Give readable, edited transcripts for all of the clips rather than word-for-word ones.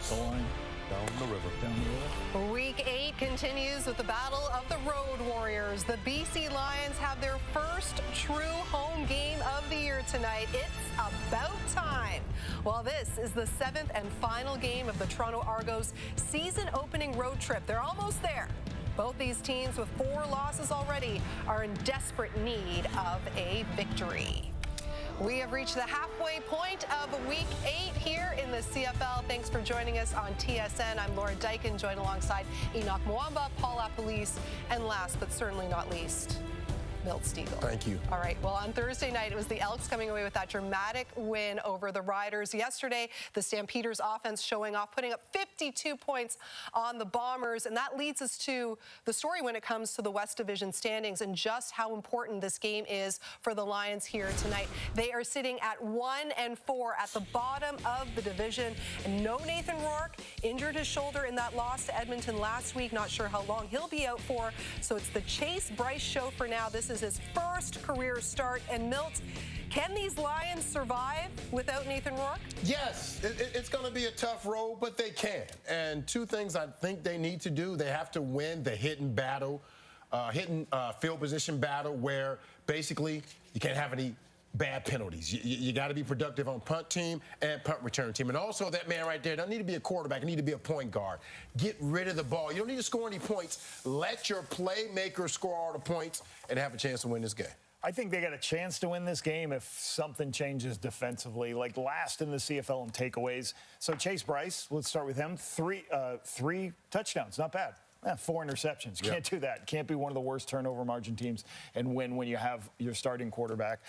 the line. Down the river. Down the river. Week 8 continues with the Battle of the Road Warriors. The BC Lions have their first true home game of the year tonight. It's about time. Well, this is the 7th and final game of the Toronto Argos season-opening road trip. They're almost there. Both these teams, with 4 losses already, are in desperate need of a victory. We have reached the halfway point of Week 8 here in the CFL. Thanks for joining us on TSN. I'm Laura Dyken, joined alongside Enoch Mwamba, Paul Apolice, and last but certainly not least, Milt Stegall. Thank you. All right, well, on Thursday night, it was the Elks coming away with that dramatic win over the Riders. Yesterday, the Stampeders offense showing off, putting up 52 points on the Bombers, and that leads us to the story when it comes to the West Division standings and just how important this game is for the Lions here tonight. They are sitting at 1-4 at the bottom of the division, and no Nathan Rourke, injured his shoulder in that loss to Edmonton last week. Not sure how long he'll be out for, so it's the Chase Bryce show for now. This is his first career start. And Milt, can these Lions survive without Nathan Rourke? Yes, it's going to be a tough road, but they can. And 2 things I think they need to do. They have to win the hitting battle, field position battle, where basically you can't have any bad penalties. You got to be productive on punt team and punt return team. And also that man right there doesn't need to be a quarterback. He need to be a point guard. Get rid of the ball. You don't need to score any points. Let your playmaker score all the points and have a chance to win this game. I think they got a chance to win this game if something changes defensively, like last in the CFL in takeaways. So Chase Bryce, let's start with him. 3 touchdowns, not bad. 4 interceptions. Can't do that. Can't be one of the worst turnover margin teams and win when you have your starting quarterback.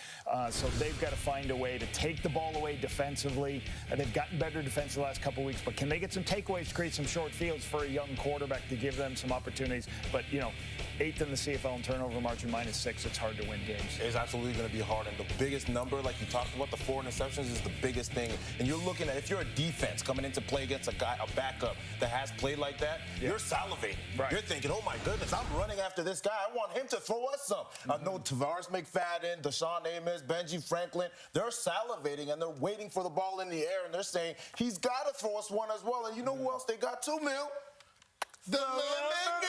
So they've got to find a way to take the ball away defensively. They've gotten better defense the last couple of weeks, but can they get some takeaways to create some short fields for a young quarterback to give them some opportunities? But, you know, 8th in the CFL in turnover margin, -6. It's hard to win games. It's absolutely going to be hard. And the biggest number, like you talked about, the 4 interceptions is the biggest thing. And you're looking at, if you're a defense coming into play against a backup that has played like that, you're salivating. Right. You're thinking, oh my goodness, I'm running after this guy. I want him to throw us some. I know Tavares McFadden, Deshaun Amos, Benji Franklin, they're salivating and they're waiting for the ball in the air and they're saying, he's got to throw us one as well. And you know who else they got too, Mill? The Lemonade!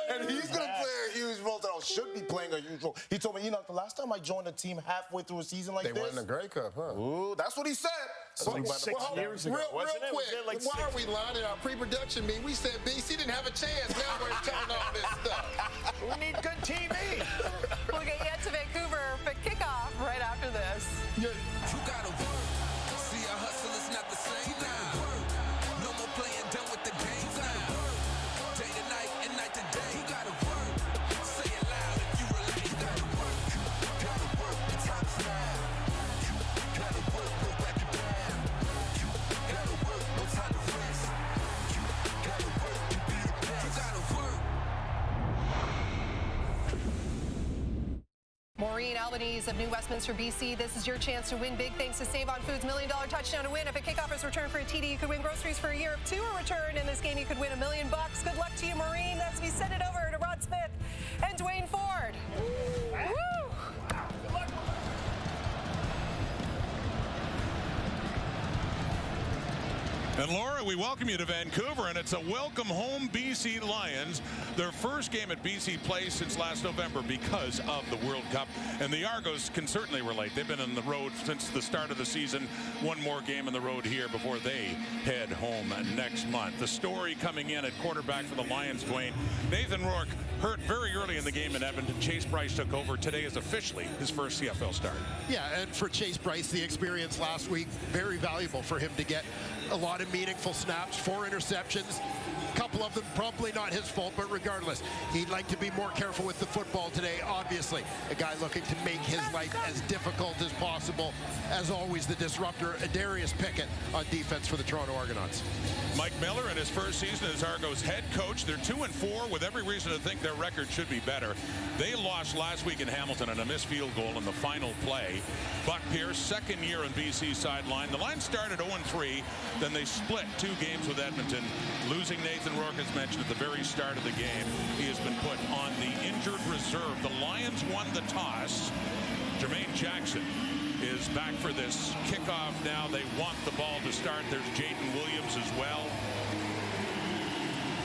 And he's going to play a huge role that should be playing a huge role. He told me, the last time I joined a team halfway through a season like this. They won the Grey Cup, huh? Ooh, that's what he said. Like 6 years ago, wasn't it? Quick, Was it like why are we lying in our pre-production meeting? We said BC didn't have a chance. Now we're telling all this stuff. We need good TV. We'll get you to Vancouver for kickoff right after this. You gotta work. See, a hustle is not the same now. No more playing dumb with the games now. Day to night and night to day. You gotta work. Say it loud if you relate. You gotta work. Gotta work. The time is now. Gotta work. No backing down. Gotta work. No time to rest. Gotta work. You be the best. You gotta work. Maureen Albanese of New Westminster, BC. This is your chance to win big thanks to Save on Foods' $1 million touchdown to win. If a kickoff is returned for a TD, you could win groceries for a year. If 2 are returned in this game, you could win $1 million. Good luck to you, Maureen, as we send it over to Rod Smith and Dwayne Ford. Woo! Good luck. And Laura, we welcome you to Vancouver, and it's a welcome home BC Lions. Their first game at BC Place since last November because of the World Cup. And the Argos can certainly relate. They've been on the road since the start of the season. One more game on the road here before they head home next month. The story coming in at quarterback for the Lions, Dwayne. Nathan Rourke hurt very early in the game in Edmonton. Chase Bryce took over. Today is officially his first CFL start. Yeah, and for Chase Bryce, the experience last week, very valuable for him to get a lot of meaningful snaps, 4 interceptions. A couple of them probably not his fault, but regardless, he'd like to be more careful with the football today, obviously. A guy looking to make his life as difficult as possible. As always, the disruptor, Darius Pickett on defense for the Toronto Argonauts. Mike Miller in his first season as Argos head coach. They're 2-4 with every reason to think their record should be better. They lost last week in Hamilton on a missed field goal in the final play. Buck Pierce, second year on BC's sideline. The Lions started 0-3. Then they split 2 games with Edmonton, losing Nathan Rourke, as mentioned, at the very start of the game. He has been put on the injured reserve. The Lions won the toss. Jermaine Jackson is back for this kickoff now. They want the ball to start. There's Jaden Williams as well.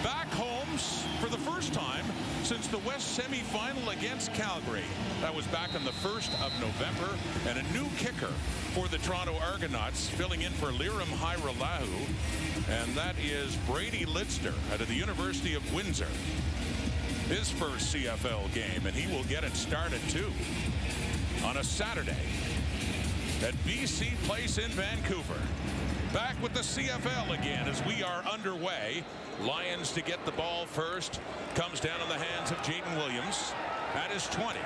Back homes for the first time since the West semifinal against Calgary. That was back on the 1st of November. And a new kicker for the Toronto Argonauts, filling in for Liram Hairolahu. And that is Brady Lidster out of the University of Windsor. His first CFL game, and he will get it started too on a Saturday at BC Place in Vancouver. Back with the CFL again as we are underway. Lions to get the ball first. Comes down in the hands of Jaden Williams at his 20.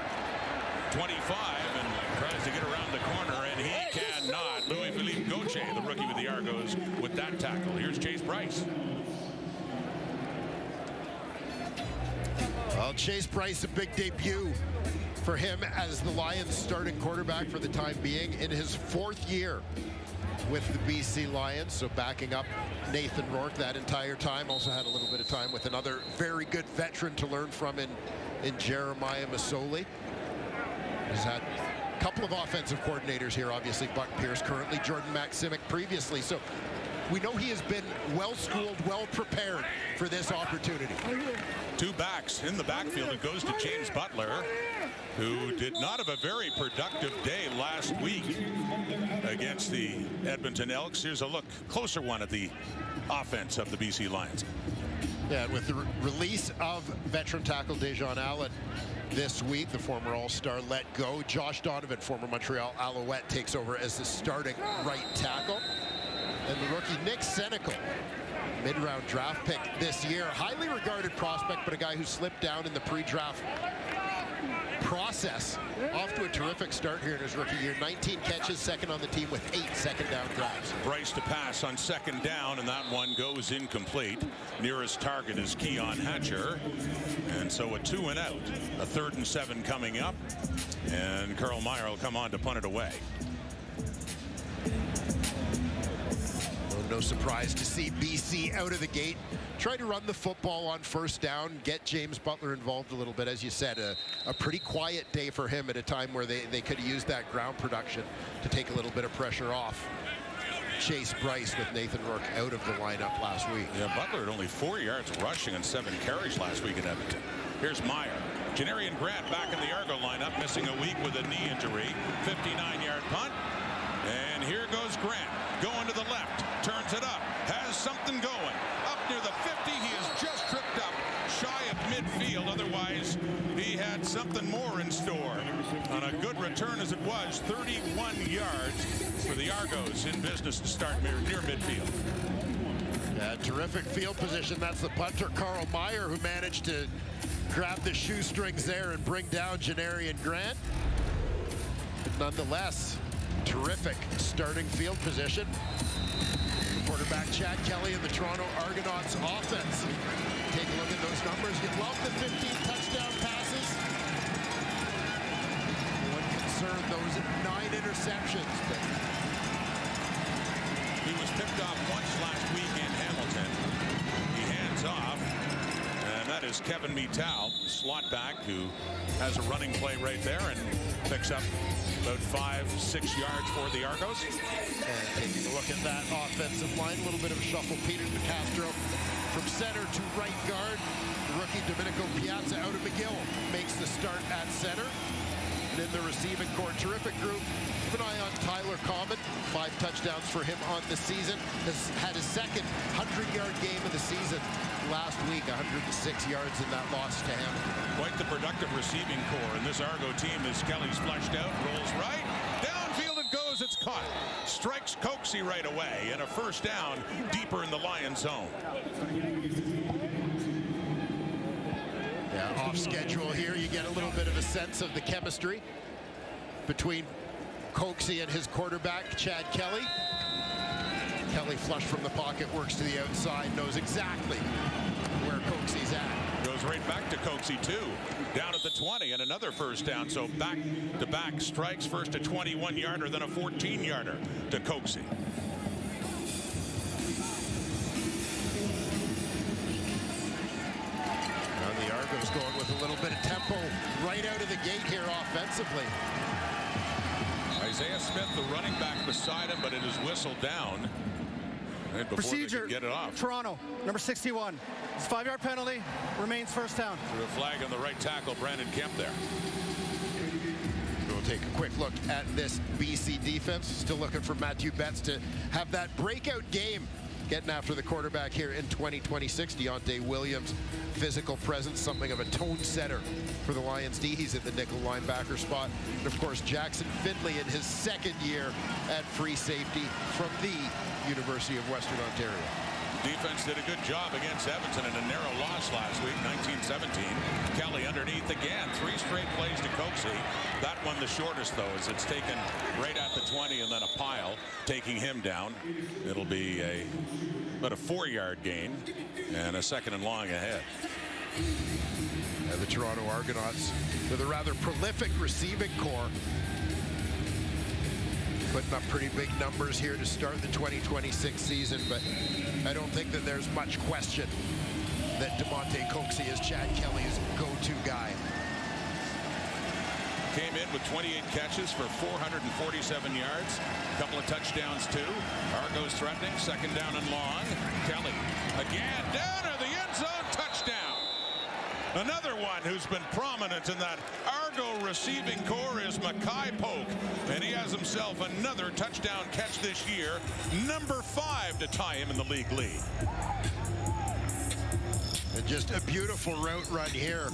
25 and tries to get around the corner, and he cannot. Louis-Philippe Gauthier, the rookie with the Argos, with that tackle. Here's Chase Bryce. Well, Chase Bryce, a big debut for him as the Lions starting quarterback for the time being in his 4th year with the BC Lions. So backing up Nathan Rourke that entire time. Also had a little bit of time with another very good veteran to learn from in Jeremiah Masoli. He's had a couple of offensive coordinators here, obviously Buck Pierce currently, Jordan Maksimic previously. So we know he has been well-schooled, well-prepared for this opportunity. 2 backs in the backfield. It goes to James Butler, who did not have a very productive day last week against the Edmonton Elks. Here's a look, closer one at the offense of the BC Lions. Yeah, with the release of veteran tackle Dejon Allen this week, the former All-Star let go. Josh Donovan, former Montreal Alouette, takes over as the starting right tackle. And the rookie Nick Senecal, mid-round draft pick this year. Highly regarded prospect, but a guy who slipped down in the pre-draft process. Off to a terrific start here in his rookie year. 19 catches, second on the team with 8 second-down grabs. Bryce to pass on second down, and that one goes incomplete. Nearest target is Keon Hatcher. And so a 2 and out. A 3rd and 7 coming up. And Carl Meyer will come on to punt it away. No surprise to see BC out of the gate. Try to run the football on first down, get James Butler involved a little bit. As you said, a pretty quiet day for him at a time where they could have used that ground production to take a little bit of pressure off Chase Bryce with Nathan Rourke out of the lineup last week. Yeah, Butler had only 4 yards rushing and 7 carries last week in Edmonton. Here's Meyer. Janarian Grant back in the Argo lineup, missing a week with a knee injury. 59-yard punt. And here goes Grant. Going to the left, turns it up, has something going. Up near the 50, he is just tripped up, shy of midfield. Otherwise, he had something more in store. On a good return as it was, 31 yards for the Argos in business to start near midfield. Yeah, terrific field position. That's the punter, Carl Meyer, who managed to grab the shoestrings there and bring down Janarian Grant. But nonetheless, terrific starting field position. Quarterback Chad Kelly and the Toronto Argonauts offense. Take a look at those numbers. You love the 15 touchdown passes. One concern, those 9 interceptions. But he was picked off once last week in Hamilton. He hands off, and that is Kevin Mittal, slot back, who has a running play right there and picks up about 5-6 yards for the Argos. And taking a look at that offensive line, a little bit of a shuffle. Peter DeCastro from center to right guard. The rookie Domenico Piazza out of McGill makes the start at center. And in the receiving core, terrific group. Keep an eye on Tyler Common. 5 touchdowns for him on the season. Has had his second 100-yard game of the season last week. 106 yards in that loss to Hamilton. Quite the productive receiving core. And this Argo team, as Kelly's flushed out, rolls right. Downfield it goes. It's caught. Strikes Coxie right away. And a first down deeper in the Lions zone. Yeah, off schedule here. You get a little bit of a sense of the chemistry between Coxie and his quarterback, Chad Kelly. Kelly flush from the pocket, works to the outside, knows exactly where Coxie's at. Goes right back to Coxie, too. Down at the 20 and another first down. So back-to-back strikes. First a 21-yarder, then a 14-yarder to Coxie. Now the Argos going with a little bit of tempo right out of the gate here offensively. Isaiah Smith, the running back, beside him, but it is whistled down. And before Procedure, they can get it off. Toronto, number 61. It's a 5-yard penalty, remains first down. Through a flag on the right tackle, Brandon Kemp there. We'll take a quick look at this BC defense. Still looking for Matthew Betts to have that breakout game. Getting after the quarterback here in 2026. Deontay Williams, physical presence, something of a tone setter for the Lions D. He's in the nickel linebacker spot. And of course, Jackson Findlay in his second year at free safety from the University of Western Ontario. Defense did a good job against Edmonton in a narrow loss last week, 19-17. Kelly underneath again. 3 straight plays to Coxie. That one the shortest, though, as it's taken right at the 20 and then a pile, taking him down. It'll be about a 4-yard gain and a 2nd and long ahead. And the Toronto Argonauts with a rather prolific receiving core. Putting up pretty big numbers here to start the 2026 season, but I don't think that there's much question that Demonte Coxie is Chad Kelly's go-to guy. Came in with 28 catches for 447 yards. A couple of touchdowns, too. Argos threatening, 2nd down and long. Kelly again down to the end zone, touchdown. Another one who's been prominent in that Argo receiving core is Mackay Polk, and he has himself another touchdown catch this year, number 5 to tie him in the league lead. And just a beautiful route run here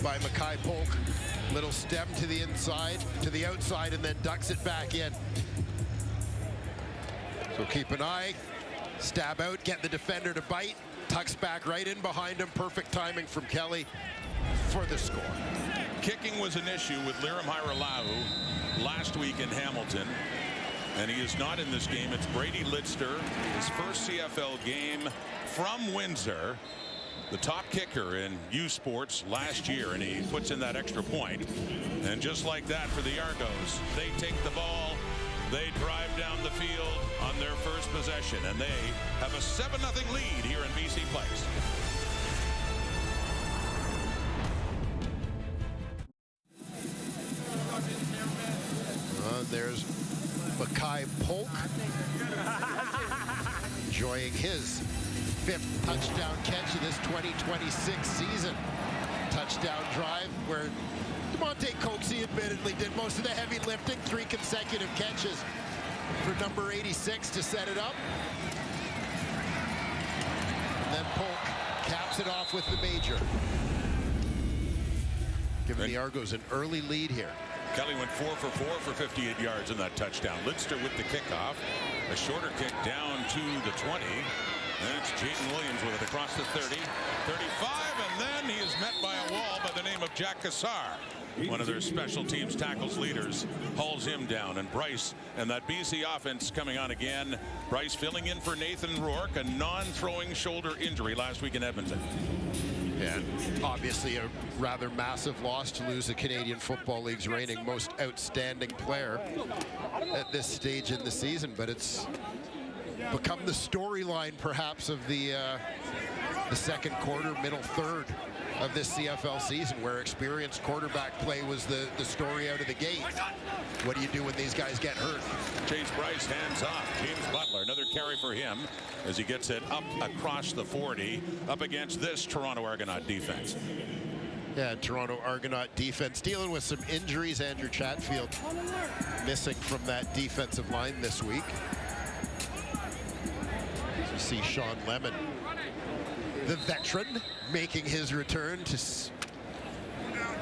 by Mackay Polk. Little stem to the inside, to the outside, and then ducks it back in. So keep an eye, stab out, get the defender to bite, tucks back right in behind him. Perfect timing from Kelly for the score. Kicking was an issue with Liram Hairolahu last week in Hamilton, and he is not in this game. It's Brady Lidster, his first CFL game from Windsor, the top kicker in U Sports last year, and he puts in that extra point. And just like that for the Argos, they take the ball, they drive down the field on their first possession, and they have a 7-0 lead here in BC Place. There's Mackay Polk enjoying his 5th touchdown catch of this 2026 season. Touchdown drive where Demonte Coxie admittedly did most of the heavy lifting. 3 consecutive catches for number 86 to set it up. And then Polk caps it off with the major, giving the Argos an early lead here. Kelly went 4 for 4 for 58 yards in that touchdown. Lidster with the kickoff. A shorter kick down to the 20. And it's Jaden Williams with it across the 30, 35, and then he is met by a wall by the name of Jack Kassar. One of their special teams tackles leaders hauls him down, and Bryce and that BC offense coming on again. Bryce filling in for Nathan Rourke, a non-throwing shoulder injury last week in Edmonton. And obviously a rather massive loss to lose the Canadian Football League's reigning most outstanding player at this stage in the season, but it's become the storyline perhaps of the second quarter, middle third of this CFL season, where experienced quarterback play was the story out of the gate. What do you do when these guys get hurt? Chase Bryce hands off. James Butler, another carry for him as he gets it up across the 40 up against this Toronto Argonaut defense. Yeah, Toronto Argonaut defense dealing with some injuries. Andrew Chatfield missing from that defensive line this week. You see Sean Lemon, the veteran, making his return to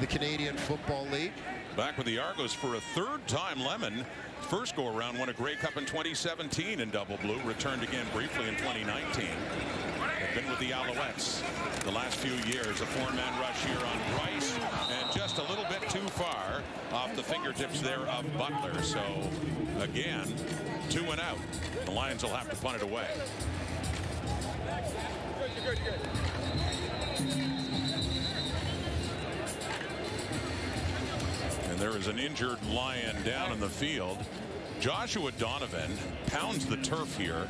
the Canadian Football League. Back with the Argos for a 3rd time. Lemon, first go around, won a Grey Cup in 2017 in double blue, returned again briefly in 2019. Have been with the Alouettes the last few years. A 4-man rush here on Bryce, and just a little bit too far off the fingertips there of Butler. So again, 2 and out. The Lions will have to punt it away. And there is an injured Lion down in the field. Joshua Donovan pounds the turf here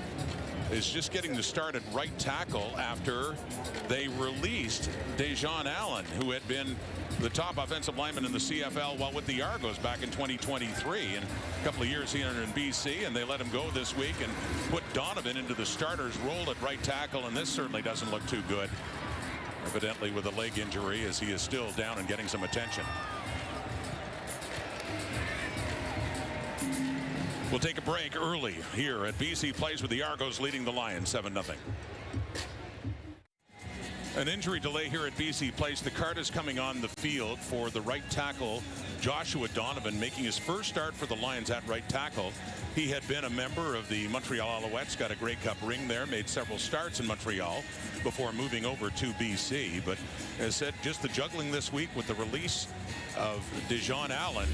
is just getting the start at right tackle after they released Dejon Allen, who had been the top offensive lineman in the CFL while with the Argos back in 2023. And a couple of years here in BC, and they let him go this week and put Donovan into the starter's role at right tackle, and this certainly doesn't look too good. Evidently with a leg injury, as he is still down and getting some attention. We'll take a break early here at BC Place with the Argos leading the Lions 7-0. An injury delay here at BC Place. The card is coming on the field for the right tackle, Joshua Donovan, making his first start for the Lions at right tackle. He had been a member of the Montreal Alouettes, got a Grey Cup ring there, made several starts in Montreal before moving over to BC. But as said, just the juggling this week with the release of Dejon Allen.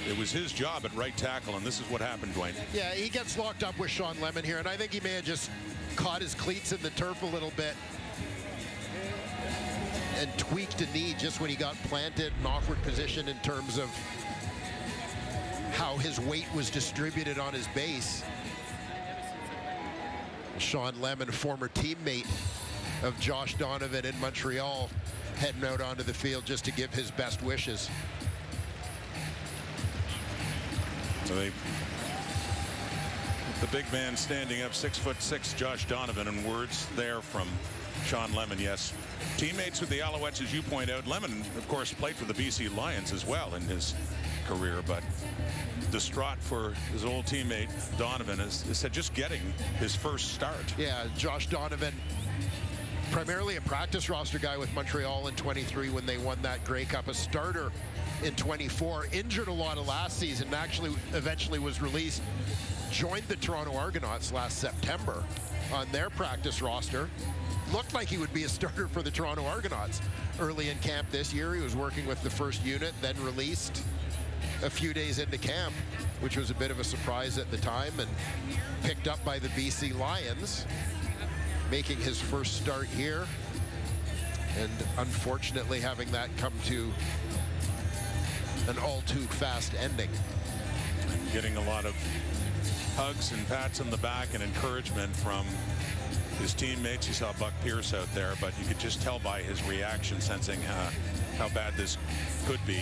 It was his job at right tackle, and this is what happened, Dwayne. Yeah, he gets locked up with Sean Lemon here, and I think he may have just caught his cleats in the turf a little bit and tweaked a knee just when he got planted, an awkward position in terms of how his weight was distributed on his base. Sean Lemon, former teammate of Josh Donovan in Montreal, heading out onto the field just to give his best wishes. So the big man standing up, 6'6", Josh Donovan, and words there from Sean Lemon. Yes, teammates with the Alouettes, as you point out. Lemon, of course, played for the BC Lions as well in his career, but distraught for his old teammate Donovan, as said, just getting his first start. Yeah, Josh Donovan, primarily a practice roster guy with Montreal in 23 when they won that Grey Cup, a starter in 24, injured a lot of last season, and actually eventually was released, joined the Toronto Argonauts last September on their practice roster. Looked like he would be a starter for the Toronto Argonauts early in camp this year. He was working with the first unit, then released a few days into camp, which was a bit of a surprise at the time, and picked up by the BC Lions, making his first start here, and unfortunately having that come to an all too fast ending. Getting a lot of hugs and pats on the back and encouragement from his teammates. You saw Buck Pierce out there, but you could just tell by his reaction, sensing how bad this could be.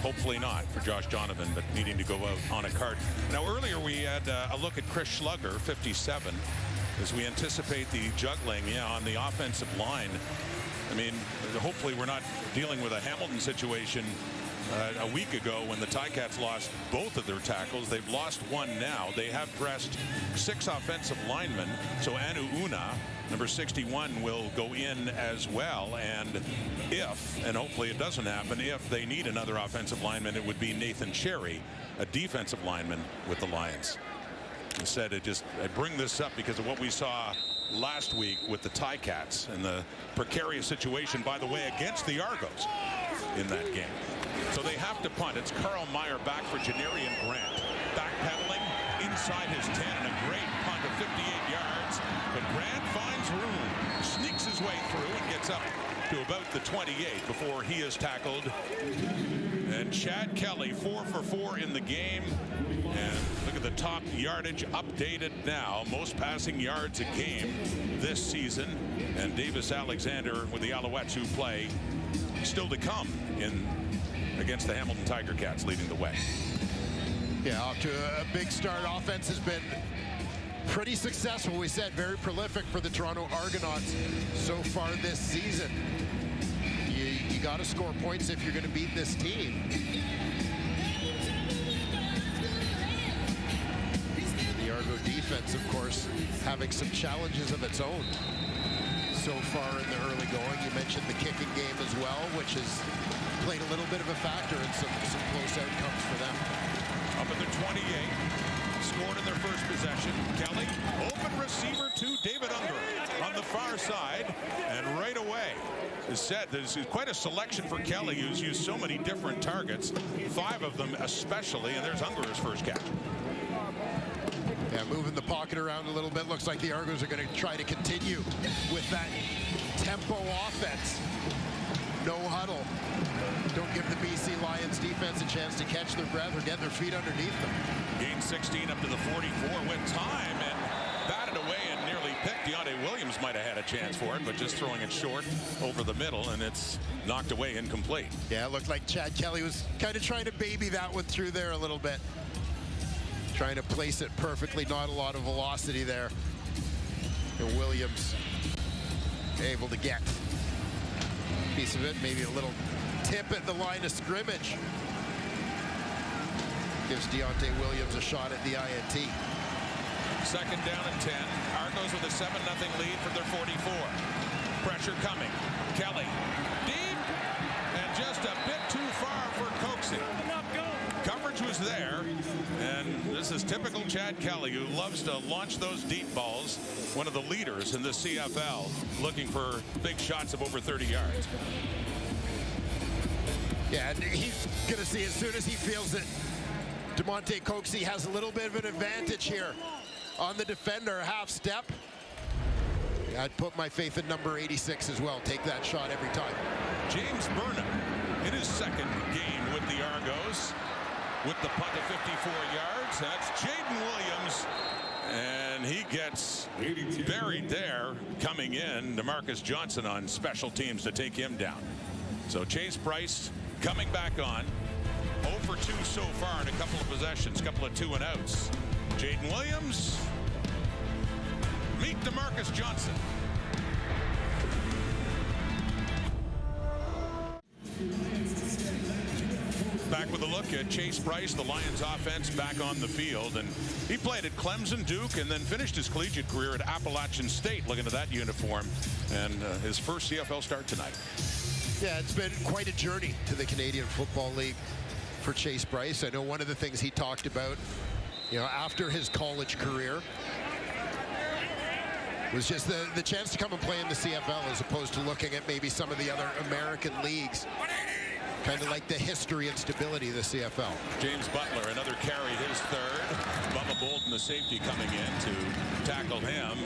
Hopefully not for Josh Donovan, but needing to go out on a card. Now, earlier we had a look at Chris Schlugger, 57, as we anticipate the juggling on the offensive line. I mean, hopefully we're not dealing with a Hamilton situation a week ago when the Ticats lost both of their tackles. They've lost one now. They have dressed 6 offensive linemen. So Anu Una, number 61, will go in as well. And if, and hopefully it doesn't happen, if they need another offensive lineman, it would be Nathan Cherry, a defensive lineman with the Lions. Instead, I bring this up because of what we saw last week with the Ticats and the precarious situation, by the way, against the Argos in that game. So they have to punt. It's Carl Meyer back for Janarian Grant. Backpedaling inside his 10, and a great punt of 58 yards. But Grant finds room, sneaks his way through, and gets up to about the 28 before he is tackled. And Chad Kelly, 4 for 4 in the game. And look at the top yardage updated now. Most passing yards a game this season. And Davis Alexander with the Alouettes, who play still to come against the Hamilton Tiger Cats, leading the way. Yeah, off to a big start. Offense has been pretty successful. We said very prolific for the Toronto Argonauts so far this season. You got to score points if you're going to beat this team. The Argo defense, of course, having some challenges of its own so far in the early going. You mentioned the kicking game as well, which has played a little bit of a factor in some close outcomes for them. Up at the 28, scored in their first possession. Kelly, open receiver to David Unger on the far side, and right away, as said, there's quite a selection for Kelly, who's used so many different targets, 5 of them especially, and there's Unger's first catch. Yeah, moving the pocket around a little bit. Looks like the Argos are going to try to continue with that tempo offense. No huddle. Don't give the BC Lions defense a chance to catch their breath or get their feet underneath them. Gain 16 up to the 44 with time, and batted away had nearly picked. Deontay Williams might have had a chance for it, but just throwing it short over the middle, and it's knocked away incomplete. Yeah, it looked like Chad Kelly was kind of trying to baby that one through there a little bit. Trying to place it perfectly, not a lot of velocity there. And Williams able to get a piece of it, maybe a little tip at the line of scrimmage. Gives Deontay Williams a shot at the INT. Second down and 10. Argos with a 7-0 lead for their 44. Pressure coming. Kelly deep and just a bit too far for Coxie. Coverage was there, and this is typical Chad Kelly, who loves to launch those deep balls. One of the leaders in the CFL, looking for big shots of over 30 yards. Yeah, and he's going to see as soon as he feels it. DeMonte Coxie has a little bit of an advantage here on the defender, half step. I'd put my faith in number 86 as well. Take that shot every time. James Burnham in his second game with the Argos with the punt of 54 yards. That's Jaden Williams, and he gets buried there. Coming in, DeMarcus Johnson on special teams to take him down. So Chase Bryce coming back on. 0 for 2 so far in a couple of possessions, couple of 2-and-outs. Jaden Williams, meet DeMarcus Johnson. Back with a look at Chase Bryce, the Lions offense back on the field. And he played at Clemson, Duke, and then finished his collegiate career at Appalachian State. Looking at that uniform, and his first CFL start tonight. Yeah, it's been quite a journey to the Canadian Football League for Chase Bryce. I know one of the things he talked about, you know, after his college career was just the chance to come and play in the CFL as opposed to looking at maybe some of the other American leagues. Kind of like the history and stability of the CFL. James Butler, another carry, his third. Bubba Bolden, the safety, coming in to tackle him.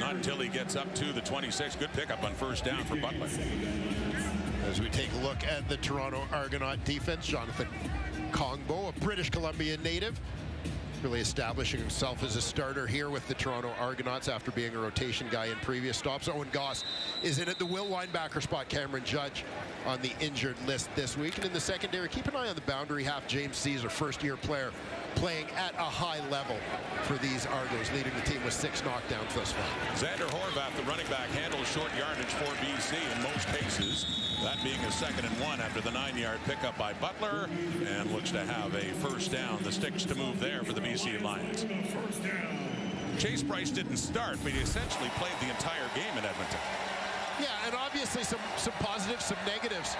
Not until he gets up to the 26. Good pickup on first down for Butler. As we take a look at the Toronto Argonaut defense, Jonathan Kongbo, a British Columbian native, really establishing himself as a starter here with the Toronto Argonauts after being a rotation guy in previous stops. Owen Goss is in at the will linebacker spot. Cameron Judge on the injured list this week. And in the secondary, keep an eye on the boundary half. James Caesar, first-year player, playing at a high level for these Argos, leading the team with 6 knockdowns thus far. Xander Horvath, the running back, handles short yardage for BC in most cases. That being a 2nd and 1 after the 9-yard pickup by Butler, and looks to have a first down. The sticks to move there for the BC Lions. Chase Bryce didn't start, but he essentially played the entire game in Edmonton. Yeah, and obviously some positives, some negatives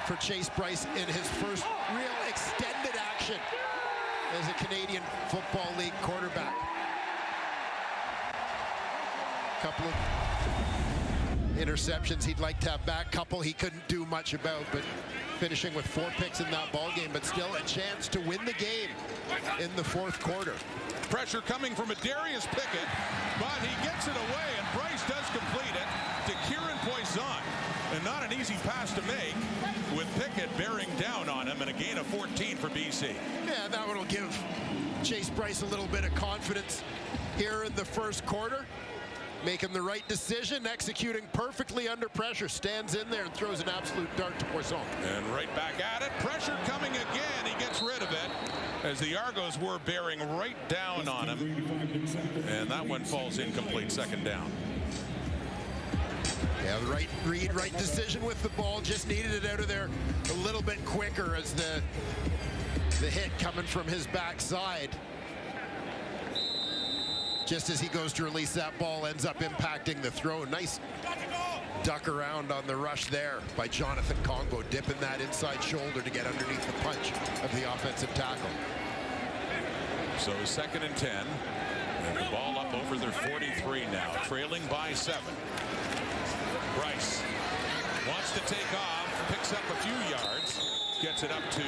for Chase Bryce in his first real extended action as a Canadian Football League quarterback. Couple of interceptions he'd like to have back. Couple he couldn't do much about, but finishing with 4 picks in that ball game, but still a chance to win the game in the 4th quarter. Pressure coming from Darius Pickett, but he gets it away, and Bryce does complete it to Kieran Poisson. And not an easy pass to make, with Pickett bearing down on him, and a gain of 14 for BC. Yeah, that one will give Chase Bryce a little bit of confidence here in the 1st quarter. Making the right decision, executing perfectly under pressure, stands in there and throws an absolute dart to Poisson. And right back at it, pressure coming again. He gets rid of it as the Argos were bearing right down on him. And that one falls incomplete, 2nd down. Yeah, the right read, right decision with the ball. Just needed it out of there a little bit quicker as the hit coming from his backside. Just as he goes to release that ball, ends up impacting the throw. Nice duck around on the rush there by Jonathan Kongbo, dipping that inside shoulder to get underneath the punch of the offensive tackle. So 2nd and 10. And the ball up over their 43 now, trailing by 7. Bryce wants to take off, picks up a few yards, gets it up to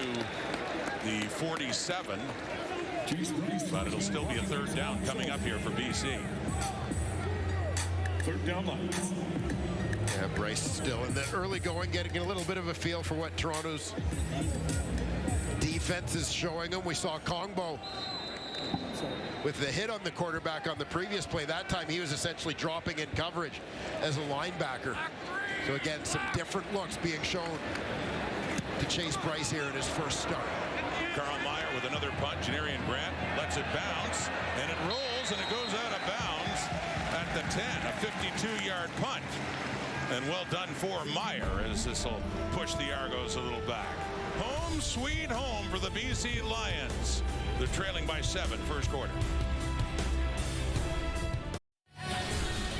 the 47. But it'll still be a 3rd down coming up here for BC. 3rd down line. Yeah, Bryce still in the early going, getting a little bit of a feel for what Toronto's defense is showing him. We saw Kongbo With the hit on the quarterback on the previous play, that time he was essentially dropping in coverage as a linebacker. So again, some different looks being shown to Chase Bryce here in his first start. Carl Meyer with another punch, and Arian Grant lets it bounce, and it rolls, and it goes out of bounds at the 10, a 52-yard punt. And well done for Meyer, as this will push the Argos a little back. Home sweet home for the BC Lions. They're trailing by 7, first quarter.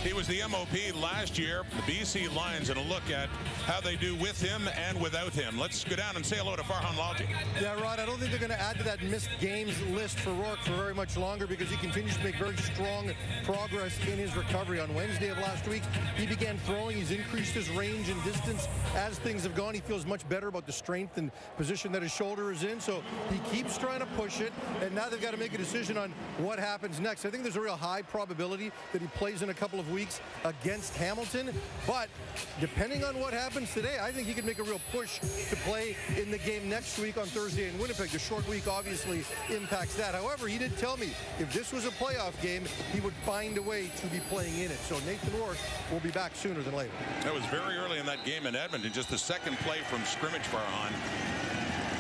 He was the MOP last year. The BC Lions, and a look at how they do with him and without him. Let's go down and say hello to Farhan Lalji. Yeah, Rod, I don't think they're going to add to that missed games list for Rourke for very much longer because he continues to make very strong progress in his recovery. On Wednesday of last week, he began throwing. He's increased his range and distance as things have gone. He feels much better about the strength and position that his shoulder is in, so he keeps trying to push it, and now they've got to make a decision on what happens next. I think there's a real high probability that he plays in a couple of weeks against Hamilton, but depending on what happens today, I think he could make a real push to play in the game next week on Thursday in Winnipeg. The short week obviously impacts that. However, he did tell me if this was a playoff game, he would find a way to be playing in it. So Nathan Rourke will be back sooner than later. That was very early in that game in Edmonton, just the second play from scrimmage for Farhan.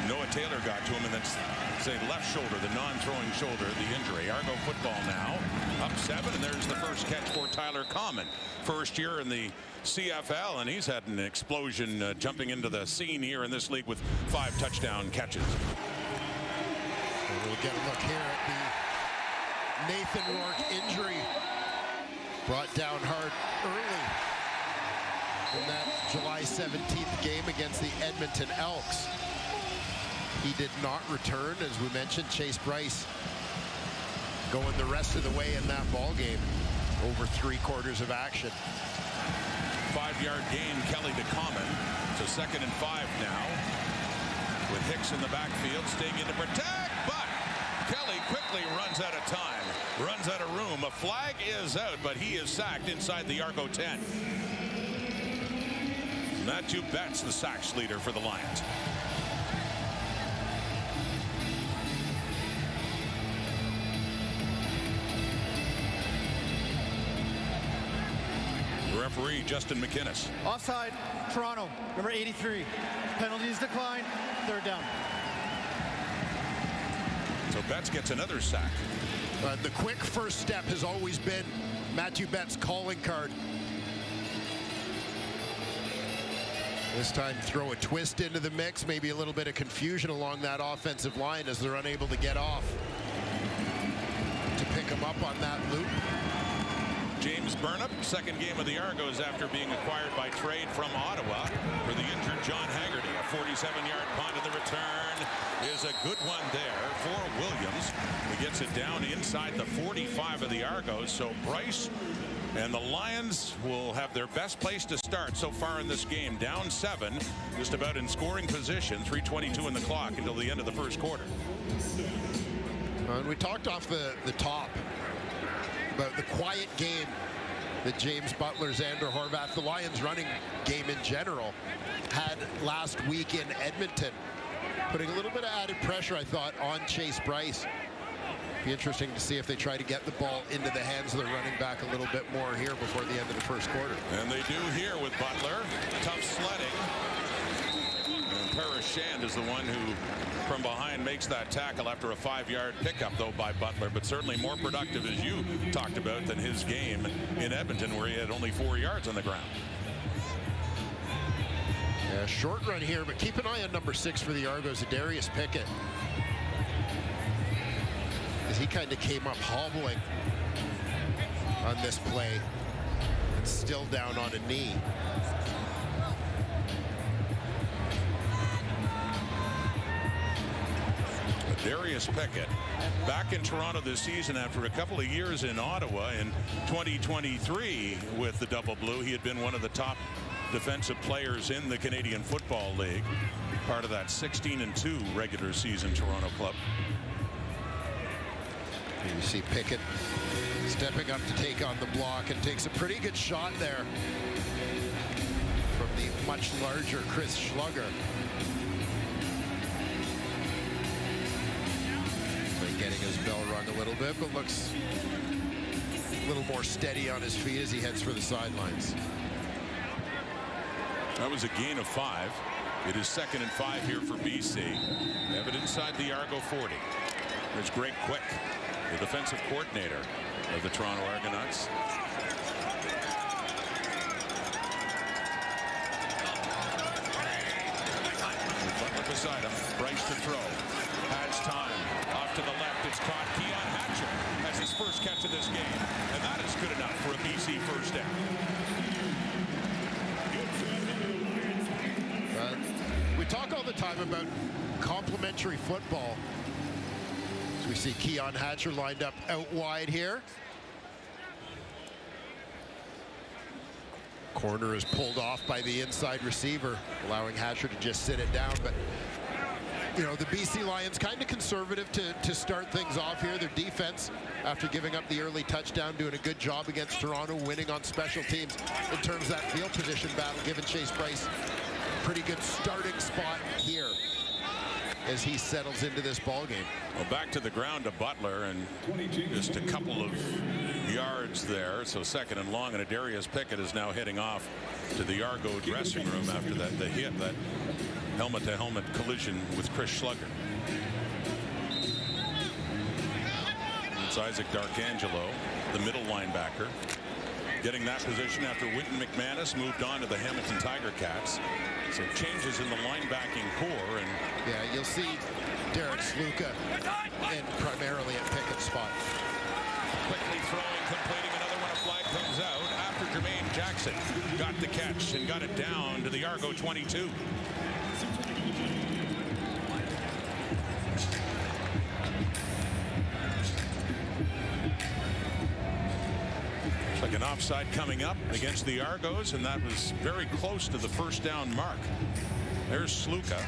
Noah Taylor got to him, and that's say left shoulder, the non-throwing shoulder, the injury. Argo football now up 7, and there's the first catch for Tyler Common. First year in the CFL, and he's had an explosion jumping into the scene here in this league with 5 touchdown catches. And we'll get a look here at the Nathan Rourke injury. Brought down hard early in that July 17th game against the Edmonton Elks. He did not return, as we mentioned. Chase Bryce going the rest of the way in that ball game. Over 3/4 of action. 5-yard gain, Kelly to Common. So 2nd and 5 now. With Hicks in the backfield, staying in to protect, but Kelly quickly runs out of time, runs out of room. A flag is out, but he is sacked inside the Argo 10. Matthew Betts, the sacks leader for the Lions. Referee Justin McInnes. Offside, Toronto, number 83. Penalties decline, 3rd down. So Betts gets another sack. The quick first step has always been Matthew Betts' calling card. This time throw a twist into the mix, maybe a little bit of confusion along that offensive line as they're unable to get off to pick him up on that loop. James Burnup, 2nd game of the Argos after being acquired by trade from Ottawa for the injured John Haggerty. A 47-yard punt, and the return is a good one there for Williams. He gets it down inside the 45 of the Argos. So Bryce and the Lions will have their best place to start so far in this game. Down 7, just about in scoring position. 3:22 in the clock until the end of the first quarter. And we talked off the top about the quiet game that James Butler, Xander Horvath, the Lions running game in general, had last week in Edmonton, putting a little bit of added pressure, I thought, on Chase Bryce. Be interesting to see if they try to get the ball into the hands of the running back a little bit more here before the end of the first quarter. And they do here with Butler. Tough sledding. And Parashand is the one who from behind makes that tackle after a 5-yard pickup, though, by Butler, but certainly more productive, as you talked about, than his game in Edmonton, where he had only 4 yards on the ground. Yeah, short run here, but keep an eye on number 6 for the Argos, Darius Pickett, as he kind of came up hobbling on this play and still down on a knee. Darius Pickett back in Toronto this season after a couple of years in Ottawa. In 2023 with the Double Blue, he had been one of the top defensive players in the Canadian Football League, part of that 16-2 regular season Toronto club. You see Pickett stepping up to take on the block and takes a pretty good shot there from the much larger Chris Schlugger. Getting his bell rung along a little bit, but looks a little more steady on his feet as he heads for the sidelines. That was a gain of 5. It is 2nd and 5 here for BC. Evan inside the Argo 40. There's Greg Quick, the defensive coordinator of the Toronto Argonauts. Butler beside him. Bryce to throw. Has time. Off to the left. It's caught. Keon Hatcher has his first catch of this game. And that is good enough for a BC first down. We talk all the time about complementary football. So we see Keon Hatcher lined up out wide here. Corner is pulled off by the inside receiver, allowing Hatcher to just sit it down. But, you know, the BC Lions kind of conservative to start things off here. Their defense, after giving up the early touchdown, doing a good job against Toronto, winning on special teams in terms of that field position battle, giving Chase Bryce pretty good starting spot here as he settles into this ball game. Well, back to the ground to Butler, and just a couple of yards there. So 2nd and long, and Adarius Pickett is now heading off to the Argo dressing room after that helmet-to-helmet collision with Chris Schlugger. It's Isaac D'Arcangelo, the middle linebacker, getting that position after Winton McManus moved on to the Hamilton Tiger Cats. So changes in the linebacking core, and yeah, you'll see Derek Sluka in primarily at Pickett's spot. Quickly throwing, completing another one. A flag comes out after Jermaine Jackson got the catch and got it down to the Argo 22. Like an offside coming up against the Argos, and that was very close to the first down mark. There's Sluka,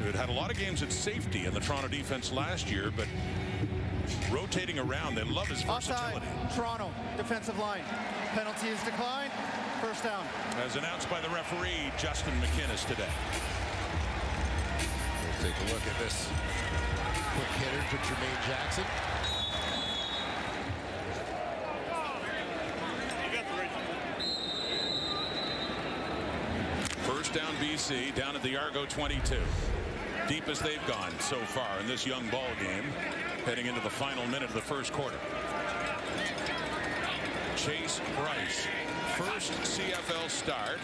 who had a lot of games at safety in the Toronto defense last year, but rotating around, they love his versatility. Offside, Toronto, defensive line. Penalty is declined, first down. As announced by the referee, Justin McInnes today. We'll take a look at this quick hitter to Jermaine Jackson. First down BC, down at the Argo 22. Deepest they've gone so far in this young ball game, heading into the final minute of the first quarter. Chase Bryce, first CFL start,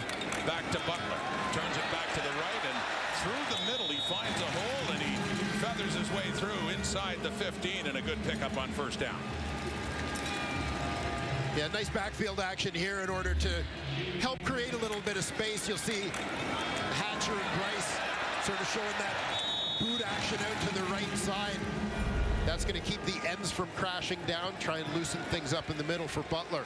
back to Butler. Turns it back to the right, and through the middle he finds a hole, and he feathers his way through inside the 15, and a good pickup on first down. Yeah, nice backfield action here in order to help create a little bit of space. You'll see Hatcher and Bryce sort of showing that boot action out to the right side. That's going to keep the ends from crashing down, try and loosen things up in the middle for Butler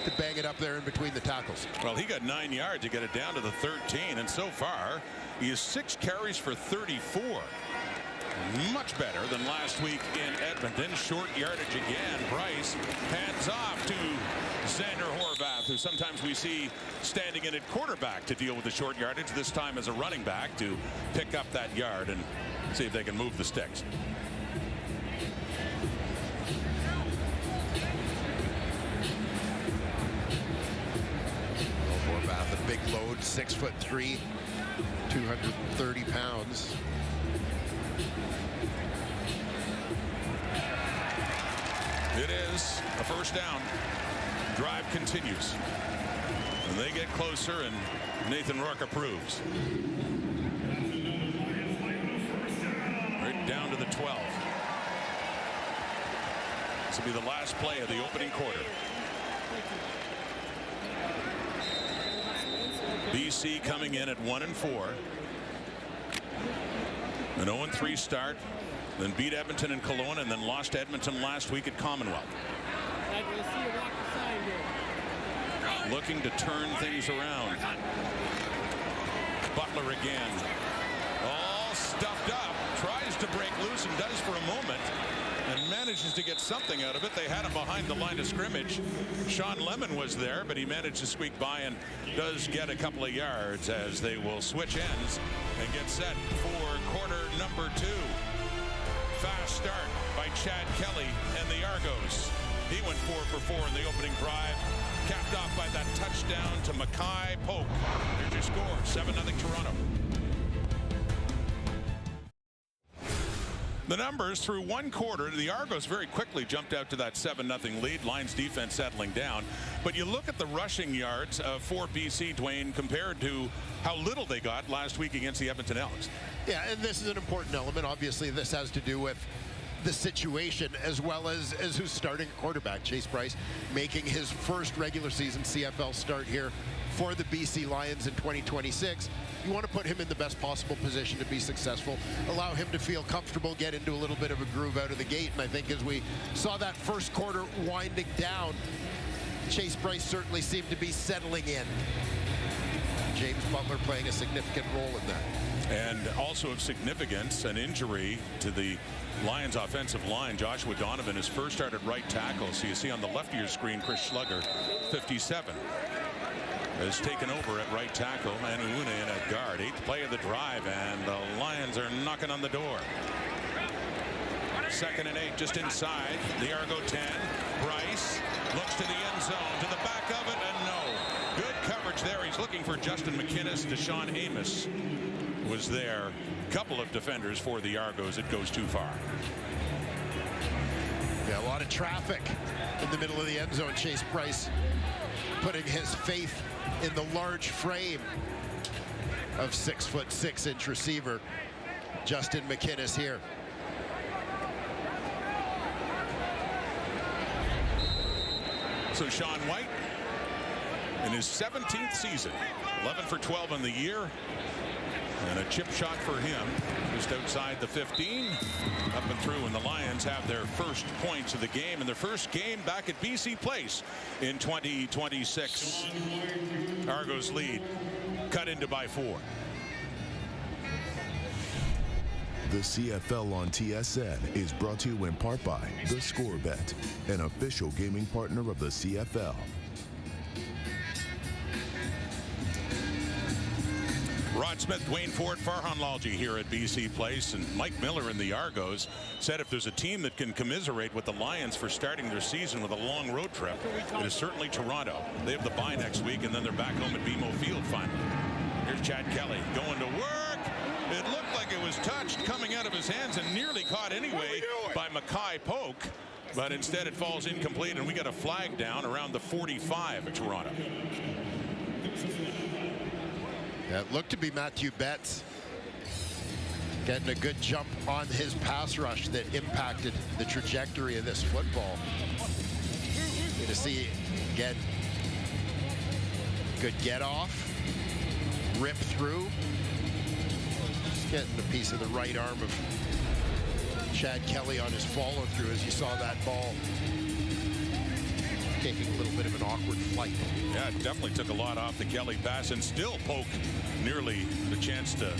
to bang it up there in between the tackles. Well, he got 9 yards to get it down to the 13, and so far he has 6 carries for 34. Much better than last week in Edmonton. Short yardage again. Bryce hands off to Xander Horvath, who sometimes we see standing in at quarterback to deal with the short yardage, this time as a running back to pick up that yard and see if they can move the sticks. Horvath, a big load, 6'3", 230 pounds. It is a first down. Drive continues. And they get closer, and Nathan Rourke approves. Right down to the 12. This will be the last play of the opening quarter. BC coming in at 1-4. An 0-3 start. Then beat Edmonton and Kelowna, and then lost to Edmonton last week at Commonwealth. Looking to turn things around. Butler again. All stuffed up. Tries to break loose and does for a moment. And manages to get something out of it. They had him behind the line of scrimmage. Sean Lemon was there, but he managed to squeak by and does get a couple of yards as they will switch ends and get set for quarter number 2. Fast start by Chad Kelly and the Argos. He went 4 for 4 in the opening drive, capped off by that touchdown to Mackay Polk. There's your score, 7-0 Toronto. The numbers through one quarter, the Argos very quickly jumped out to that 7-0 lead. Lions defense settling down. But you look at the rushing yards for BC, Dwayne, compared to how little they got last week against the Edmonton Elks. Yeah, and this is an important element. Obviously, this has to do with the situation as well as who's starting at quarterback. Chase Bryce making his first regular season CFL start here for the BC Lions in 2026. You want to put him in the best possible position to be successful, allow him to feel comfortable, get into a little bit of a groove out of the gate. And I think as we saw that first quarter winding down, Chase Bryce certainly seemed to be settling in. James Butler playing a significant role in that. And also of significance, an injury to the Lions offensive line. Joshua Donovan, his first start at right tackle. So you see on the left of your screen, Chris Schlugger, 57. Has taken over at right tackle, and Uune in at guard. 8th play of the drive, and the Lions are knocking on the door. 2nd and 8, just inside the Argo 10. Bryce looks to the end zone, to the back of it, and no. Good coverage there. He's looking for Justin McInnes. Deshaun Amos was there. Couple of defenders for the Argos. It goes too far. Yeah, a lot of traffic in the middle of the end zone. Chase Bryce putting his faith in the large frame of 6'6" receiver Justin McInnes here. So Sean White in his 17th season, 11 for 12 in the year, and a chip shot for him just outside the 15, up and through, and the Lions have their first points of the game and their first game back at BC Place in 2026. Argos lead cut into by 4. The CFL on TSN is brought to you in part by The Score Bet, an official gaming partner of the CFL. Rod Smith, Dwayne Ford, Farhan Lalji here at BC Place, and Mike Miller in the Argos said if there's a team that can commiserate with the Lions for starting their season with a long road trip, it is certainly Toronto. They have the bye next week, and then they're back home at BMO Field finally. Here's Chad Kelly going to work. It looked like it was touched coming out of his hands and nearly caught anyway by Mackay Polk, but instead it falls incomplete, and we got a flag down around the 45 at Toronto. It looked to be Matthew Betts getting a good jump on his pass rush that impacted the trajectory of this football. Good to see again. Good get off, rip through, just getting a piece of the right arm of Chad Kelly on his follow through as you saw that ball taking a little bit of an awkward flight. Yeah, it definitely took a lot off the Kelly pass, and still Polk nearly the chance to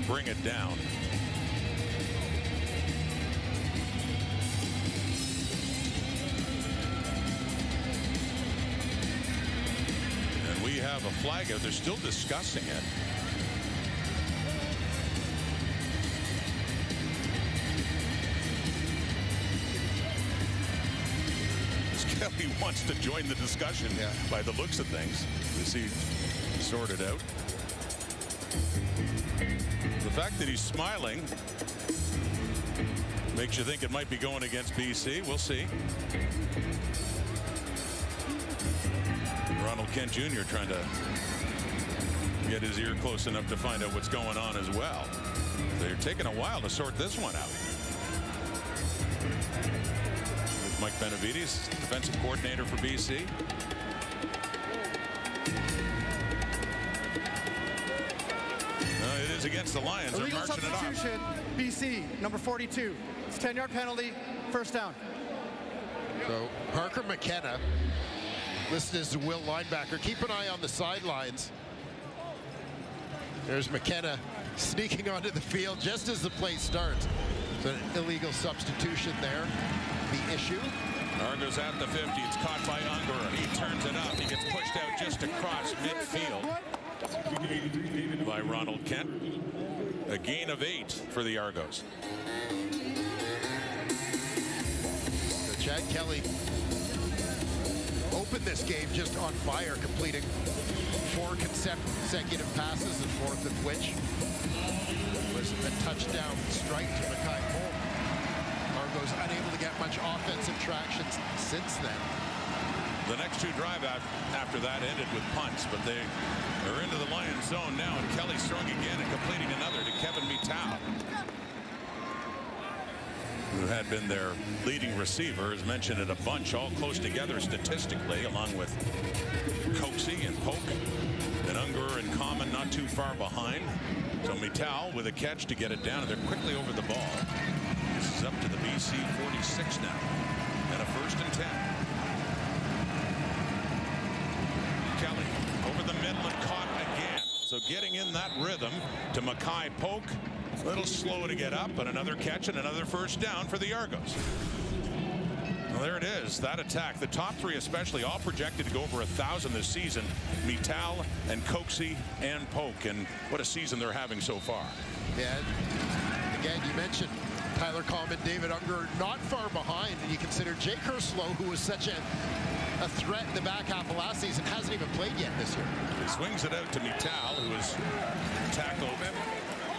bring it down. And we have a flag out. They're still discussing it. Kelly wants to join the discussion by the looks of things. You see, sorted out. The fact that he's smiling makes you think it might be going against BC. We'll see. Ronald Kent Jr. trying to get his ear close enough to find out what's going on as well. They're taking a while to sort this one out. Mike Benavides, defensive coordinator for BC. It is against the Lions. They're Illegal marching it off. substitution, BC, number 42. It's a 10-yard penalty, first down. So Parker McKenna listed as a will linebacker. Keep an eye on the sidelines. There's McKenna sneaking onto the field just as the play starts. It's an illegal substitution there. The issue. Argos at the 50. It's caught by Unger. He turns it up. He gets pushed out just across midfield by Ronald Kent. A gain of 8 for the Argos. Chad Kelly opened this game just on fire, completing 4 consecutive passes, the 4th of which was a touchdown strike to Mackay Polk. Argos unable to get much offensive traction since then. The next 2 drive after that ended with punts, but they are into the Lions zone now, and Kelly's throwing again and completing another to Kevin Mittal, who had been their leading receiver, has mentioned it a bunch, all close together statistically, along with Coxie and Polk and Unger and Common not too far behind. So Mittal with a catch to get it down, and they're quickly over the ball. This is up to the BC 46 now, and a 1st and 10. Kelly over the middle and caught again. So getting in that rhythm to Mackay Polk. A little slow to get up, but another catch and another 1st down for the Argos. Well, there it is, that attack. The top 3 especially, all projected to go over 1,000 this season. Mittal and Coxie and Polk, and what a season they're having so far. Yeah, again, you mentioned Tyler Common, David Unger not far behind, and you consider Jake Herslow, who was such a threat in the back half of last season, hasn't even played yet this year. He swings it out to Mittal, who was tackled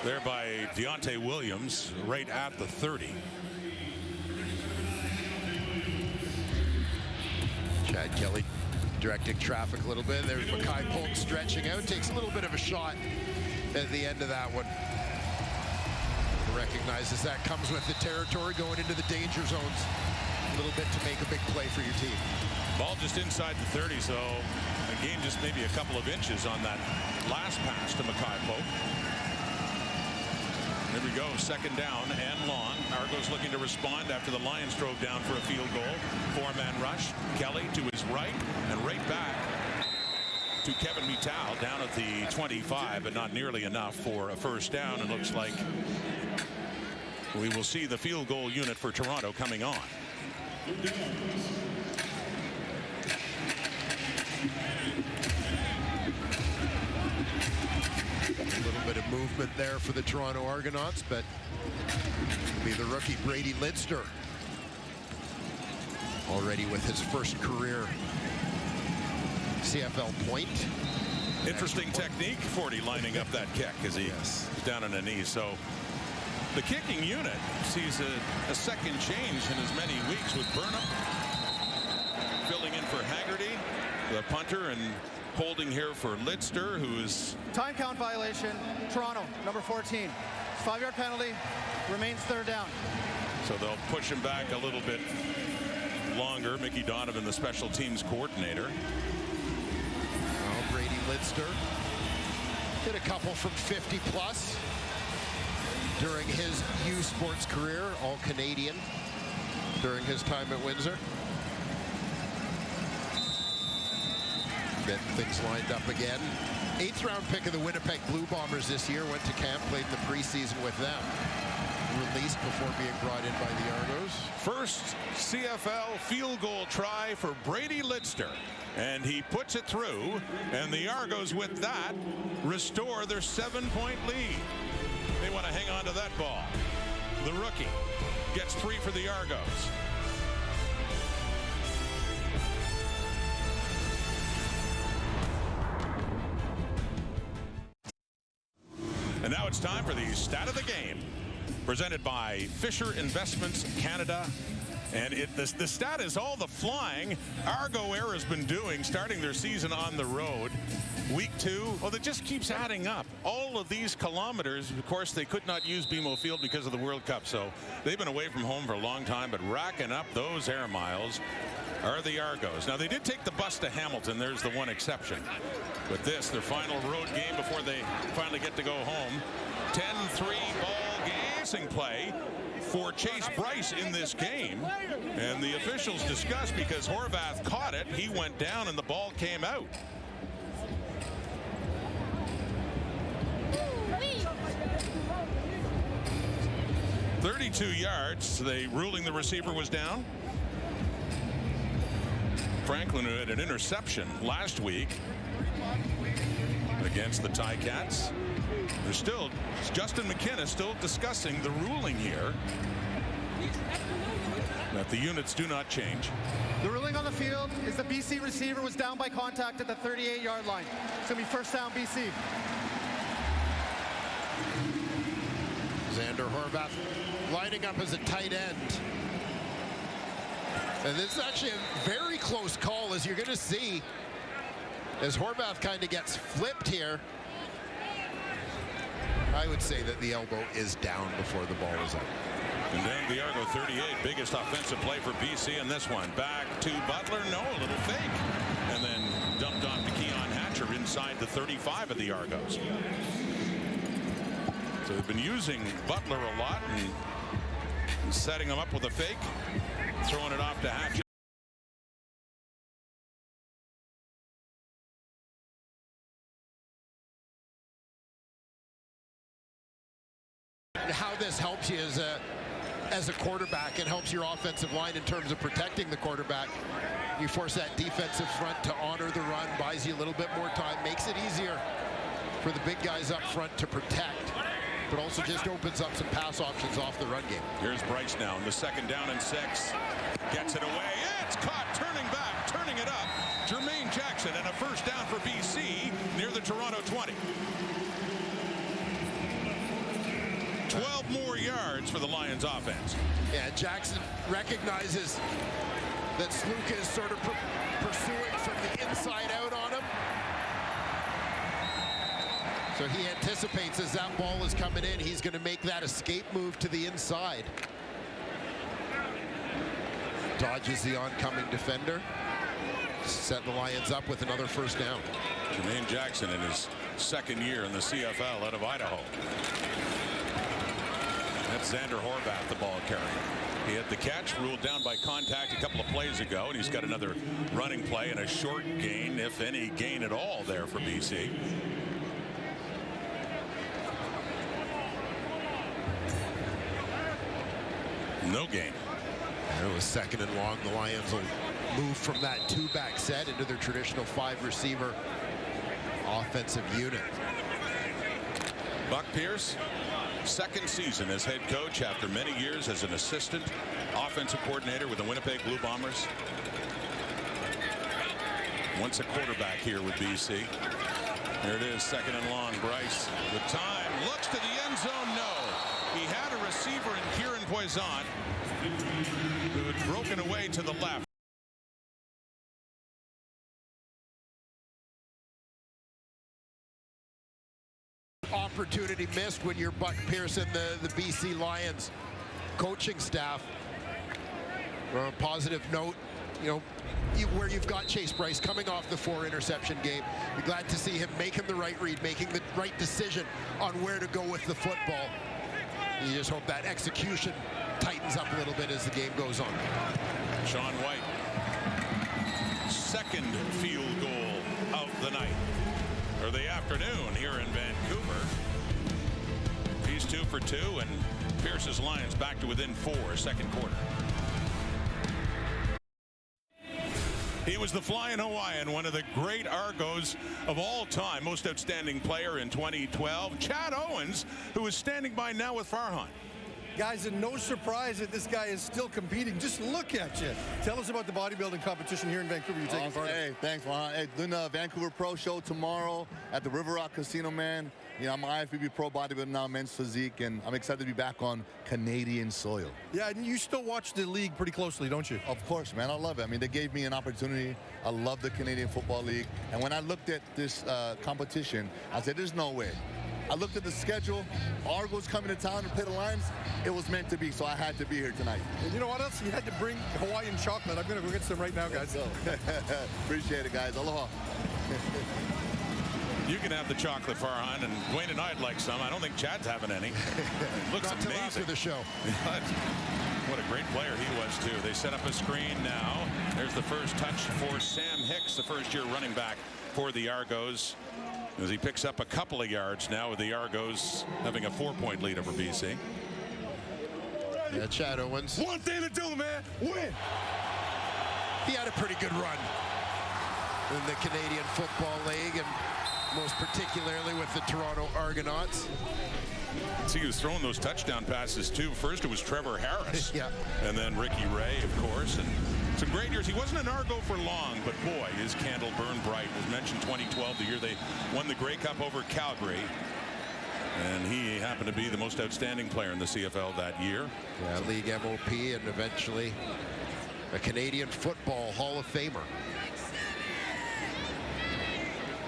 there by Deontay Williams right at the 30. Chad Kelly directing traffic a little bit. There's Mackay Polk stretching out, takes a little bit of a shot at the end of that one. Recognizes that comes with the territory, going into the danger zones a little bit to make a big play for your team. Ball just inside the 30, so a gain just maybe a couple of inches on that last pass to Mackay Polk. There we go, 2nd down and long. Argos looking to respond after the Lions drove down for a field goal. 4-man rush. Kelly to his right and right back to Kevin Mittal down at the 25, but not nearly enough for a 1st down. It looks like we will see the field goal unit for Toronto coming on. A little bit of movement there for the Toronto Argonauts, but it'll be the rookie Brady Lidster, already with his 1st career CFL point. Interesting technique, 40 lining up that kick as he's down on a knee. So the kicking unit sees a second change in as many weeks, with Burnham filling in for Haggerty, the punter, and holding here for Lidster, who is... Time count violation, Toronto, number 14. 5-yard penalty, remains 3rd down. So they'll push him back a little bit longer. Mickey Donovan, the special teams coordinator. Well, Brady Lidster hit a couple from 50 plus during his U Sports career, all Canadian during his time at Windsor. Getting things lined up again. 8th round pick of the Winnipeg Blue Bombers this year, went to camp, played in the preseason with them. Released before being brought in by the Argos. First CFL field goal try for Brady Lidster, and he puts it through, and the Argos with that restore their 7-point lead. They want to hang on to that ball. The rookie gets 3 for the Argos. And now it's time for the stat of the game, presented by Fisher Investments Canada. And the stat is all the flying Argo Air has been doing, starting their season on the road. Week 2, well, it just keeps adding up. All of these kilometers, of course, they could not use BMO Field because of the World Cup, so they've been away from home for a long time, but racking up those air miles are the Argos. Now, they did take the bus to Hamilton. There's the one exception. But this, their final road game before they finally get to go home. 10-3 ball gazing play for Chase Bryce in this game. And the officials discussed because Horvath caught it. He went down and the ball came out. "32 yards. They ruling the receiver was down. Franklin, who had an interception last week against the Ticats. Justin McKenna still discussing the ruling here. That the units do not change. The ruling on the field is the BC receiver was down by contact at the 38-yard line. It's going to be first down, BC. Xander Horvath lining up as a tight end. And this is actually a very close call, as you're going to see, as Horvath kind of gets flipped here. I would say that the elbow is down before the ball is up. And then the Argo 38, biggest offensive play for BC in this one. Back to Butler, no, a little fake. And then dumped off to Keon Hatcher inside the 35 of the Argos. So they've been using Butler a lot and setting him up with a fake, throwing it off to Hatcher. How this helps you as a quarterback, it helps your offensive line in terms of protecting the quarterback. You force that defensive front to honor the run, buys you a little bit more time, makes it easier for the big guys up front to protect, but also just opens up some pass options off the run game. Here's Bryce now in the 2nd down and 6. Gets it away. It's caught, turning back, turning it up. Jermaine Jackson, and a first down for BC near the Toronto 20. 12 more yards for the Lions offense. Yeah, Jackson recognizes that Sluka is sort of pursuing from the inside out on him. So he anticipates as that ball is coming in, he's going to make that escape move to the inside. Dodges the oncoming defender. Set the Lions up with another first down. Jermaine Jackson in his 2nd year in the CFL out of Idaho. That's Xander Horvath, the ball carrier. He had the catch, ruled down by contact a couple of plays ago, and he's got another running play and a short gain, if any gain at all, there for BC. No gain. And it was 2nd and long. The Lions will move from that 2-back set into their traditional 5-receiver offensive unit. Buck Pierce, 2nd season as head coach after many years as an assistant offensive coordinator with the Winnipeg Blue Bombers. Once a quarterback here with BC. Here it is, 2nd and long. Bryce with time, looks to the end zone. No, he had a receiver in Kieran Poisson who had broken away to the left. Opportunity missed when you're Buck Pierce and the BC Lions coaching staff. On a positive note, you know, where you've got Chase Bryce coming off the 4-interception game, you're glad to see him making the right read, making the right decision on where to go with the football. You just hope that execution tightens up a little bit as the game goes on. Sean White, 2nd field goal of the night, or the afternoon here in Vancouver. He's 2 for 2, and Pierce's Lions back to within 4, 2nd quarter. He was the Flying Hawaiian, one of the great Argos of all time, most outstanding player in 2012. Chad Owens, who is standing by now with Farhan. Guys, and no surprise that this guy is still competing. Just look at you. Tell us about the bodybuilding competition here in Vancouver you're taking part in. Hey, thanks, Farhan. Hey, doing the Vancouver Pro Show tomorrow at the River Rock Casino, man. You know, I'm an IFBB Pro bodybuilder now, men's physique, and I'm excited to be back on Canadian soil. Yeah, and you still watch the league pretty closely, don't you? Of course, man. I love it. I mean, they gave me an opportunity. I love the Canadian Football League. And when I looked at this competition, I said, there's no way. I looked at the schedule. Argos coming to town to play the Lions. It was meant to be, so I had to be here tonight. And you know what else? You had to bring Hawaiian chocolate. I'm going to go get some right now, guys. Appreciate it, guys. Aloha. You can have the chocolate, Farhan, and Dwayne and I'd like some. I don't think Chad's having any. Looks Not till amazing. after the show. What a great player he was, too. They set up a screen now. There's the first touch for Sam Hicks, the first-year running back for the Argos, as he picks up a couple of yards now with the Argos having a 4-point lead over BC. Yeah, Chad Owens. One thing to do, man, win. He had a pretty good run in the Canadian Football League, and most particularly with the Toronto Argonauts. See, he was throwing those touchdown passes too. First it was Trevor Harris, Yeah. and then Ricky Ray, of course, and some great years. He wasn't an Argo for long, but boy, his candle burned bright. As mentioned, 2012, the year they won the Grey Cup over Calgary, and he happened to be the most outstanding player in the CFL that year. Yeah, league MOP and eventually a Canadian Football Hall of Famer.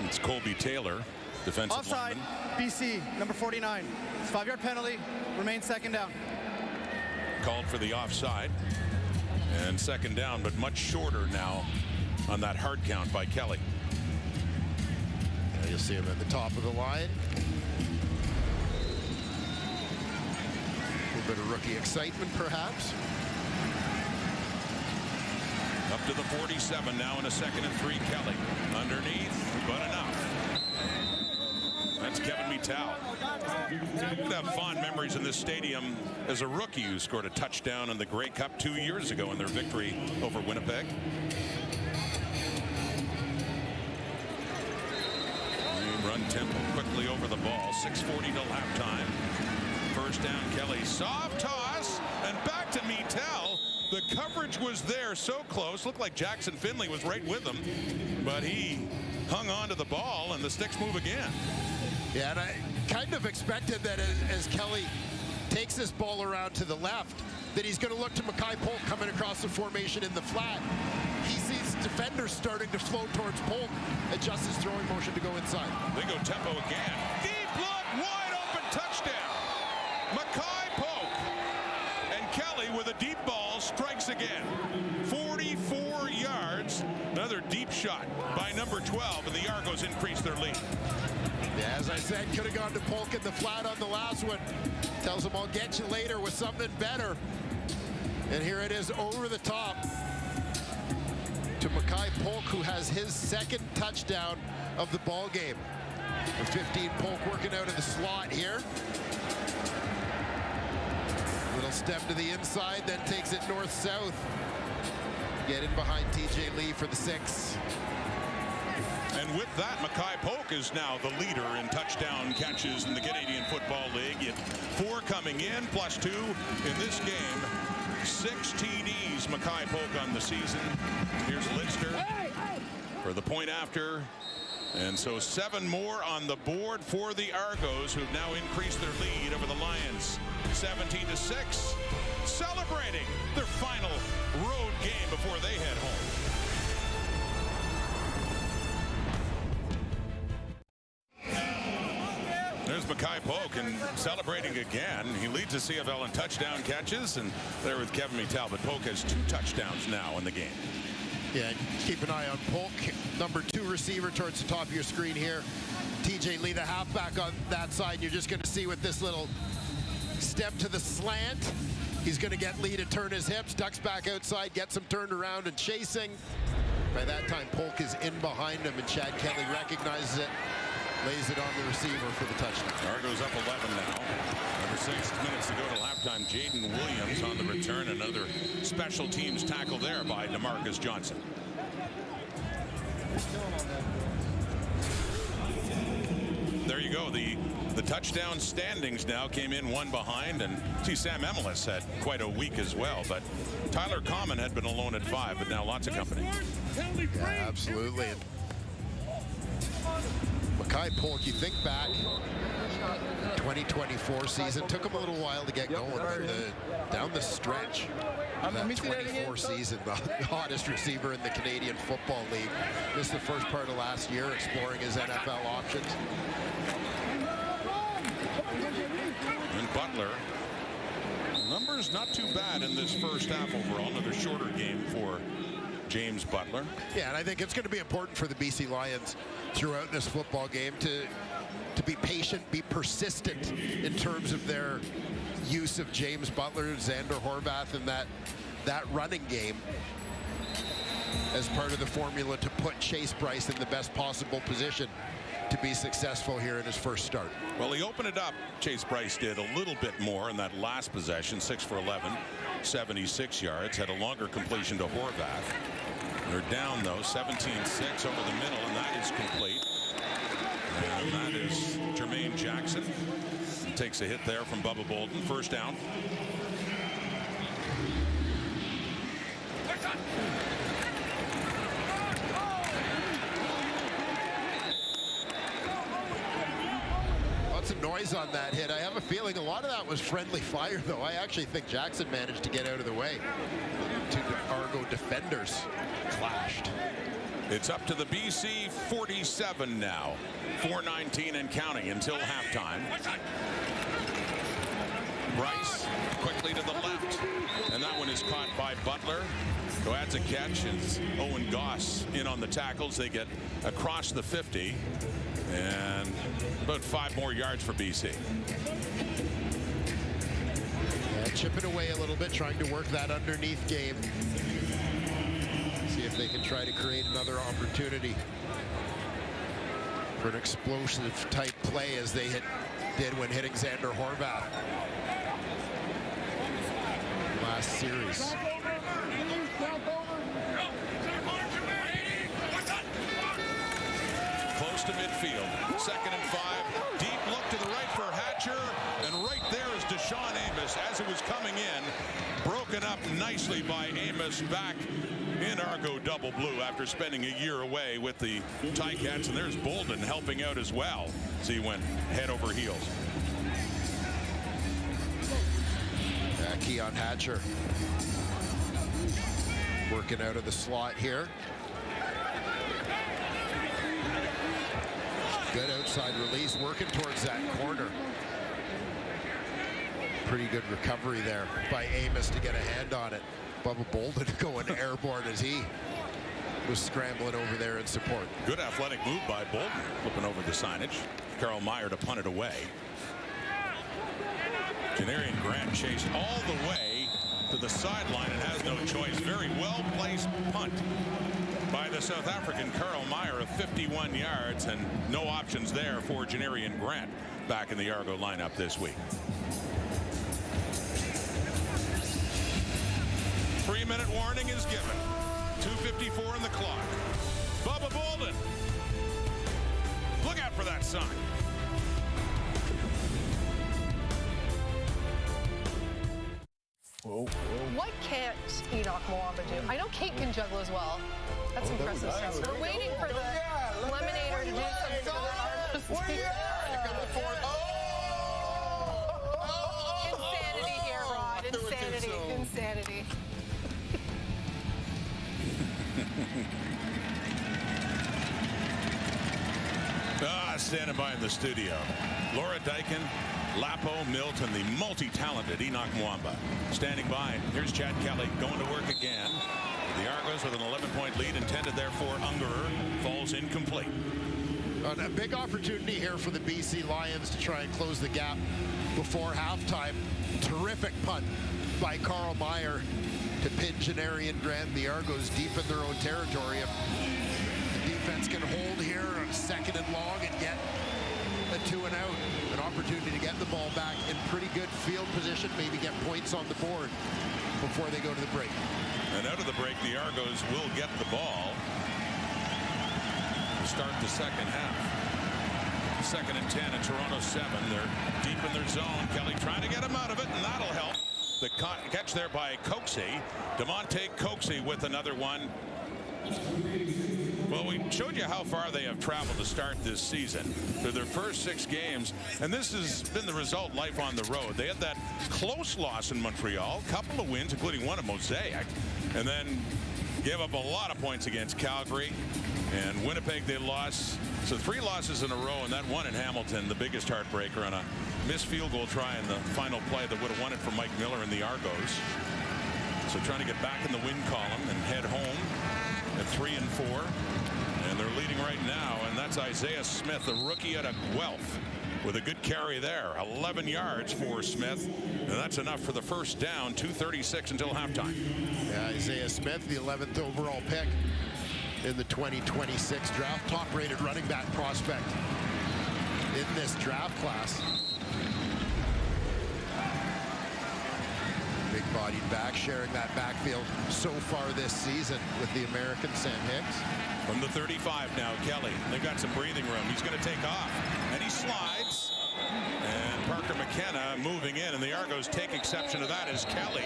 It's Colby Taylor, defensive Offside, lineman. BC, number 49. 5-yard penalty, remains second down. Called for the offside. And second down, but much shorter now on that hard count by Kelly. Yeah, you'll see him at the top of the line. A little bit of rookie excitement, perhaps. Up to the 47 now in a 2nd and 3. Kelly underneath, but enough. That's Kevin Mittal. Could have fond memories in this stadium as a rookie who scored a touchdown in the Grey Cup 2 years ago in their victory over Winnipeg. Run tempo quickly over the ball. 6:40 till halftime. First down, Kelly. Soft toss and back to Mittal. The coverage was there, so close. Looked like Jackson Finley was right with him, but he hung on to the ball, and the Sticks move again. Yeah, and I kind of expected that as Kelly takes this ball around to the left, that he's going to look to Mackay Polk coming across the formation in the flat. He sees defenders starting to flow towards Polk, adjusts his throwing motion to go inside. They go tempo again. Deep look, wide open touchdown. Mackay Polk. And Kelly with a deep ball strikes again. 44 yards. Another deep shot by number 12, and the Argos increase their lead. Yeah, as I said, could have gone to Polk in the flat on the last one. Tells him I'll get you later with something better. And here it is over the top to Mackay Polk, who has his 2nd touchdown of the ball game. The 15 Polk working out of the slot here. Little step to the inside, then takes it north-south. Get in behind TJ Lee for the 6. And with that, Mackay Polk is now the leader in touchdown catches in the Canadian Football League. Yet 4 coming in, plus 2 in this game. 6 TDs, Mackay Polk on the season. Here's Lidster for the point after. And so 7 more on the board for the Argos, who've now increased their lead over the Lions. 17-6, celebrating their final road game before they head home. There's Mackay Polk and celebrating again. He leads the CFL in touchdown catches, and there with Kevin Mittal, but Polk has 2 touchdowns now in the game. Yeah, keep an eye on Polk, number 2 receiver towards the top of your screen here. TJ Lee, the halfback on that side. You're just going to see with this little step to the slant, he's going to get Lee to turn his hips, ducks back outside, gets him turned around and chasing. By that time, Polk is in behind him, and Chad Kelly recognizes it, lays it on the receiver for the touchdown. Argos up 11 now. Under 6 minutes to go to halftime. Jaden Williams on the return. Another special teams tackle there by DeMarcus Johnson. There you go. The touchdown standings now came in 1 behind, and see, Sam Emelis had quite a week as well, but Tyler Common had been alone at 5, but now lots of company. Yeah, absolutely. Mackay Polk, you think back, 2024 season, took him a little while to get going, but down the stretch of that 24 season, the hottest receiver in the Canadian Football League. Missed the first part of last year exploring his NFL options. And Butler, numbers not too bad in this first half overall. Another shorter game for James Butler. Yeah, and I think it's going to be important for the BC Lions throughout this football game to be patient, be persistent in terms of their use of James Butler, Xander Horvath, and that running game as part of the formula to put Chase Bryce in the best possible position to be successful here in his first start. Well, he opened it up, Chase Bryce did, a little bit more in that last possession, 6 for 11, 76 yards, had a longer completion to Horvath. They're down, though, 17-6 over the middle, and that is complete. And that is Jermaine Jackson. takes a hit there from Bubba Bolden. First down. Lots of noise on that hit. I have a feeling a lot of that was friendly fire, though. I actually think Jackson managed to get out of the way. Two Argo defenders clashed. It's up to the BC 47 now. 4:19 and counting until halftime. Bryce quickly to the left, and that one is caught by Butler, who adds a catch, and Owen Goss in on the tackles. They get across the 50, and about 5 more yards for BC. Yeah, chipping away a little bit, trying to work that underneath game. See if they can try to create another opportunity for an explosive type play as they did when hitting Xander Horvath last series. Close to midfield. 2nd and 5. Deep look to the right for Hatcher. And right there is Deshaun Amos as it was coming in. Broken up nicely by Amos back in Argo double blue after spending a year away with the Ticats. And there's Bolden helping out as well. So he went head over heels. Keon Hatcher working out of the slot here. Good outside release, working towards that corner. Pretty good recovery there by Amos to get a hand on it. Bubba Bolden going airborne as he was scrambling over there in support. Good athletic move by Bolden, flipping over the signage. Carl Meyer to punt it away. Janarian Grant chased all the way to the sideline and has no choice. Very well-placed punt by the South African Carl Meyer of 51 yards, and no options there for Janarian Grant back in the Argo lineup this week. 3-minute warning is given. 2:54 in the clock. Bubba Bolden. Look out for that sign. Whoa. What can't Enoch Mwamba do? I know Kate can juggle as well. That's impressive stuff. We're waiting for the Lemonator to do something. Insanity here, Rod. Insanity. Insanity. Standing by in the studio. Laura Dyken, Lapo, Milton, the multi-talented Enoch Mwamba. Standing by. Here's Chad Kelly going to work again. The Argos with an 11-point lead intended there for Ungerer. Falls incomplete. A big opportunity here for the BC Lions to try and close the gap before halftime. Terrific punt by Carl Meyer to pin Janarian Grant. The Argos deep in their own territory. If the defense can hold here on 2nd and long and get a 2-and-out, an opportunity to get the ball back in pretty good field position, maybe get points on the board before they go to the break. And out of the break, the Argos will get the ball to start the second half. 2nd and 10 and Toronto 7. They're deep in their zone. Kelly trying to get him out of it, and that'll help. The catch there by Coxey. DeMonte Coxey with another one. Well, we showed you how far they have traveled to start this season through their first 6 games, and this has been the result life on the road. They had that close loss in Montreal, couple of wins, including one at Mosaic, and then gave up a lot of points against Calgary. And Winnipeg they lost. So 3 losses in a row, and that one in Hamilton, the biggest heartbreaker on a missed field goal try in the final play that would have won it for Mike Miller and the Argos. So trying to get back in the win column and head home at 3 and 4. And they're leading right now, and that's Isaiah Smith, the rookie out of Guelph, with a good carry there. 11 yards for Smith, and that's enough for the first down. 2:36 until halftime. Yeah, Isaiah Smith, the 11th overall pick in the 2026 draft, top-rated running back prospect in this draft class. Big-bodied back, sharing that backfield so far this season with the American Sam Hicks. From the 35 now, Kelly. They've got some breathing room. He's going to take off, and he slides. And Parker Parker McKenna moving in, and the Argos take exception to that as Kelly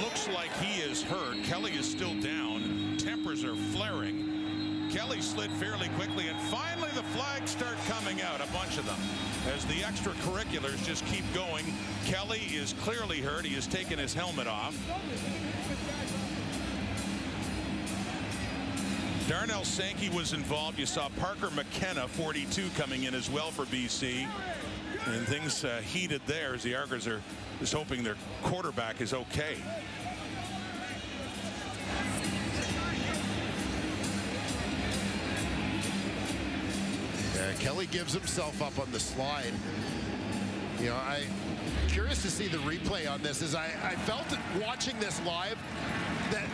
looks like he is hurt. Kelly is still down. Tempers are flaring. Kelly slid fairly quickly, and finally the flags start coming out, a bunch of them, as the extracurriculars just keep going. Kelly is clearly hurt. He has taken his helmet off. Darnell Sankey was involved. You saw Parker McKenna, 42, coming in as well for BC. And things heated there as the Argos are just hoping their quarterback is okay. Kelly gives himself up on the slide. You know, I'm curious to see the replay on this. As I felt it watching this live that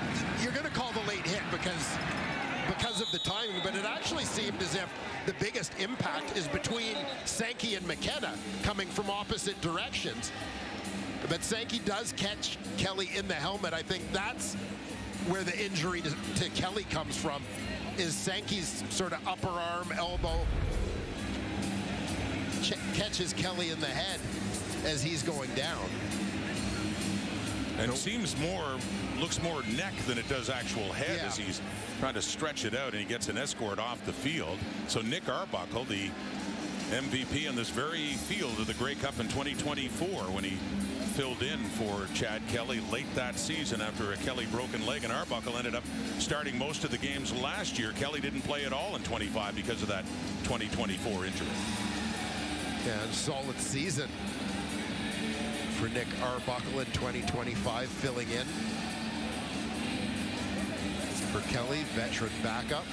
you're going to call the late hit because of the timing, but it actually seemed as if the biggest impact is between Sankey and McKenna coming from opposite directions. But Sankey does catch Kelly in the helmet. I think that's where the injury to Kelly comes from, is Sankey's sort of upper arm, elbow catches Kelly in the head as he's going down. And it looks more neck than it does actual head, as he's trying to stretch it out, and he gets an escort off the field. So Nick Arbuckle, the MVP on this very field of the Grey Cup in 2024, when he filled in for Chad Kelly late that season after a Kelly broken leg, and Arbuckle ended up starting most of the games last year. Kelly didn't play at all in 25 because of that 2024 injury. Yeah, solid season for Nick Arbuckle in 2025, filling in for Kelly, veteran backup.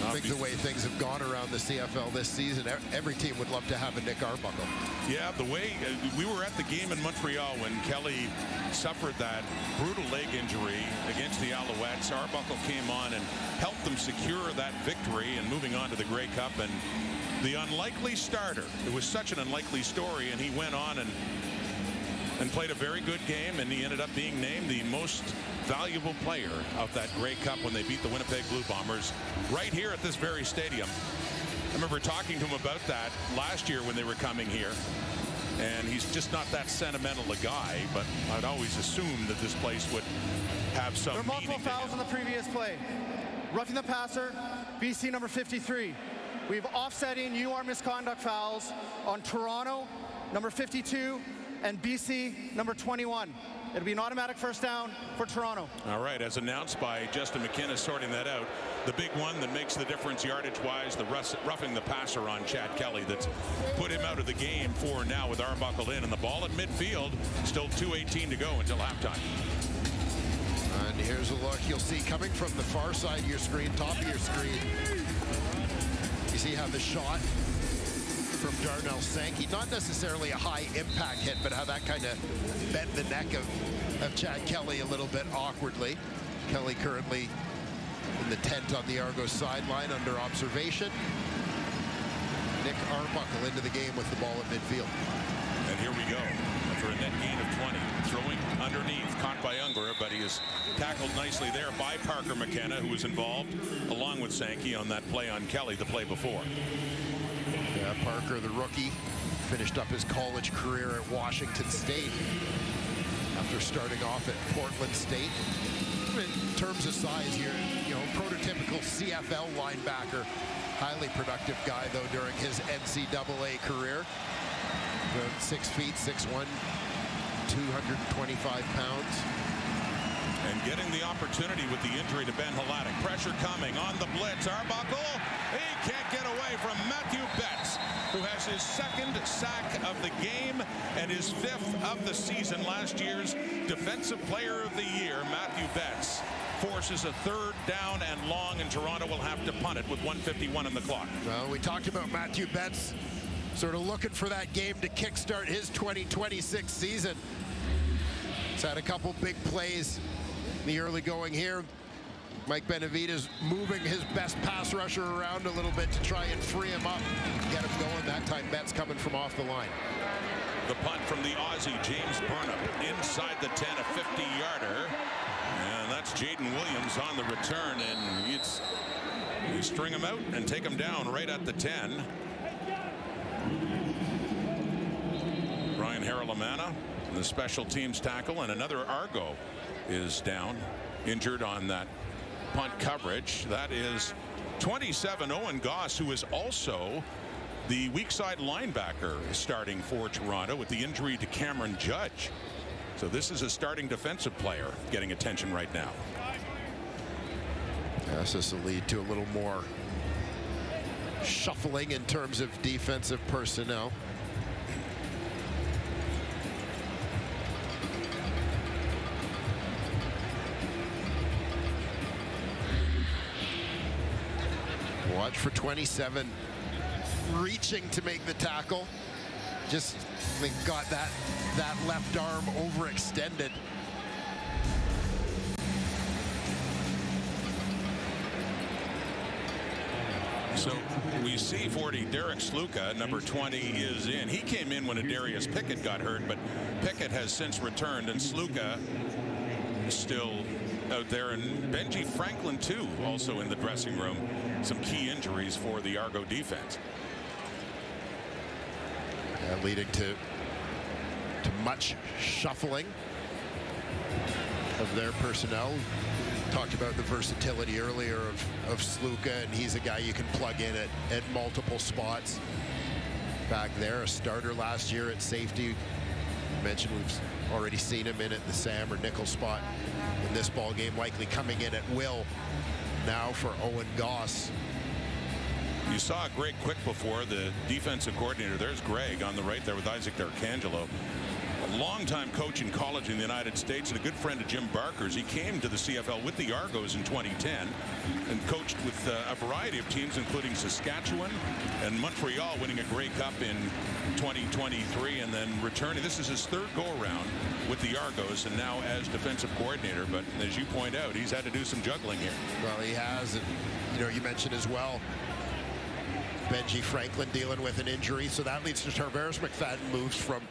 I think the way things have gone around the CFL this season, every team would love to have a Nick Arbuckle. Yeah, the way we were at the game in Montreal when Kelly suffered that brutal leg injury against the Alouettes. Arbuckle came on and helped them secure that victory and moving on to the Grey Cup. And the unlikely starter, it was such an unlikely story, and he went on and played a very good game, and he ended up being named the most valuable player of that Grey Cup when they beat the Winnipeg Blue Bombers right here at this very stadium. I remember talking to him about that last year when they were coming here, and he's just not that sentimental a guy, but I'd always assumed that this place would have some There are multiple meaning to fouls him. on the previous play. Roughing the passer, BC number 53. We have offsetting UR misconduct fouls on Toronto, number 52, and BC, number 21. It'll be an automatic first down for Toronto. All right, as announced by Justin McKinnis sorting that out, the big one that makes the difference yardage-wise, the roughing the passer on Chad Kelly that's put him out of the game for now with Arbuckle in, and the ball at midfield, still 2:18 to go until halftime. And here's a look you'll see coming from the far side of your screen, top of your screen. You see how the shot from Darnell Sankey, not necessarily a high impact hit, but how that kind of bent the neck of Chad Kelly a little bit awkwardly. Kelly currently in the tent on the Argos sideline under observation. Nick Arbuckle into the game with the ball at midfield. And here we go for a net gain of 20. Throwing underneath, caught by Unger, but he is tackled nicely there by Parker McKenna, who was involved along with Sankey on that play on Kelly the play before. Yeah, Parker, the rookie, finished up his college career at Washington State after starting off at Portland State. In terms of size here, you know, prototypical CFL linebacker. Highly productive guy, though, during his NCAA career. 6 feet, 6'1", 225 pounds. And getting the opportunity with the injury to Ben Hladek. Pressure coming on the blitz. Arbuckle, he can't get away from Matthew Betts, who has his second sack of the game and his 5th of the season. Last year's Defensive Player of the Year, Matthew Betts, forces a 3rd down and long, and Toronto will have to punt it with 1:51 on the clock. Well, we talked about Matthew Betts sort of looking for that game to kickstart his 2026 season. He's had a couple big plays in the early going here. Mike Benavidez moving his best pass rusher around a little bit to try and free him up, get him going. That time Betts coming from off the line. The punt from the Aussie, James Burnham, inside the 10, a 50-yarder. And that's Jaden Williams on the return, and you string him out and take him down right at the 10. Aramana, the special teams tackle, and another Argo is down, injured on that punt coverage. That is 27, Owen Goss, who is also the weak side linebacker starting for Toronto with the injury to Cameron Judge. So this is a starting defensive player getting attention right now. Yes, this will lead to a little more shuffling in terms of defensive personnel. Watch for 27 reaching to make the tackle. Just got that left arm overextended. So we see 40, Derek Sluka, number 20, is in. He came in when Adarius Pickett got hurt, but Pickett has since returned, and Sluka still out there, and Benji Franklin too, also in the dressing room. Some key injuries for the Argo defense. Leading to much shuffling of their personnel. Talked about the versatility earlier of Sluka, and he's a guy you can plug in at multiple spots. Back there, a starter last year at safety. Mentioned we've already seen him in at the Sam or nickel spot in this ball game, likely coming in at will now for Owen Goss. You saw Greg Quick before, the defensive coordinator. There's Greg on the right there with Isaac D'Arcangelo. A longtime coach in college in the United States and a good friend of Jim Barker's. He came to the CFL with the Argos in 2010 and coached with a variety of teams, including Saskatchewan and Montreal, winning a Grey Cup in 2023 and then returning. This is his third go-around with the Argos and now as defensive coordinator. But as you point out, he's had to do some juggling here. Well, he has. And, you mentioned as well, Benji Franklin dealing with an injury. So that leads to Tarvaris McFadden moves from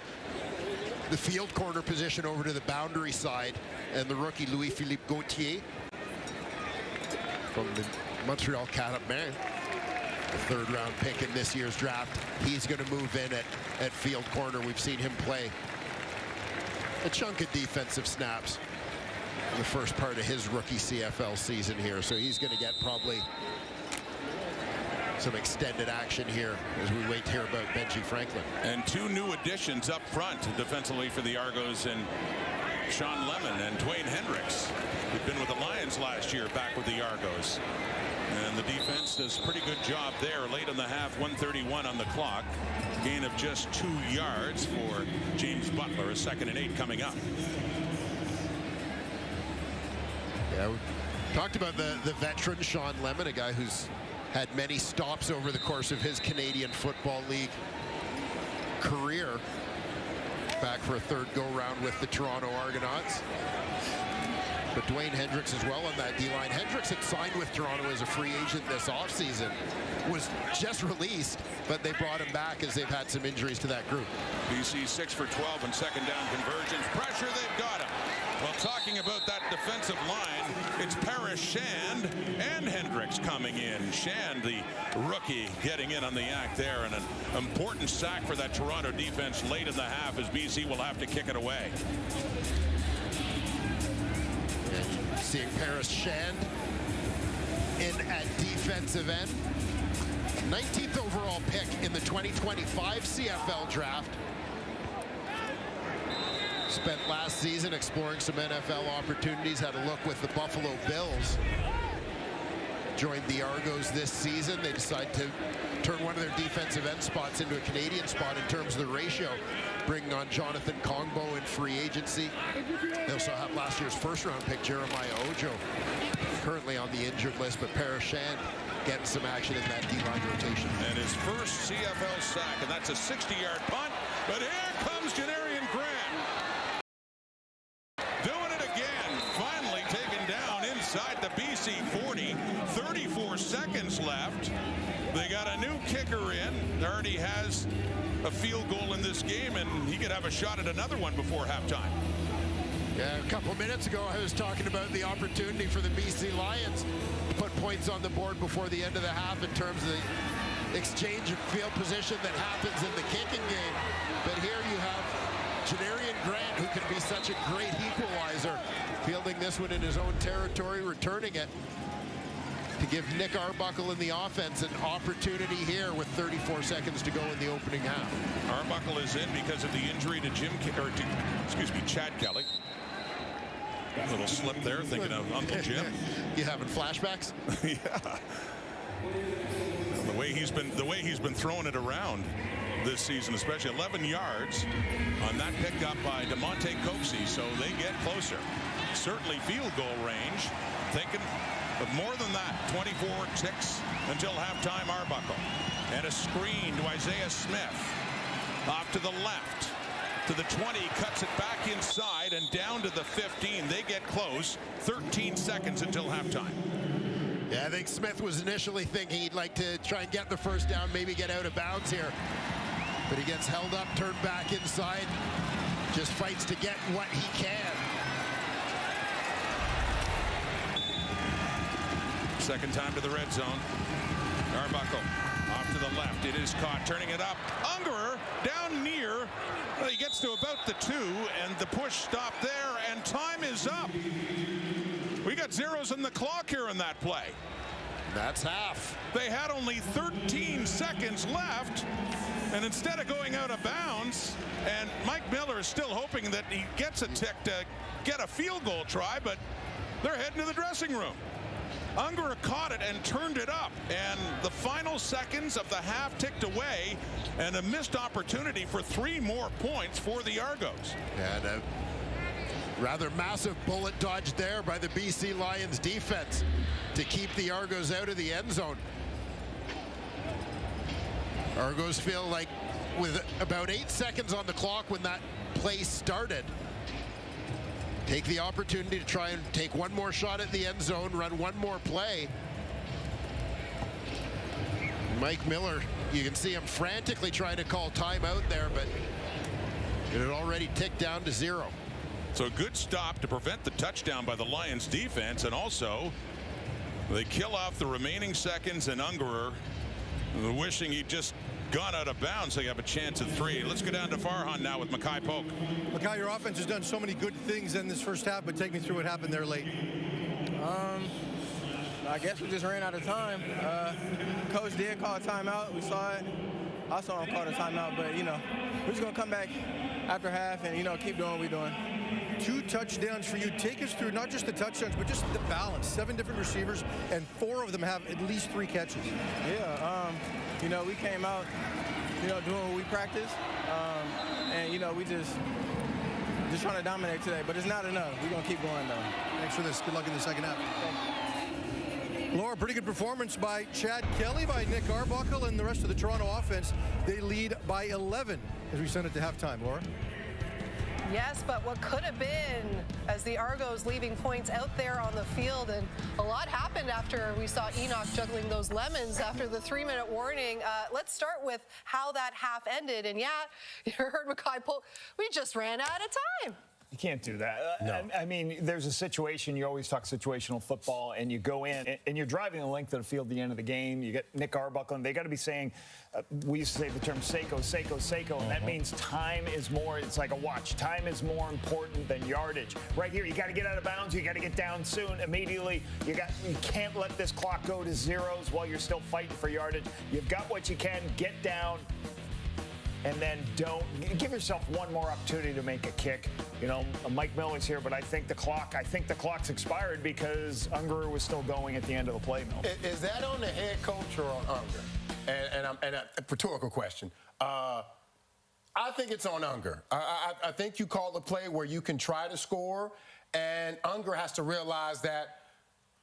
the field corner position over to the boundary side, and the rookie Louis-Philippe Gauthier from the Montreal Canadiens, the third-round pick in this year's draft. He's going to move in at field corner. We've seen him play a chunk of defensive snaps in the first part of his rookie CFL season here, so he's going to get probably some extended action here as we wait to hear about Benji Franklin. And two new additions up front defensively for the Argos, and Sean Lemon and Dwayne Hendricks, who'd been with the Lions last year, back with the Argos. And the defense does a pretty good job there. Late in the half, 1:31 on the clock. Gain of just 2 yards for James Butler, a 2nd and 8 coming up. Yeah, we talked about the veteran Sean Lemon, a guy who's had many stops over the course of his Canadian Football League career. Back for a third go-round with the Toronto Argonauts. But Dwayne Hendricks as well on that D-line. Hendricks had signed with Toronto as a free agent this offseason. Was just released, but they brought him back as they've had some injuries to that group. BC 6 for 12 and second down conversions. Pressure, they've got him. Well, talking about that defensive line, it's Parrish, Shand, and Hendricks coming in. Shand, the rookie, getting in on the act there, and an important sack for that Toronto defense late in the half as BC will have to kick it away. And seeing Parrish Shand in at defensive end. 19th overall pick in the 2025 CFL draft. Spent last season exploring some NFL opportunities, had a look with the Buffalo Bills. Joined the Argos this season. They decided to turn one of their defensive end spots into a Canadian spot in terms of the ratio, bringing on Jonathan Kongbo in free agency. They also have last year's first-round pick, Jeremiah Ojo, currently on the injured list, but Parrish Shand getting some action in that D-line rotation. And his first CFL sack, and that's a 60-yard punt. But here comes Janarian Grant. Doing it again. Finally taken down inside the BC 40. 34 seconds left. They got a new kicker in. Already has a field goal in this game, and he could have a shot at another one before halftime. Yeah, a couple minutes ago, I was talking about the opportunity for the BC Lions to put points on the board before the end of the half in terms of the exchange of field position that happens in the kicking game. But here you have such a great equalizer. Fielding this one in his own territory, returning it to give Nick Arbuckle in the offense an opportunity here with 34 seconds to go in the opening half. Arbuckle is in because of the injury to Chad Kelly. A little slip there, thinking of Uncle Jim. You having flashbacks? Yeah. The way he's been throwing it around this season, especially 11 yards on that pickup by DeMonte Coxey, so they get closer. Certainly field goal range. Thinking of more than that. 24 ticks until halftime. Arbuckle and a screen to Isaiah Smith. Off to the left. To the 20, cuts it back inside and down to the 15. They get close. 13 seconds until halftime. Yeah, I think Smith was initially thinking he'd like to try and get the first down, maybe get out of bounds here. But he gets held up, turned back inside, just fights to get what he can. Second time to the red zone. Arbuckle off to the left. It is caught, turning it up. Ungerer down near. Well, he gets to about the 2, and the push stopped there, and time is up. We got zeros in the clock here in that play. That's half. They had only 13 seconds left, and instead of going out of bounds, and Mike Miller is still hoping that he gets a tick to get a field goal try, but they're heading to the dressing room. Ungerer caught it and turned it up, and the final seconds of the half ticked away, and a missed opportunity for 3 more points for the Argos. And a rather massive bullet dodge there by the BC Lions defense to keep the Argos out of the end zone. Argos feel like with about 8 seconds on the clock when that play started, take the opportunity to try and take one more shot at the end zone, run one more play. Mike Miller, you can see him frantically trying to call timeout there, but it had already ticked down to 0. So a good stop to prevent the touchdown by the Lions defense, and also they kill off the remaining seconds, and Ungerer wishing he'd just gone out of bounds, so you have a chance at 3. Let's go down to Farhan now with Mackay Polk. Mackay, your offense has done so many good things in this first half, but take me through what happened there late. I guess we just ran out of time. Coach did call a timeout. We saw it. I saw him call a timeout, but, we're just going to come back after half and, keep doing what we're doing. 2 touchdowns for you. Take us through not just the touchdowns, but just the balance. 7 different receivers, and 4 of them have at least 3 catches. Yeah, we came out, doing what we practice, and, we just trying to dominate today, but it's not enough. We're going to keep going, though. Thanks for this. Good luck in the second half. Laura, pretty good performance by Chad Kelly, by Nick Arbuckle, and the rest of the Toronto offense. They lead by 11 as we send it to halftime. Laura? Yes, but what could have been as the Argos leaving points out there on the field, and a lot happened after we saw Enoch juggling those lemons after the 3-minute warning. Let's start with how that half ended. And yeah, you heard Mackay Polk, we just ran out of time. You can't do that. No. I mean, there's a situation, you always talk situational football, and you go in, and you're driving the length of the field at the end of the game. You get Nick Arbuckle, and they got to be saying, we used to say the term Seiko, and that means time is more, it's like a watch. Time is more important than yardage. Right here, you got to get out of bounds, you got to get down soon, immediately. You can't let this clock go to zeros while you're still fighting for yardage. You've got what you can, get down, and then don't give yourself one more opportunity to make a kick. Mike Miller's here, but I think the clock's expired because Ungerer was still going at the end of the play. Is that on the head coach or on Ungerer? And a rhetorical question. I think it's on Ungerer. I think you call the play where you can try to score, and Ungerer has to realize that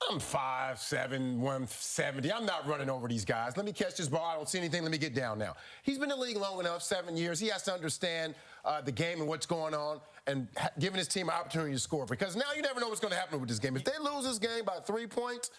I'm 5'7", 170. I'm not running over these guys. Let me catch this ball. I don't see anything. Let me get down now. He's been in the league long enough, 7 years. He has to understand the game and what's going on, and giving his team an opportunity to score. Because now you never know what's going to happen with this game. If they lose this game by 3 points,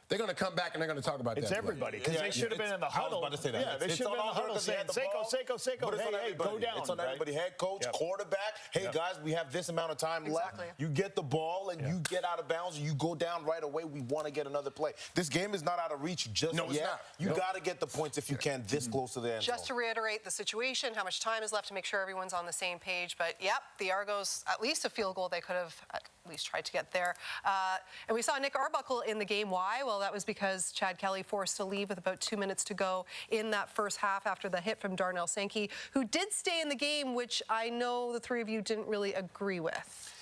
they're going to come back and they're going to talk about it's that. It's everybody, because they should have been in the huddle. I was about to say that. Yeah, they should have been in the huddle saying, Seiko, But it's on hey, go down. It's on everybody. Head coach, quarterback. Hey, guys, we have this amount of time left. You get the ball, and you get out of bounds, and you go down right away. We want to get another play. This game is not out of reach just yet. It's not. You got to get the points if you can this close to the end zone. Just to reiterate the situation, how much time is left to make sure everyone's on on the same page. But, yep, the Argos, at least a field goal they could have at least tried to get there. And we saw Nick Arbuckle in the game. Why? Well, that was because Chad Kelly forced to leave with about 2 minutes to go in that first half after the hit from Darnell Sankey, who did stay in the game, which I know the three of you didn't really agree with.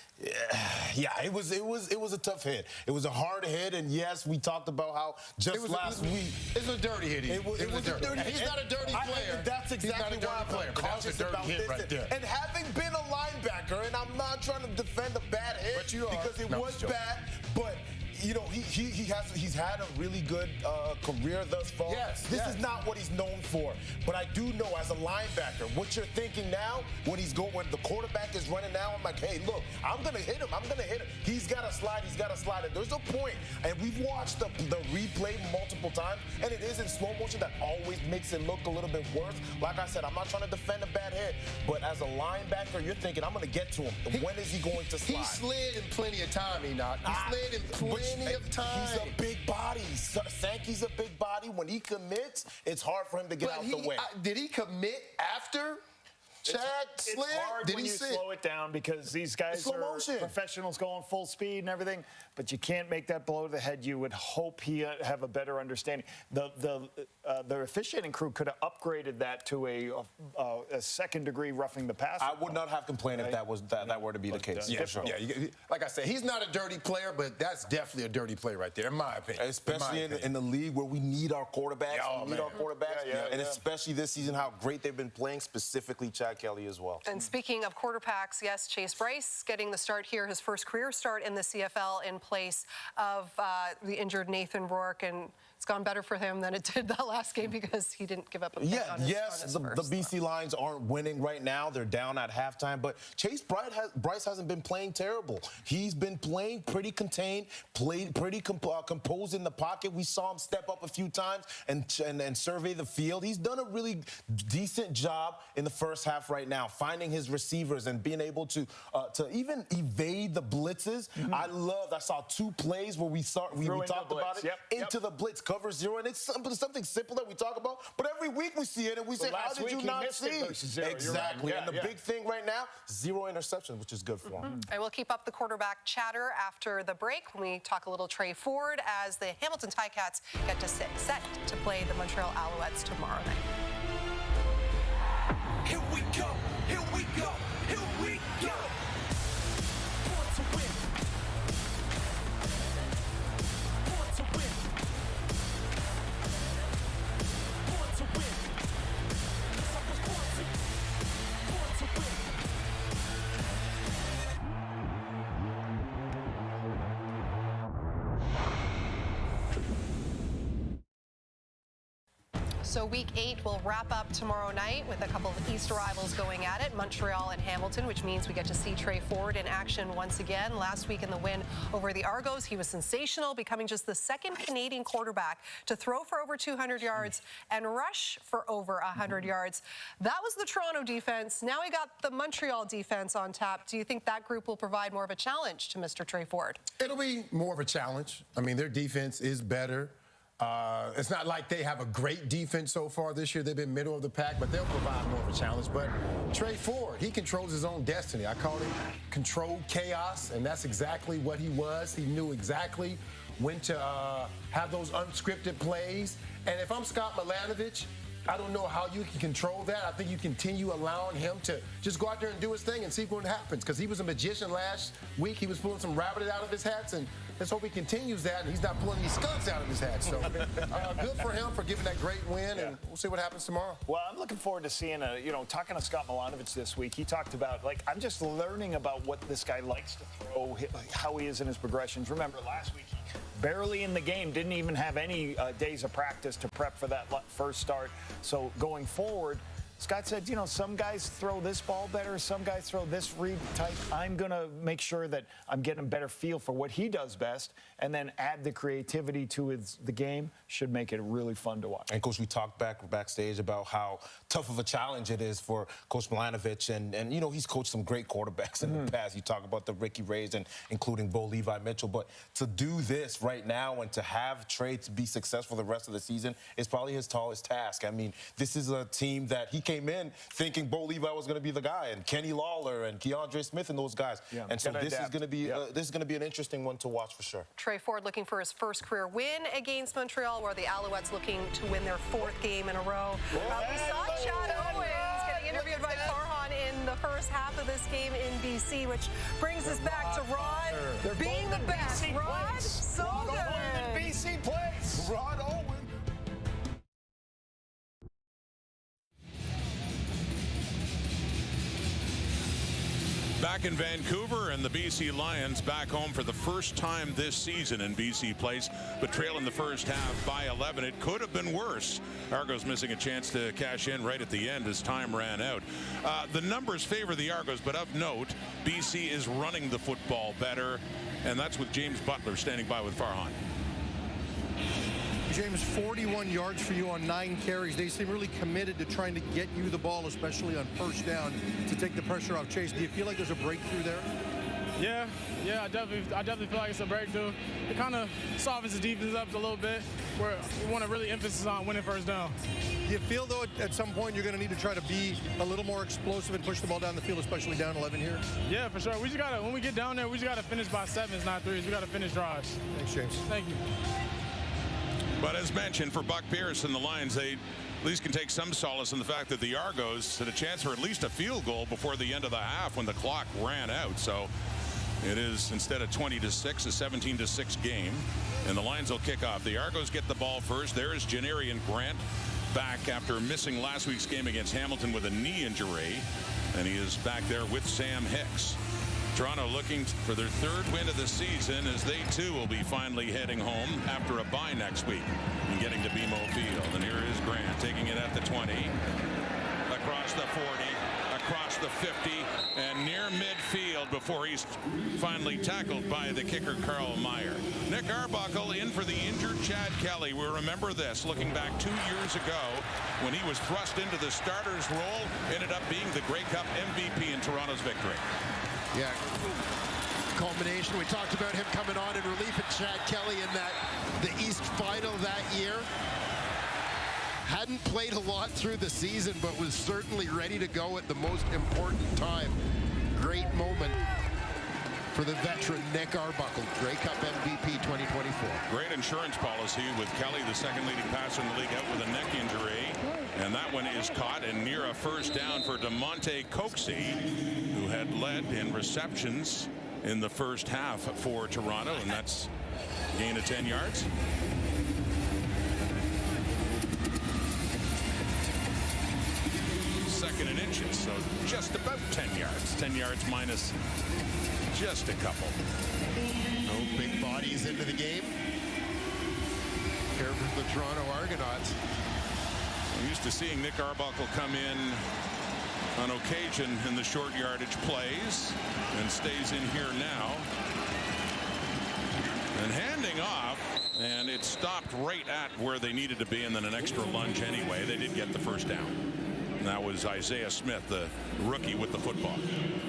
Yeah, it was a tough hit. It was a hard hit, and yes, we talked about how last week it's a dirty hit. It was a dirty hit. He's not a dirty player. That's exactly why I'm cautious about this. Right there. And having been a linebacker, and I'm not trying to defend a bad hit because it was bad, but you know, he's had a really good career thus far. This is not what he's known for. But I do know as a linebacker, what you're thinking now, when the quarterback is running now, I'm like, hey, look, I'm gonna hit him. He's gotta slide. And there's a point, and we've watched the replay multiple times, and it is in slow motion that always makes it look a little bit worse. Like I said, I'm not trying to defend a bad hit, but as a linebacker, you're thinking, I'm gonna get to him. When is he going to slide? He slid in plenty of time, Enoch. He slid in plenty of time. He's a big body. Sankey's a big body. When he commits, it's hard for him to get out the way. Did he commit after Chad slid? It's hard when you slow it down because these guys are professionals going full speed and everything, but you can't make that blow to the head. You would hope he have a better understanding. The officiating crew could have upgraded that to a second-degree roughing the passer. I would not have complained if that were to be the case. Like I said, he's not a dirty player, but that's definitely a dirty play right there, in my opinion. Especially in the league where we need our quarterbacks. And especially this season, how great they've been playing, specifically Chad Kelly as well. And speaking of quarterbacks, yes, Chase Bryce getting the start here, his first career start in the CFL in place of the injured Nathan Rourke, and it's gone better for him than it did that last game because he didn't give up a pick on his the BC Lions aren't winning right now. They're down at halftime, but Chase Bryce hasn't been playing terrible. He's been playing pretty contained, played pretty composed in the pocket. We saw him step up a few times and survey the field. He's done a really decent job in the first half right now, finding his receivers and being able to even evade the blitzes. I saw 2 plays where we talked about it into the blitz, cover 0, and it's something simple that we talk about, but every week we see it and we say, how did you not see? Exactly. And the big thing right now, 0 interceptions, which is good for him. I will keep up the quarterback chatter after the break when we talk a little Trey Ford as the Hamilton Ticats get to set to play the Montreal Alouettes tomorrow night. Here we go, here we go, here we go. Born to win. Born to win. Born to win. Yes, I was born to win. So week 8 will wrap up tomorrow night with a couple of East rivals going at it, Montreal and Hamilton, which means we get to see Trey Ford in action once again. Last week in the win over the Argos, he was sensational, becoming just the second Canadian quarterback to throw for over 200 yards and rush for over 100 yards. That was the Toronto defense. Now we got the Montreal defense on tap. Do you think that group will provide more of a challenge to Mr. Trey Ford? It'll be more of a challenge. I mean, their defense is better. It's not like they have a great defense so far this year. They've been middle of the pack, but they'll provide more of a challenge. But Trey Ford, he controls his own destiny. I call him controlled chaos, and that's exactly what he was. He knew exactly when to have those unscripted plays. And if I'm Scott Milanovich, I don't know how you can control that. I think you continue allowing him to just go out there and do his thing and see what happens. Because he was a magician last week. He was pulling some rabbit out of his hats, and let's hope he continues that, and he's not pulling these skunks out of his hat. So good for him for giving that great win, and we'll see what happens tomorrow. Well, I'm looking forward to seeing talking to Scott Milanovich this week. He talked about, I'm just learning about what this guy likes to throw, how he is in his progressions. Remember, last week, he barely in the game, didn't even have any days of practice to prep for that first start. So going forward, Scott said, some guys throw this ball better, some guys throw this read type. I'm going to make sure that I'm getting a better feel for what he does best, and then add the creativity to the game. Should make it really fun to watch. And, Coach, we talked backstage about how tough of a challenge it is for Coach Milanovich. And he's coached some great quarterbacks in the past. You talk about the Ricky Rays and including Bo Levi Mitchell. But to do this right now and to have Trey to be successful the rest of the season is probably his tallest task. I mean, this is a team that he came came in thinking Bo Levi was going to be the guy, and Kenny Lawler and Keandre Smith and those guys. Yeah. And so Gotta this is adapt. going to be an interesting one to watch for sure. Trey Ford looking for his first career win against Montreal, where the Alouettes looking to win their 4th game in a row. We saw Chad Owens getting interviewed by Farhan in the first half of this game in BC, which brings us back to Rod being the best. Rod, so good. BC plays. Rod Owen. Back in Vancouver, and the BC Lions back home for the first time this season in BC Place, but trailing the first half by 11. It could have been worse. Argos missing a chance to cash in right at the end as time ran out. The numbers favor the Argos, but of note, BC is running the football better, and that's with James Butler standing by with Farhan. James, 41 yards for you on 9 carries. They seem really committed to trying to get you the ball, especially on first down, to take the pressure off Chase. Do you feel like there's a breakthrough there? Yeah, I definitely feel like it's a breakthrough. It kind of softens the defense up a little bit, where we want to really emphasis on winning first down. Do you feel, though, at some point you're going to need to try to be a little more explosive and push the ball down the field, especially down 11 here? Yeah, for sure. We just got to, when we get down there, we just got to finish by 7s, not 3s. We got to finish drives. Thanks, James. Thank you. But as mentioned, for Buck Pierce and the Lions, they at least can take some solace in the fact that the Argos had a chance for at least a field goal before the end of the half when the clock ran out. So it is, instead of 20-6, a 17-6 game, and the Lions will kick off. The Argos get the ball first. There is Janarian Grant back after missing last week's game against Hamilton with a knee injury, and he is back there with Sam Hicks. Toronto looking for their 3rd win of the season, as they too will be finally heading home after a bye next week and getting to BMO Field. And here is Grant taking it at the 20, across the 40, across the 50, and near midfield before he's finally tackled by the kicker Carl Meyer. Nick Arbuckle in for the injured Chad Kelly. We remember this looking back 2 years ago when he was thrust into the starter's role, ended up being the Grey Cup MVP in Toronto's victory. Yeah, culmination. We talked about him coming on in relief at Chad Kelly in the East Final that year. Hadn't played a lot through the season, but was certainly ready to go at the most important time. Great moment for the veteran Nick Arbuckle, Grey Cup MVP 2024. Great insurance policy with Kelly, the 2nd leading passer in the league, out with a neck injury. And that one is caught and near a first down for DeMonte Coxey, who had led in receptions in the first half for Toronto, and that's a gain of 10 yards. Second and inches, so just about 10 yards. 10 yards minus just a couple. No big bodies into the game. Here for the Toronto Argonauts. I'm used to seeing Nick Arbuckle come in on occasion in the short yardage plays, and stays in here now. And handing off, and it stopped right at where they needed to be, and then an extra lunge anyway. They did get the first down. And that was Isaiah Smith, the rookie with the football.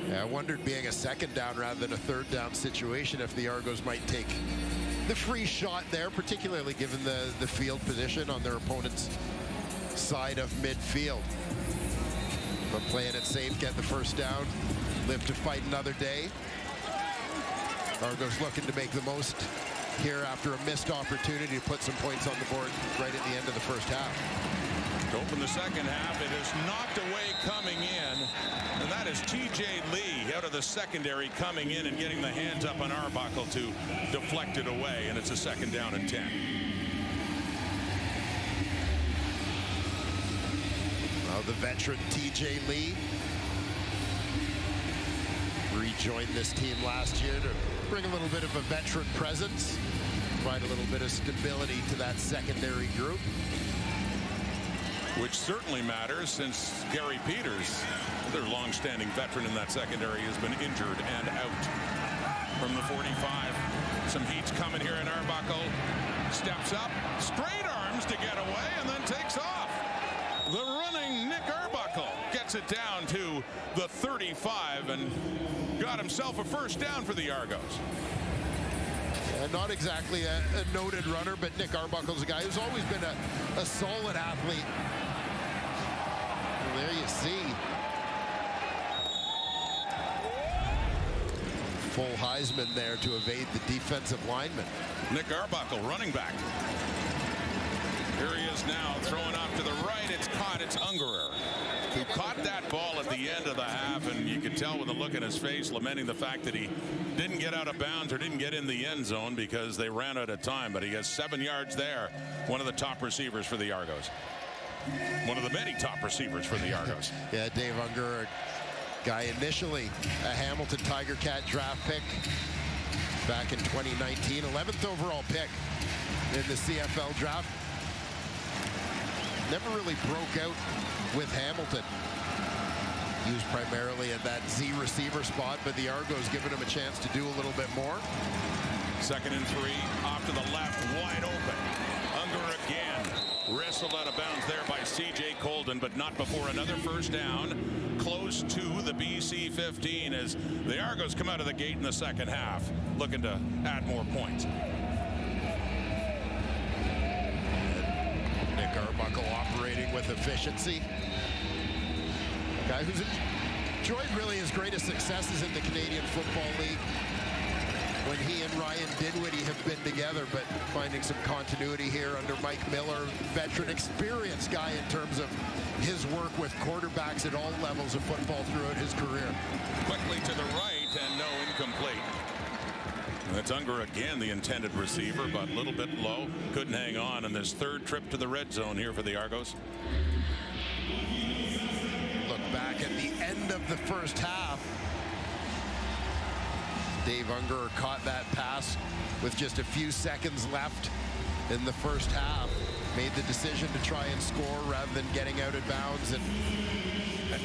Yeah, I wondered, being a 2nd down rather than a 3rd down situation, if the Argos might take the free shot there, particularly given the field position on their opponent's side of midfield. But playing it safe, get the first down, live to fight another day. Argos looking to make the most here after a missed opportunity to put some points on the board right at the end of the first half. To open the second half, it is knocked away coming in, and that is TJ Lee out of the secondary coming in and getting the hands up on Arbuckle to deflect it away, and it's a 2nd down and 10. Well, the veteran TJ Lee rejoined this team last year to bring a little bit of a veteran presence, provide a little bit of stability to that secondary group. Which certainly matters, since Gary Peters, their long-standing veteran in that secondary, has been injured and out. From the 45, some heat's coming here, and Arbuckle steps up, straight arms to get away, and then takes off. The running Nick Arbuckle gets it down to the 35 and got himself a first down for the Argos. Not exactly a noted runner, but Nick Arbuckle's a guy who's always been a solid athlete. there you see. Full Heisman there to evade the defensive lineman. Nick Arbuckle, running back. Here he is now, throwing off to the right. It's caught. It's Ungerer, who caught that ball at the end of the half, and you could tell with the look in his face, lamenting the fact that he didn't get out of bounds or didn't get in the end zone because they ran out of time. But he has 7 yards there. One of the top receivers for the Argos. One of the many top receivers for the Argos. Yeah, Dave Ungerer, guy initially a Hamilton Tiger Cat draft pick back in 2019, 11th overall pick in the CFL draft. Never really broke out with Hamilton. Used primarily at that Z receiver spot, but the Argos giving him a chance to do a little bit more. 2nd and 3, off to the left, wide open. Ungerer again, wrestled out of bounds there by C.J. Colden, but not before another first down, close to the BC 15 as the Argos come out of the gate in the second half, looking to add more points. Nick Arbuckle operating with efficiency. A guy who's enjoyed really his greatest successes in the Canadian Football League when he and Ryan Dinwiddie have been together, but finding some continuity here under Mike Miller, veteran, experienced guy in terms of his work with quarterbacks at all levels of football throughout his career. Quickly to the right, and no, incomplete. That's Ungerer again, the intended receiver, but a little bit low. Couldn't hang on in this 3rd trip to the red zone here for the Argos. Look back at the end of the first half. Dave Ungerer caught that pass with just a few seconds left in the first half. Made the decision to try and score rather than getting out of bounds and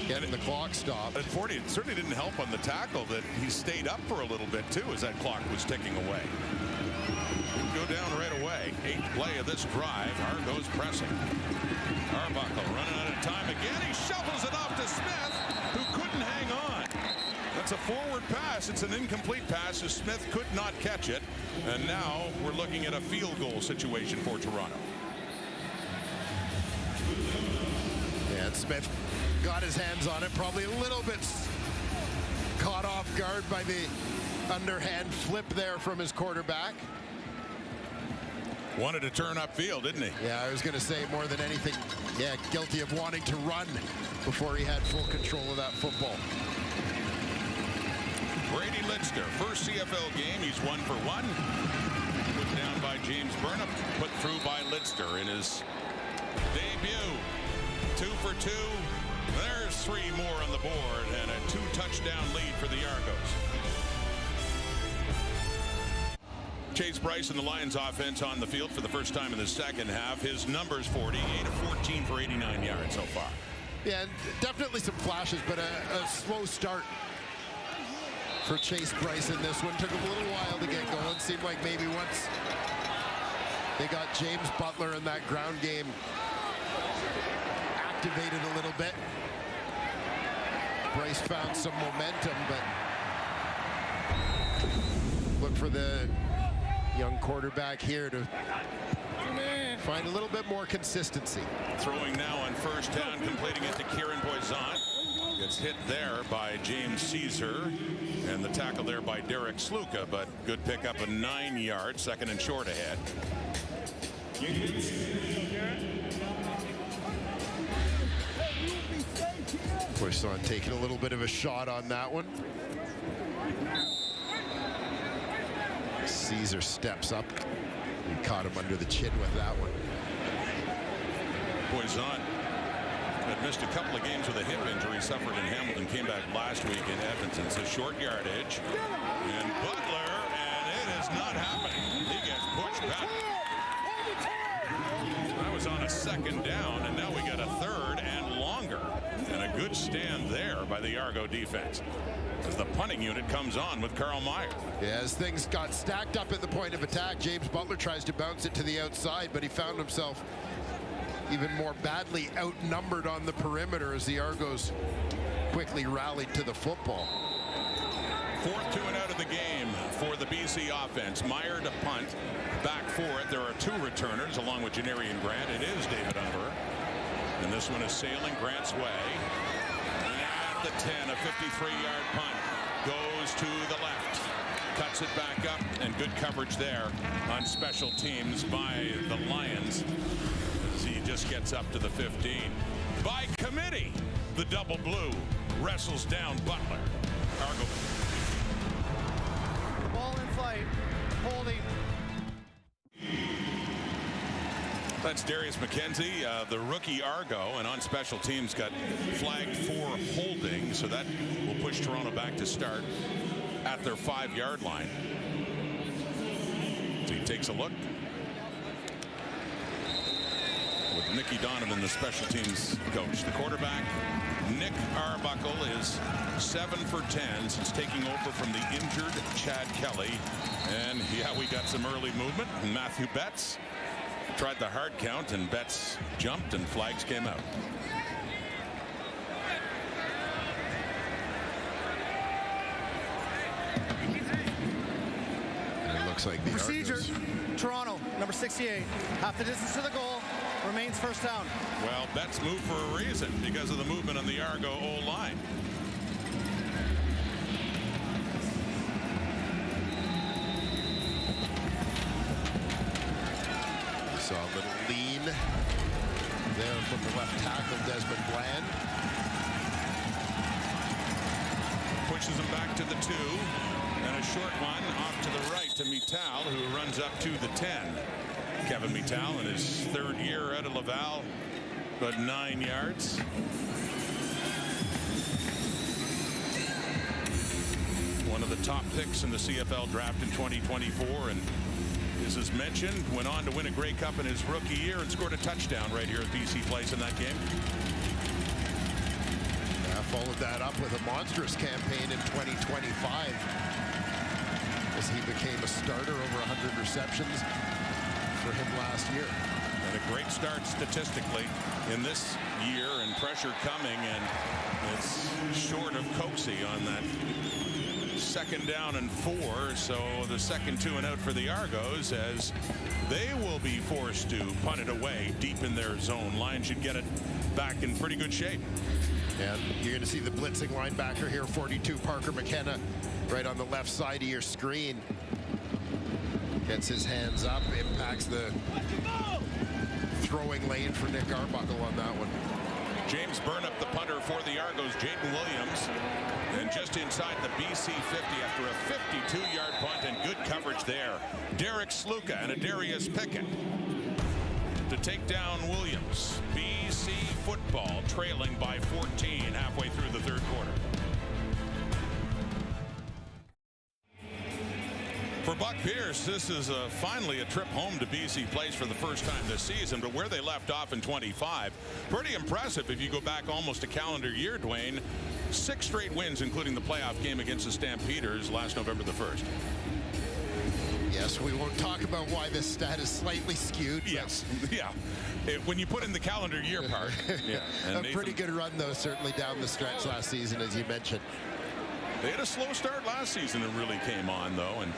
getting the clock stopped. At 40, it certainly didn't help on the tackle that he stayed up for a little bit too as that clock was ticking away. Didn't go down right away. 8th play of this drive. Argos pressing. Arbuckle running out of time again. He shovels it off to Smith, who couldn't hang on. That's a forward pass. It's an incomplete pass as Smith could not catch it. And now we're looking at a field goal situation for Toronto. Yeah, and Smith got his hands on it, probably a little bit caught off guard by the underhand flip there from his quarterback. Wanted to turn upfield, didn't he? Yeah, I was going to say more than anything, yeah, guilty of wanting to run before he had full control of that football. Brady Lidster, first CFL game, he's 1 for 1. Put down by James Burnham, put through by Lidster in his debut. 2 for 2. There's 3 more on the board and a 2-touchdown lead for the Argos. Chase Bryce and the Lions offense on the field for the first time in the second half. His numbers 40, 8 of 14 for 89 yards so far. Yeah, definitely some flashes, but a slow start for Chase Bryce in this one. Took him a little while to get going. Seemed like maybe once they got James Butler in that ground game activated a little bit, Bryce found some momentum, but look for the young quarterback here to find a little bit more consistency. Throwing now on first down, completing it to Kieran Boisant. Gets hit there by James Caesar, and the tackle there by Derek Sluka, but good pickup of 9 yards, 2nd and short ahead. Boisant taking a little bit of a shot on that one. Caesar steps up and caught him under the chin with that one. Boisant had missed a couple of games with a hip injury suffered in Hamilton, came back last week in Edmonton. So short yardage, and Butler, and it is not happening. He gets pushed back. That was on a 2nd down, and now we got a 3rd and longer. And a good stand there by the Argo defense as the punting unit comes on with Carl Meyer. Yeah, as things got stacked up at the point of attack, James Butler tries to bounce it to the outside, but he found himself even more badly outnumbered on the perimeter as the Argos quickly rallied to the football. 4th 2 and out of the game for the BC offense. Meyer to punt. Back for it. There are 2 returners along with Janarian Grant. It is David Ungerer. And this one is sailing Grant's way. And at the 10, a 53-yard punt goes to the left. Cuts it back up, and good coverage there on special teams by the Lions as he just gets up to the 15. By committee, the double blue wrestles down Butler. Argo. Ball in flight, holding. That's Darius McKenzie, the rookie Argo, and on special teams got flagged for holding, so that will push Toronto back to start at their 5-yard line. So he takes a look with Nicky Donovan, the special teams coach. The quarterback, Nick Arbuckle, is 7 for 10 since taking over from the injured Chad Kelly. And yeah, we got some early movement. Matthew Betts tried the hard count, and Betts jumped, and flags came out. It looks like the Procedure. Argos. Toronto, number 68. Half the distance to the goal. Remains first down. Well, Betts moved for a reason because of the movement on the Argo O-line. Saw a little lean there from the left tackle, Desmond Bland. Pushes him back to the 2. And a short one off to the right to Mittal, who runs up to the 10. Kevin Mittal in his 3rd year out of Laval, but 9 yards. One of the top picks in the CFL draft in 2024, and as mentioned, went on to win a Grey Cup in his rookie year and scored a touchdown right here at BC Place in that game. Followed that up with a monstrous campaign in 2025 as he became a starter, over 100 receptions for him last year. And a great start statistically in this year, and pressure coming, and it's short of Coxie on that 2nd down and 4. So the second 2 and out for the Argos, as they will be forced to punt it away deep in their zone. Lions should get it back in pretty good shape. And you're going to see the blitzing linebacker here, 42, Parker McKenna, right on the left side of your screen. Gets his hands up, impacts the throwing lane for Nick Arbuckle on that one. James Burnap, the punter for the Argos, Jaden Williams, and just inside the BC 50 after a 52-yard punt, and good coverage there. Derek Sluka and a Darius Pickett to take down Williams. BC football trailing by 14 halfway through the 3rd quarter. For Buck Pierce, this is finally a trip home to BC Place for the first time this season, but where they left off in 25, pretty impressive if you go back almost a calendar year, Dwayne. 6 straight wins, including the playoff game against the Stampeders last November the 1st. Yes, we won't talk about why this stat is slightly skewed. Yes, yeah. When you put in the calendar year part. Yeah. And a pretty good run, though, certainly down the stretch last season, as you mentioned. They had a slow start last season and really came on, though. And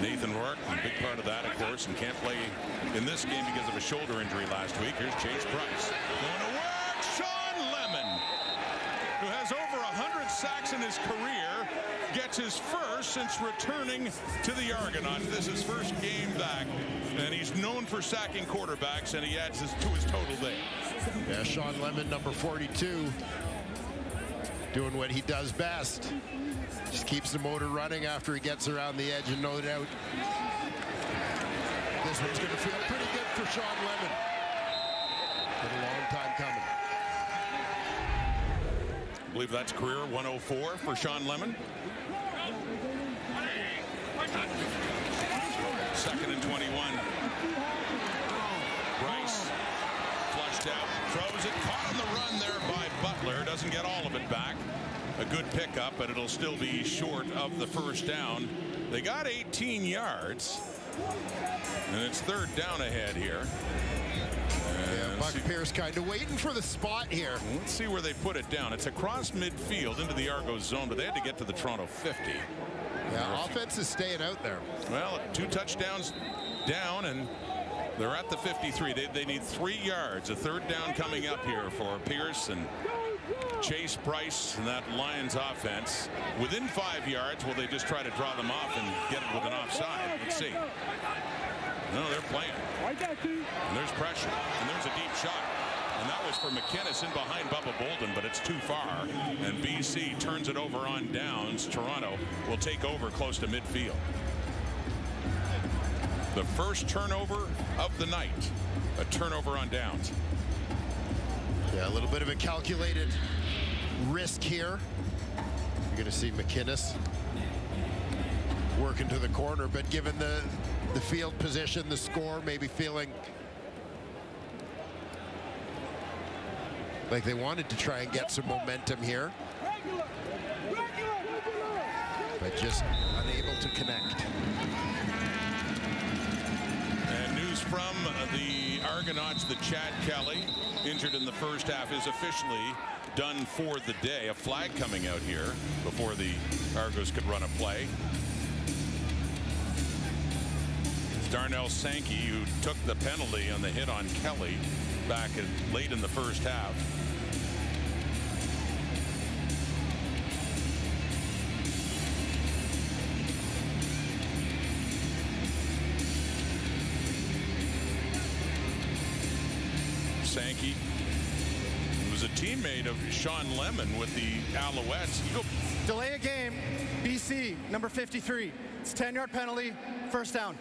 Nathan Rourke, a big part of that, of course, and can't play in this game because of a shoulder injury last week. Here's Chase Price. Going to work, Sean Lemon, who has over 100 sacks in his career, gets his first since returning to the Argonauts. This is his first game back, and he's known for sacking quarterbacks, and he adds this to his total there. Yeah, Sean Lemon, number 42, doing what he does best. Just keeps the motor running after he gets around the edge, and no doubt this one's going to feel pretty good for Sean Lemon. Been a long time coming. I believe that's career 104 for Sean Lemon. 2nd and 21. Bryce flushed out, throws it, caught on the run there by Butler. Doesn't get all of it back. A good pickup, but it'll still be short of the first down. They got 18 yards, and it's 3rd down ahead here. Yeah, Buck Pierce kind of waiting for the spot here. Let's see where they put it down. It's across midfield into the Argos zone, but they had to get to the Toronto 50. Yeah, offense is staying out there. Well, 2 touchdowns down, and They're at the 53. They need 3 yards. A third down coming up here for Pierce and Chase Bryce and that Lions offense. Within 5 yards, will they just try to draw them off and get it with an offside? Let's see. No, they're playing. And there's pressure. And there's a deep shot. And that was for McInnes in behind Bubba Bolden, but it's too far. And BC turns it over on downs. Toronto will take over close to midfield. The first turnover of the night. A turnover on downs. Yeah, a little bit of a calculated risk here. You're going to see McInnes working to the corner, but given the field position, the score, maybe feeling like they wanted to try and get some momentum here, but just unable to connect. And news from the Argonauts that Chad Kelly, injured in the first half, is officially done for the day. A flag coming out here before the Argos could run a play. Darnell Sankey, who took the penalty on the hit on Kelly back late in the first half. Sankey was a teammate of Sean Lemon with the Alouettes. Delay a game, BC, number 53. It's a 10-yard penalty, first down.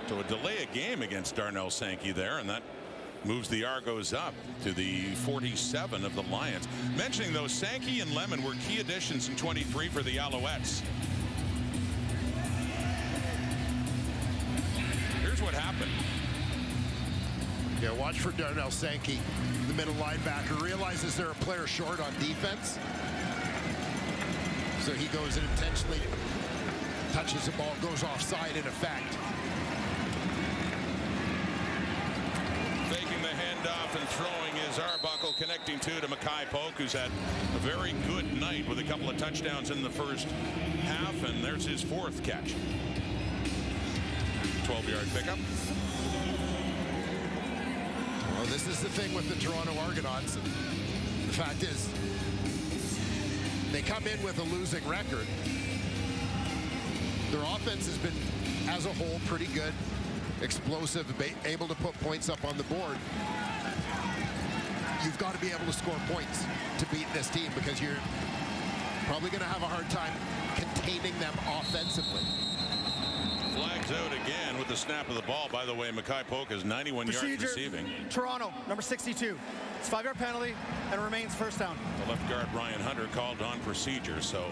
So a delay a game against Darnell Sankey there, and that moves the Argos up to the 47 of the Lions. Mentioning those, Sankey and Lemon were key additions in 23 for the Alouettes. Here's what happened. Yeah, watch for Darnell Sankey, the middle linebacker, realizes they're a player short on defense. So he goes and intentionally touches the ball, goes offside in effect. Faking the handoff and throwing is Arbuckle, connecting to Mackay Polk, who's had a very good night with a couple of touchdowns in the first half, and there's his 4th catch. 12-yard pickup. Well, this is the thing with the Toronto Argonauts. The fact is, they come in with a losing record. Their offense has been, as a whole, pretty good. Explosive, able to put points up on the board. You've got to be able to score points to beat this team, because you're probably going to have a hard time containing them offensively. Flags out again with the snap of the ball. By the way, Mackay Polk has 91 yards receiving. Toronto, number 62. It's a 5-yard penalty and it remains first down. The left guard Ryan Hunter called on procedure, so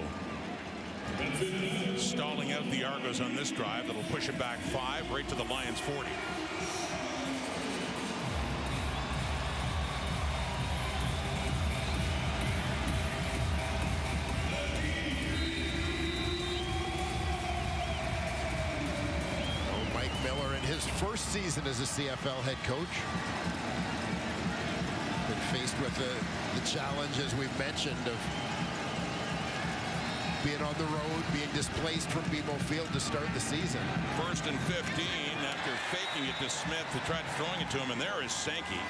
stalling out the Argos on this drive. That'll push it back 5 right to the Lions 40. Mike Miller in his first season as a CFL head coach. Been faced with the challenge, as we've mentioned, of being on the road, being displaced from BMO Field to start the season. 1st and 15 after faking it to Smith to try throwing it to him, and there is Sankey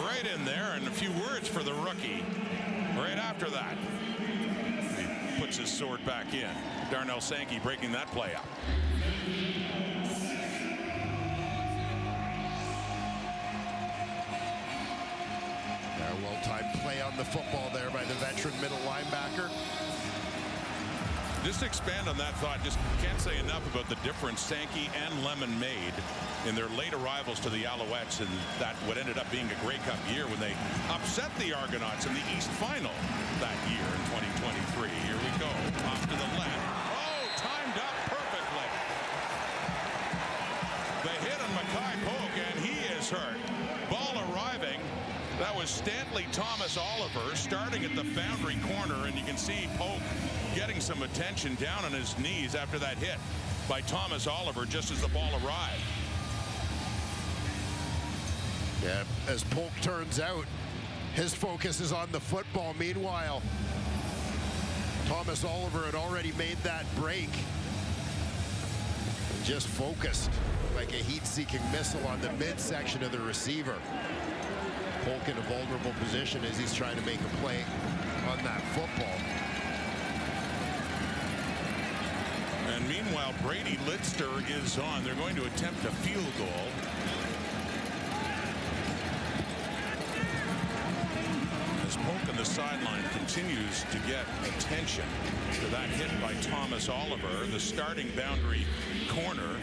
right in there, and a few words for the rookie right after that. He puts his sword back in. Darnell Sankey breaking that play up. A well-timed play on the football there by the veteran middle linebacker. Just to expand on that thought, just can't say enough about the difference Sankey and Lemon made in their late arrivals to the Alouettes, and that what ended up being a Grey Cup year when they upset the Argonauts in the East Final that year in 2023. Here we go, off to the left. Oh, timed up perfectly. The hit on Mackay Polk, and he is hurt. Ball arriving. That was Stanley Thomas Oliver starting at the boundary corner, and you can see Polk getting some attention down on his knees after that hit by Thomas Oliver just as the ball arrived. Yeah, as Polk turns out, his focus is on the football. Meanwhile, Thomas Oliver had already made that break. just focused like a heat-seeking missile on the midsection of the receiver. Polk in a vulnerable position as he's trying to make a play on that football. And meanwhile, Brady Lidster is on. They're going to attempt a field goal. As Polk on the sideline continues to get attention to that hit by Thomas Oliver, the starting boundary corner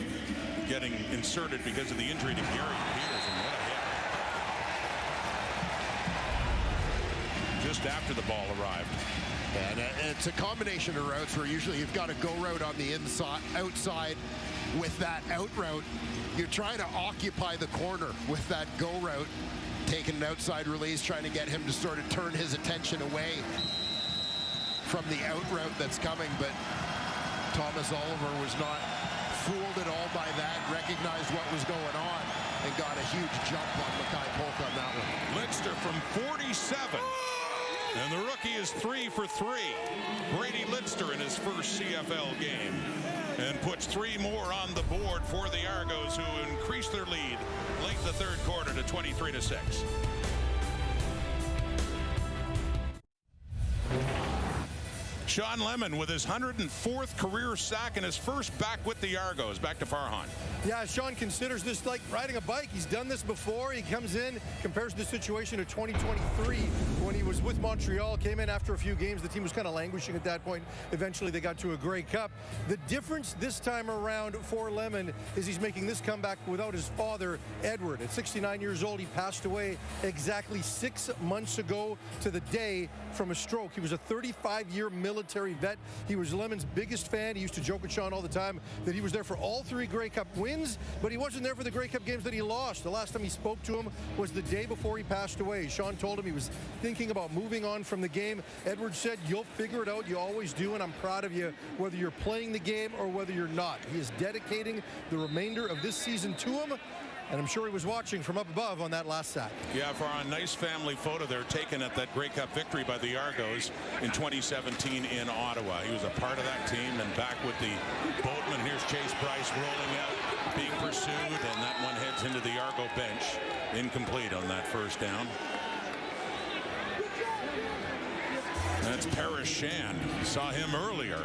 getting inserted because of the injury to Gary Peters. And what a hit. Just after the ball arrived. And it's a combination of routes where usually you've got a go route on the inside, outside. With that out route, you're trying to occupy the corner with that go route, taking an outside release, trying to get him to sort of turn his attention away from the out route that's coming. But Thomas Oliver was not fooled at all by that, recognized what was going on, and got a huge jump on Mackay Polk on that one. Lidster from 47. And the rookie is 3 for 3. Brady Lidster in his first CFL game. And puts 3 more on the board for the Argos, who increase their lead late in the third quarter to 23-6. Sean Lemon with his 104th career sack and his first back with the Argos. Back to Farhan. Yeah, Sean considers this like riding a bike. He's done this before. He comes in, compares the situation to 2023 when he was with Montreal, came in after a few games. The team was kind of languishing at that point. Eventually, they got to a Grey Cup. The difference this time around for Lemon is he's making this comeback without his father, Edward. At 69 years old, he passed away exactly 6 months ago to the day from a stroke. He was a 35-year military vet. He was Lemon's biggest fan. He used to joke with Sean all the time that he was there for all 3 Grey Cup wins, but he wasn't there for the Grey Cup games that he lost. The last time he spoke to him was the day before he passed away. Sean told him he was thinking about moving on from the game. Edward said, "You'll figure it out. You always do, and I'm proud of you, whether you're playing the game or whether you're not." He is dedicating the remainder of this season to him, and I'm sure he was watching from up above on that last sack. Yeah, for a nice family photo there taken at that Grey Cup victory by the Argos in 2017 in Ottawa. He was a part of that team and back with the Boatman. Here's Chase Bryce rolling out, being pursued, and that one heads into the Argo bench. Incomplete on that first down. That's Paris Shand. Saw him earlier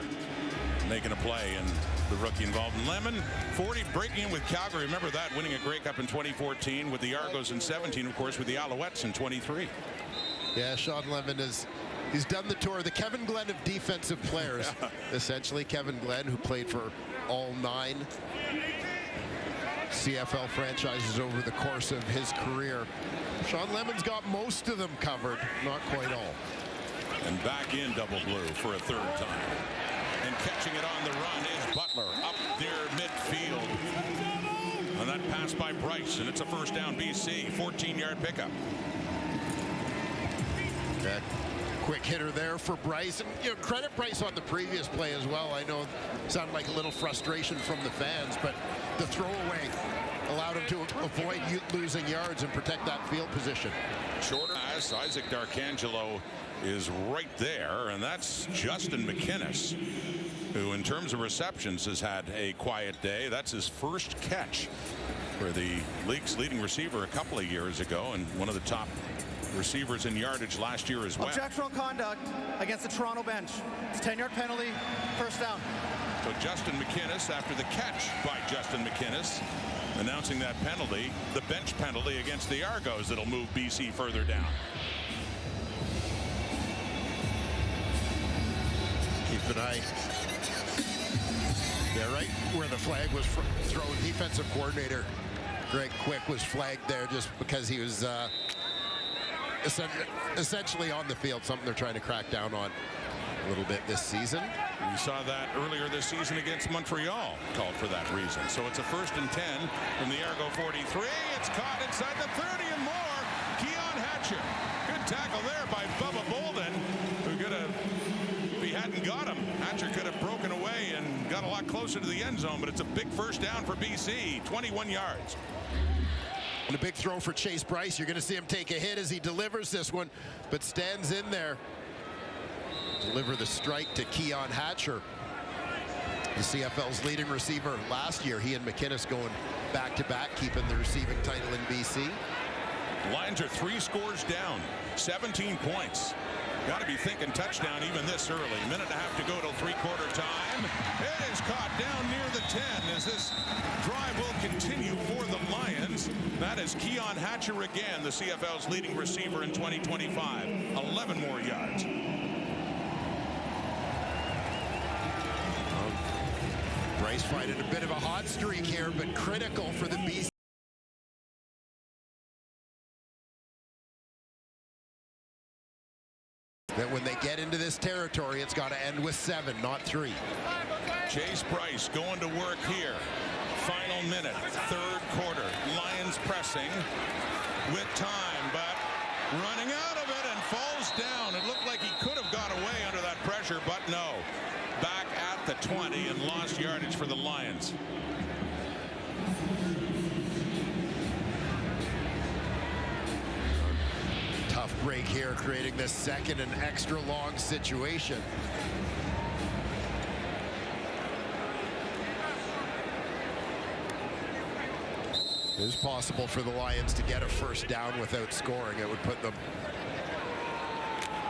making a play, and the rookie involved in Lemon. 40 breaking in with Calgary. Remember that, winning a Grey Cup in 2014 with the Argos in 17, of course, with the Alouettes in 23. Yeah, Sean Lemon he's done the tour, the Kevin Glenn of defensive players. Essentially, Kevin Glenn, who played for all 9 CFL franchises over the course of his career. Sean Lemon's got most of them covered, not quite all. And back in double blue for a third time. And catching it on the run is Butler up near midfield. And that pass by Bryce, and it's a first down BC, 14-yard pickup. That quick hitter there for Bryce. And credit Bryce on the previous play as well. I know it sounded like a little frustration from the fans, but the throwaway allowed him to avoid losing yards and protect that field position. Shorter pass, Isaac D'Arcangelo is right there, and that's Justin McInnes, who in terms of receptions has had a quiet day. That's his first catch for the league's leading receiver a couple of years ago, and one of the top receivers in yardage last year as well. Objectional conduct against the Toronto bench. It's 10-yard penalty, first down. So Justin McInnes, after the catch by Justin McInnes, announcing that penalty, the bench penalty against the Argos that'll move BC further down. Keep an eye. Yeah, right where the flag was thrown. Defensive coordinator Greg Quick was flagged there just because he was essentially on the field, something they're trying to crack down on a little bit this season. We saw that earlier this season against Montreal, called for that reason. So it's a 1st and 10 from the Argo 43. It's caught inside the 30 and more. Keon Hatcher. Good tackle there by Bubba Bolden, who could have, if he hadn't got him, Hatcher could have broken away and got a lot closer to the end zone, but it's a big first down for BC, 21 yards. And a big throw for Chase Bryce. You're going to see him take a hit as he delivers this one, but stands in there. Deliver the strike to Keon Hatcher. the CFL's leading receiver last year. He and McInnes going back-to-back, keeping the receiving title in BC. Lions are 3 scores down, 17 points. Got to be thinking touchdown even this early. Minute and a half to go till three-quarter time. It is caught down near the 10 as this drive will continue for the Lions. That is Keon Hatcher again, the CFL's leading receiver in 2025. 11 more yards. Bryce finding a bit of a hot streak here, but critical for the BC. That when they get into this territory, it's got to end with 7, not 3. Chase Bryce going to work here. Final minute, third quarter. Lions pressing with time, but running out of it and falls down. It looked like he could have got away under that pressure, but no. Back at the 20 and lost yardage for the Lions. Tough break here, creating this second and extra long situation. It is possible for the Lions to get a first down without scoring. It would put them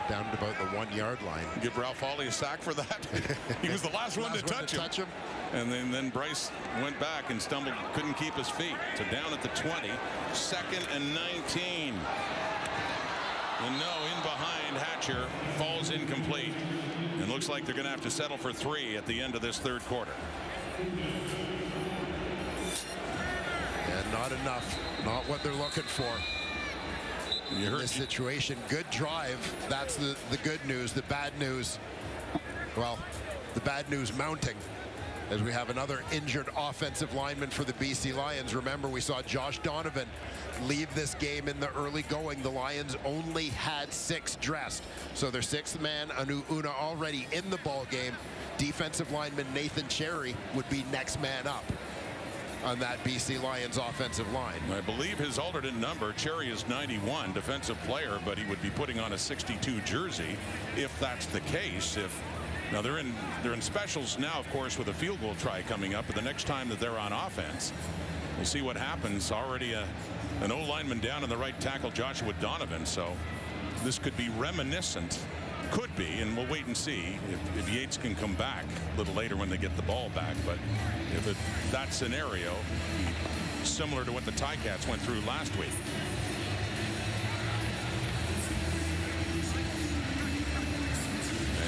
down to about the 1-yard line. Give Ralph Hawley a sack for that. He was the last one to touch him. And then Bryce went back and stumbled, couldn't keep his feet. So down at the 20, 2nd and 19. And no, in behind, Hatcher falls incomplete. And looks like they're going to have to settle for 3 at the end of this third quarter. And not enough, not what they're looking for. In this situation. Good drive. That's the good news. The bad news, well, the bad news mounting as we have another injured offensive lineman for the BC Lions. Remember, we saw Josh Donovan leave this game in the early going. The Lions only had 6 dressed. So their 6th man, Anu Una, already in the ball game. Defensive lineman Nathan Cherry would be next man up on that BC Lions offensive line. I believe his alternate number, Cherry, is 91, defensive player, but he would be putting on a 62 jersey if that's the case. Now they're in specials now, of course, with a field goal try coming up, but the next time that they're on offense, we'll see what happens. Already an O-lineman down in the right tackle, Joshua Donovan, so this could be reminiscent. Could be, and we'll wait and see if Yates can come back a little later when they get the ball back. But if that scenario, similar to what the Ticats went through last week.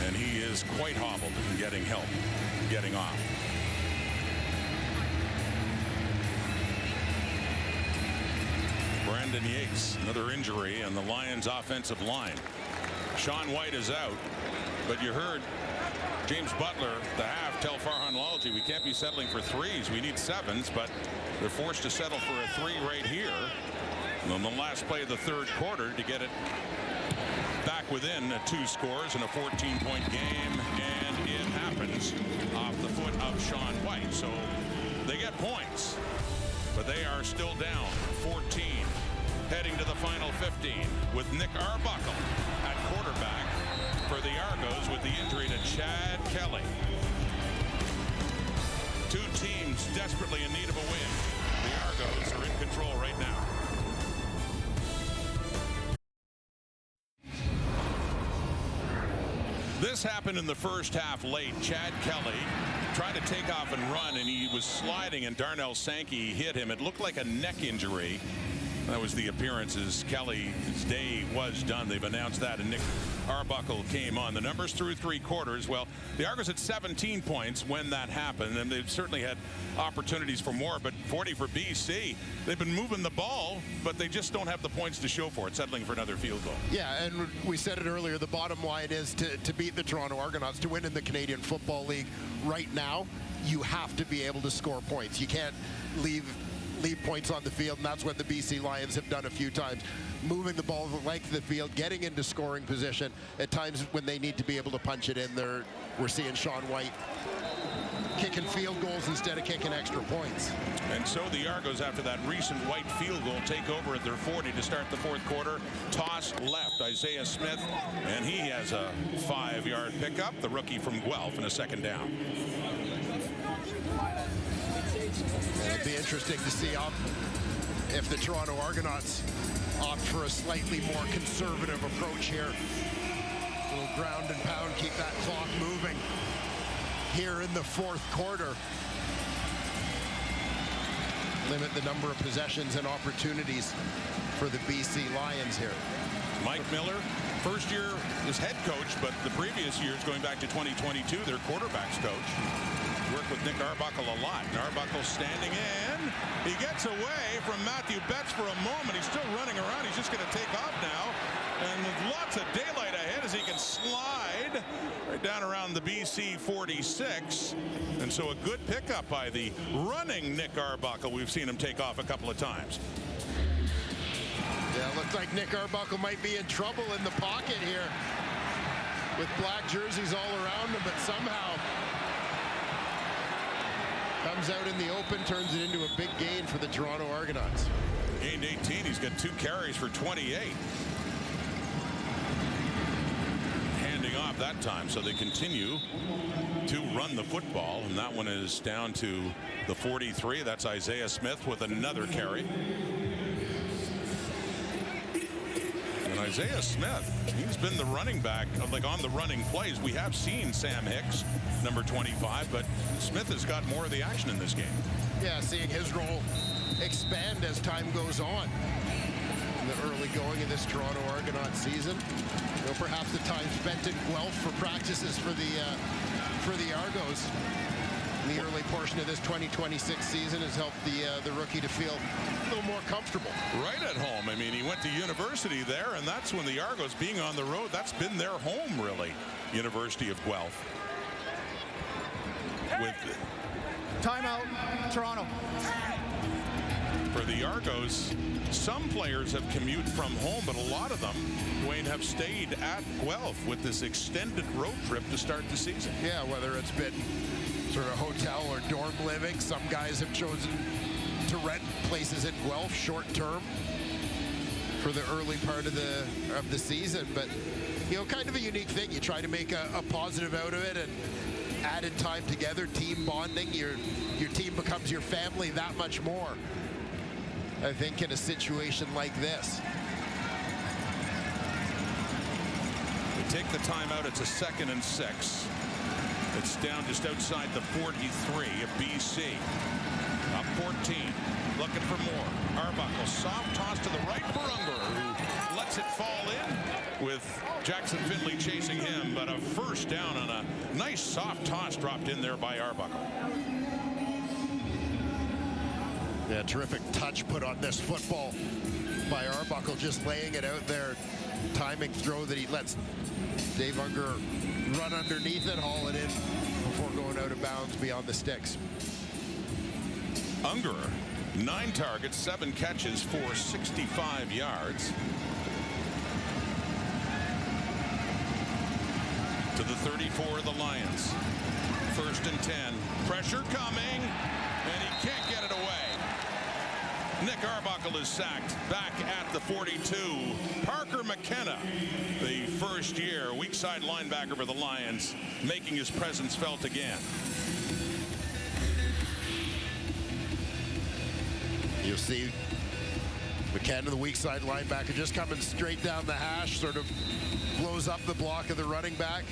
And he is quite hobbled and getting help, getting off. Brandon Yates, another injury on the Lions offensive line. Sean White is out, but you heard James Butler, the half, tell Farhan Lalji, we can't be settling for 3s. We need 7s, but they're forced to settle for a 3 right here. And on the last play of the third quarter to get it back within 2 scores in a 14-point game, and it happens off the foot of Sean White. So they get points, but they are still down 14. Heading to the final 15 with Nick Arbuckle at quarterback for the Argos with the injury to Chad Kelly. 2 teams desperately in need of a win. The Argos are in control right now. This happened in the first half late. Chad Kelly tried to take off and run, and he was sliding, and Darnell Sankey hit him. It looked like a neck injury. That was the appearances. Kelly's day was done. They've announced that, and Nick Arbuckle came on. The numbers through 3 quarters. Well, the Argos had 17 points when that happened, and they've certainly had opportunities for more, but 40 for BC. They've been moving the ball, but they just don't have the points to show for it, settling for another field goal. Yeah, and we said it earlier, the bottom line is to beat the Toronto Argonauts, to win in the Canadian Football League right now, you have to be able to score points. You can't leave points on the field, and that's what the BC Lions have done a few times. Moving the ball the length of the field, getting into scoring position. At times when they need to be able to punch it in there, we're seeing Sean White kicking field goals instead of kicking extra points. And so the Argos, after that recent White field goal, take over at their 40 to start the fourth quarter. Toss left, Isaiah Smith, and he has a 5-yard pickup, the rookie from Guelph, and a second down. It'll be interesting to see if the Toronto Argonauts opt for a slightly more conservative approach here. A little ground and pound, keep that clock moving here in the fourth quarter. Limit the number of possessions and opportunities for the BC Lions here. Mike Miller, first year as head coach, but the previous years, going back to 2022, their quarterbacks coach. Worked with Nick Arbuckle a lot. And Arbuckle standing in. He gets away from Matthew Betts for a moment. He's still running around. He's just going to take off now. And with lots of daylight ahead as he can slide right down around the BC 46. And so a good pickup by the running Nick Arbuckle. We've seen him take off a couple of times. Yeah, it looks like Nick Arbuckle might be in trouble in the pocket here with black jerseys all around him, but somehow comes out in the open, turns it into a big gain for the Toronto Argonauts. Gained 18. He's got 2 carries for 28. Handing off that time, so they continue to run the football, and that one is down to the 43. That's Isaiah Smith with another carry. And Isaiah Smith, he's been the running back, like on the running plays. We have seen Sam Hicks, number 25, but Smith has got more of the action in this game. Yeah, seeing his role expand as time goes on in the early going of this Toronto Argonaut season. You know, perhaps the time spent in Guelph for practices for the Argos in the early portion of this 2026 season has helped the rookie to feel a little more comfortable. Right at home. I mean, he went to university there, and that's when the Argos, being on the road, that's been their home, really. University of Guelph. With timeout, Toronto. For the Argos, some players have commuted from home, but a lot of them, Dwayne, have stayed at Guelph with this extended road trip to start the season. Yeah, whether it's been sort of hotel or dorm living, some guys have chosen to rent places in Guelph short term for the early part of the season. But you know, kind of a unique thing. You try to make a positive out of it, and added time together, team bonding. Your team becomes your family that much more, I think, in a situation like this. They take the timeout. It's a 2nd and 6. It's down just outside the 43 of BC. Up 14. Looking for more. Arbuckle, soft toss to the right for Unger, who lets it fall in with Jackson Finley chasing him, but a first down on a nice soft toss dropped in there by Arbuckle. Yeah, terrific touch put on this football by Arbuckle, just laying it out there. Timing throw that he lets Dave Unger run underneath it, haul it in before going out of bounds beyond the sticks. Unger, 9 targets, 7 catches for 65 yards. To the 34 of the Lions. 1st and 10. Pressure coming, and he can't get it away. Nick Arbuckle is sacked back at the 42. Parker McKenna, the first year weak side linebacker for the Lions, making his presence felt again. You'll see McKenna, the weak side linebacker, just coming straight down the hash, sort of blows up the block of the running back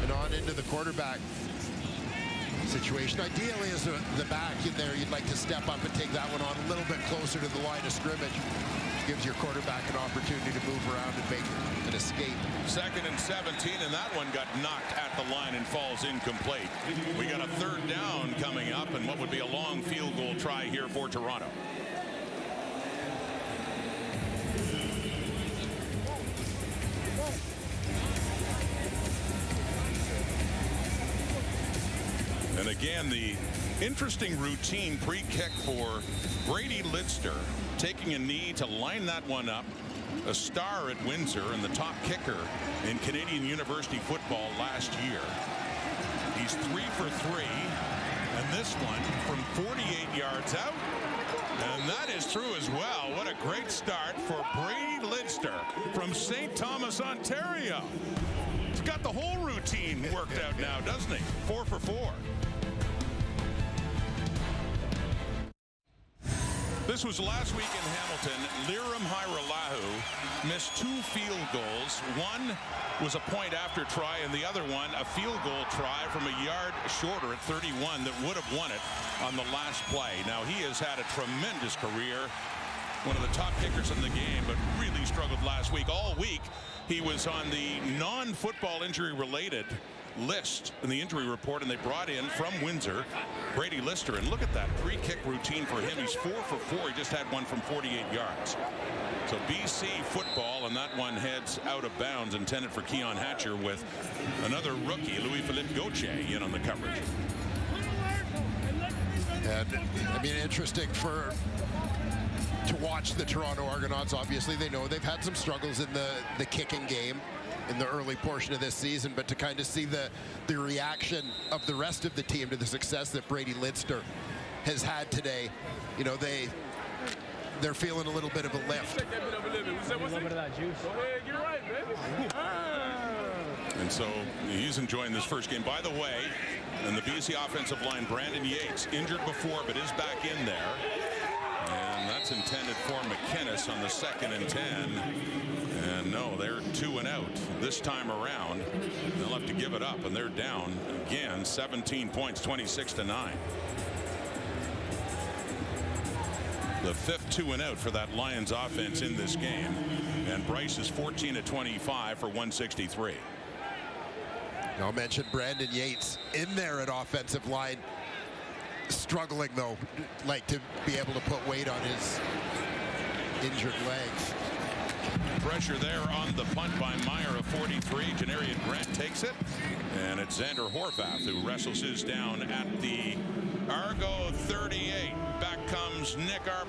and on into the quarterback situation. Ideally, as the back in there, you'd like to step up and take that one on a little bit closer to the line of scrimmage. Gives your quarterback an opportunity to move around and make an escape. 2nd and 17, and that one got knocked at the line and falls incomplete. We got a 3rd down coming up, and what would be a long field goal try here for Toronto. And again, the interesting routine pre-kick for Brady Lidster, taking a knee to line that one up. A star at Windsor and the top kicker in Canadian University football last year. He's 3 for 3, and this one from 48 yards out. And that is through as well. What a great start for Brady Lidster from St. Thomas, Ontario. He's got the whole routine worked out now, doesn't he? 4 for 4. This was last week in Hamilton. Liram Hairelahu missed 2 field goals. One was a point after try, and the other one a field goal try from a yard shorter at 31 that would have won it on the last play. Now, he has had a tremendous career, one of the top kickers in the game, but really struggled last week. All week, he was on the non-football injury-related list in the injury report, and they brought in from Windsor Brady Lister, and look at that pre-kick routine for him. He's 4 for 4. He just had one from 48 yards. So BC football, and that one heads out of bounds, intended for Keon Hatcher, with another rookie, Louis-Philippe Gauthier, in on the coverage. And I mean, interesting to watch the Toronto Argonauts. Obviously, they know they've had some struggles in the kicking game in the early portion of this season, but to kind of see the reaction of the rest of the team to the success that Brady Lister has had today, you know, they're feeling a little bit of a lift. And so he's enjoying this first game. By the way, and the BC offensive line, Brandon Yates, injured before but is back in there. And that's intended for McInnes on the 2nd and 10. And no, they're 2 and out this time around. They'll have to give it up, and they're down again, 17 points, 26-9. The 5th 2 and out for that Lions offense in this game. And Bryce is 14 of 25 for 163. I'll mention Brandon Yates in there at offensive line. Struggling, though, like to be able to put weight on his injured legs. Pressure there on the punt by Meyer of 43. Janarian Grant takes it. And it's Xander Horvath who wrestles his down at the Argo 38. Back comes Nick Arp.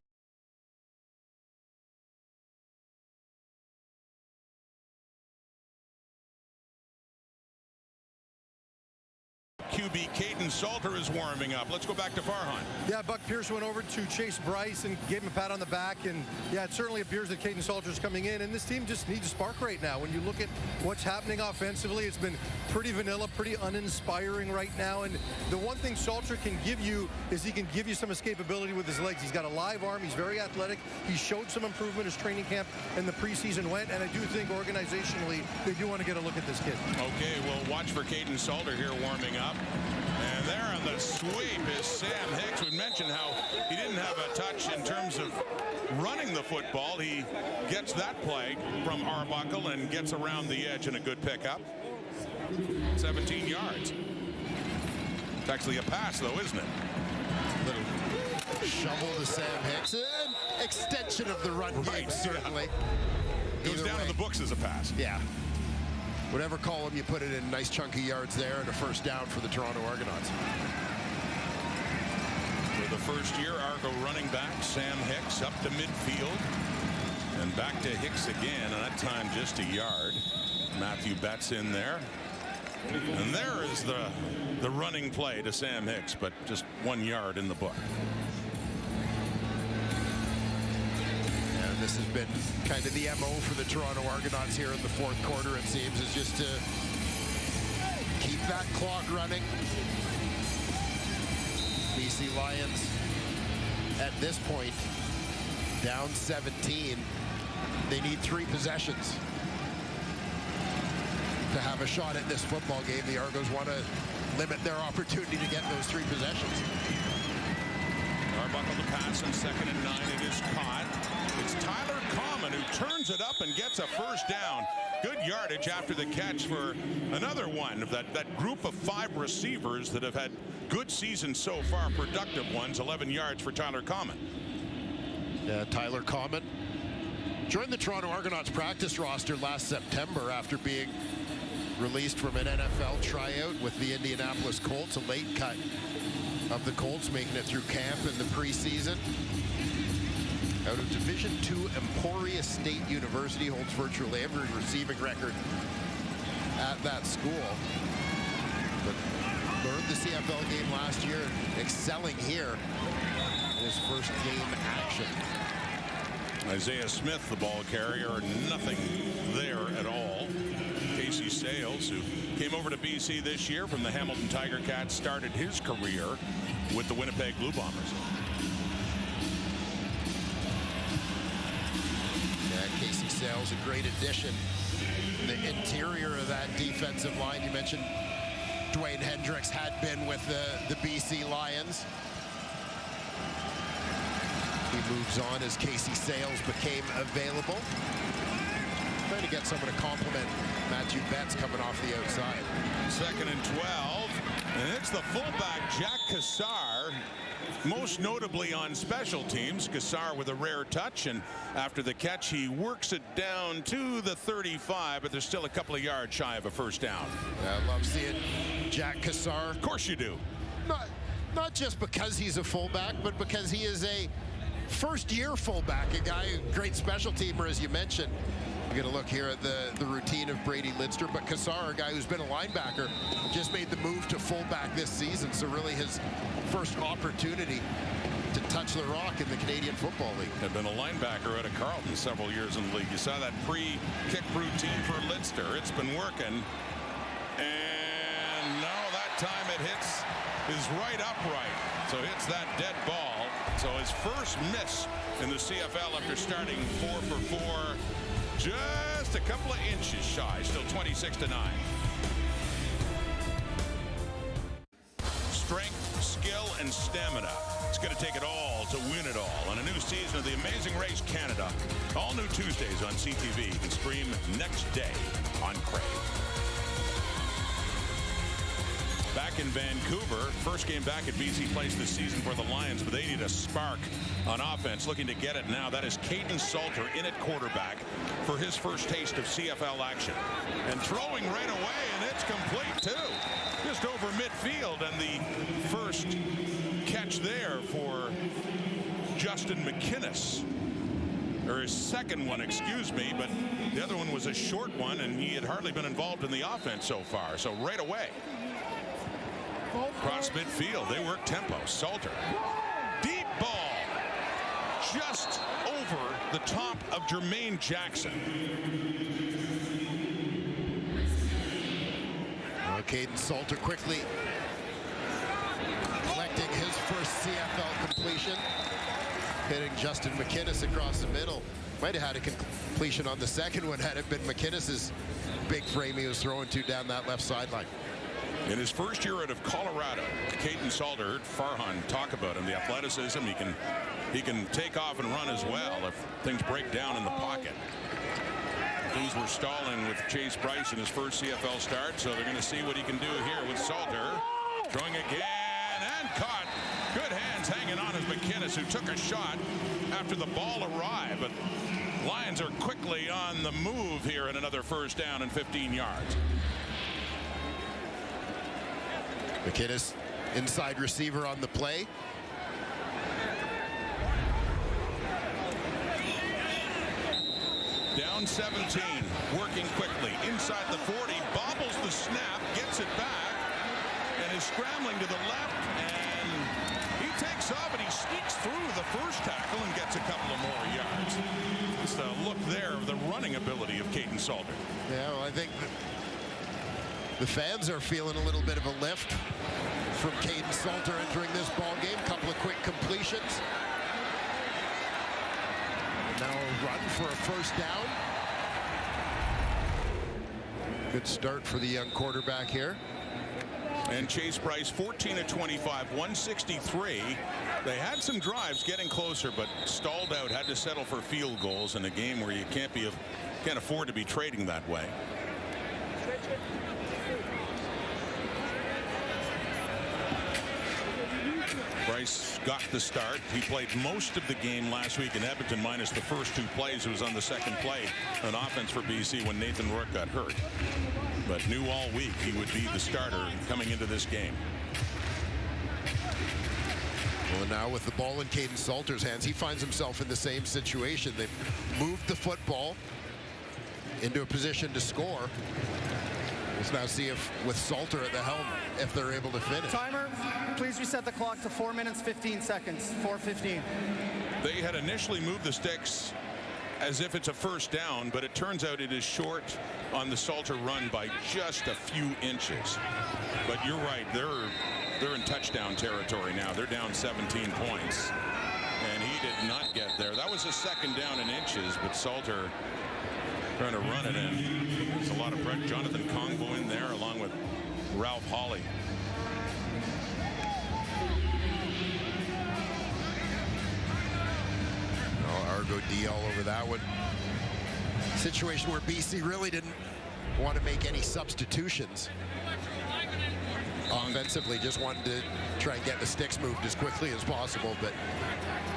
QB Caden Salter is warming up. Let's go back to Farhan. Yeah, Buck Pierce went over to Chase Bryce and gave him a pat on the back. And yeah, it certainly appears that Caden Salter is coming in. And this team just needs a spark right now. When you look at what's happening offensively, it's been pretty vanilla, pretty uninspiring right now. And the one thing Salter can give you is he can give you some escapability with his legs. He's got a live arm. He's very athletic. He showed some improvement as training camp and the preseason went. And I do think organizationally, they do want to get a look at this kid. Okay, we'll watch for Caden Salter here warming up. And there on the sweep is Sam Hicks. We mentioned how he didn't have a touch in terms of running the football. He gets that play from Arbuckle and gets around the edge in a good pickup. 17 yards. It's actually a pass, though, isn't it? Little shovel to Sam Hicks. An extension of the run game, certainly. Yeah. Goes down in the books as a pass. Yeah. Whatever column you put it in, nice chunky yards there and a first down for the Toronto Argonauts. For the first year, Argo running back Sam Hicks up to midfield. And back to Hicks again, and that time just a yard. Matthew Betts in there. And there is the running play to Sam Hicks, but just 1 yard in the book. This has been kind of the MO for the Toronto Argonauts here in the 4th quarter, it seems, is just to keep that clock running. BC Lions at this point down 17. They need 3 possessions to have a shot at this football game. The Argos want to limit their opportunity to get those 3 possessions. Arbuckle the pass on 2nd and 9. It is caught. It's Tyler Common who turns it up and gets a first down. Good yardage after the catch for another one of that group of 5 receivers that have had good seasons so far, productive ones. 11 yards for Tyler Common. Yeah, Tyler Common joined the Toronto Argonauts practice roster last September after being released from an NFL tryout with the Indianapolis Colts, a late cut of the Colts, making it through camp in the preseason. Out of Division II Emporia State University, holds virtually every receiving record at that school. But learned the CFL game last year, excelling here in his first game action. Isaiah Smith, the ball carrier, nothing there at all. Casey Sales, who came over to BC this year from the Hamilton Tiger Cats, started his career with the Winnipeg Blue Bombers. Casey Sales, a great addition. The interior of that defensive line, you mentioned Dwayne Hendricks had been with the BC Lions. He moves on as Casey Sales became available. Trying to get someone to complement Matthew Betts coming off the outside. 2nd and 12, and it's the fullback Jack Cassar, most notably on special teams. Cassar with a rare touch, and after the catch he works it down to the 35, but there's still a couple of yards shy of a first down. I love seeing Jack Cassar. Of course you do. Not just because he's a fullback, but because he is a first-year fullback, a guy, a great special teamer, as you mentioned. We're going to look here at the routine of Brady Lidster, but Cassar, a guy who's been a linebacker, just made the move to fullback this season, so really his first opportunity to touch the rock in the Canadian Football League. Had been a linebacker out of Carleton several years in the league. You saw that pre-kick routine for Lidster. It's been working. And no, that time it hits his right upright. So hits that dead ball. So his first miss in the CFL after starting 4 for 4. Just a couple of inches shy, still 26-9. Strength, skill, and stamina. It's going to take it all to win it all. On a new season of The Amazing Race Canada. All new Tuesdays on CTV. You can stream next day on Crave. Back in Vancouver, first game back at BC Place this season for the Lions, but they need a spark on offense. Looking to get it now. That is Caden Salter in at quarterback for his first taste of CFL action. And throwing right away, and it's complete too. Just over midfield, and the first catch there for Justin McInnes. Or his second one, excuse me, but the other one was a short one, and he had hardly been involved in the offense so far. So right away. Cross midfield, they work tempo. Salter, deep ball, just over the top of Jermaine Jackson. Caden Salter quickly collecting his first CFL completion, hitting Justin McInnes across the middle. Might have had a completion on the second one had it been McInnes's big frame he was throwing to down that left sideline. In his first year out of Colorado, Caden Salter, heard Farhan talk about him, the athleticism. He can take off and run as well if things break down in the pocket. Things were stalling with Chase Bryce in his first CFL start, so they're going to see what he can do here with Salter. Throwing again and caught. Good hands hanging on as McInnes, who took a shot after the ball arrived. But Lions are quickly on the move here in another first down and 15 yards. McInnes, inside receiver on the play. Down 17, working quickly. Inside the 40, bobbles the snap, gets it back, and is scrambling to the left, and he takes off, and he sneaks through the first tackle and gets a couple of more yards. Just a look there of the running ability of Caden Salter. Yeah, well, I think the fans are feeling a little bit of a lift from Caden Salter entering this ball game. Couple of quick completions. Now a run for a first down. Good start for the young quarterback here. And Chase Bryce, 14 of 25, 163. They had some drives getting closer, but stalled out, had to settle for field goals in a game where you can't afford to be trading that way. Bryce got the start. He played most of the game last week in Edmonton, minus the first two plays. He was on the second play on offense for BC when Nathan Rourke got hurt. But knew all week he would be the starter coming into this game. Well, now with the ball in Caden Salter's hands, he finds himself in the same situation. They've moved the football into a position to score. Let's now see if, with Salter at the helm, if they're able to finish. Timer, please reset the clock to 4 minutes, 15 seconds. 4:15. They had initially moved the sticks as if it's a first down, but it turns out it is short on the Salter run by just a few inches. But you're right, they're in touchdown territory now. They're down 17 points. and he did not get there. That was a second down in inches, but Salter trying to run it in. There's a lot of pressure. Jonathan Kongbo in there along with Ralph Hawley. Argo D all over that one. Situation where BC really didn't want to make any substitutions. Offensively, just wanted to try and get the sticks moved as quickly as possible, but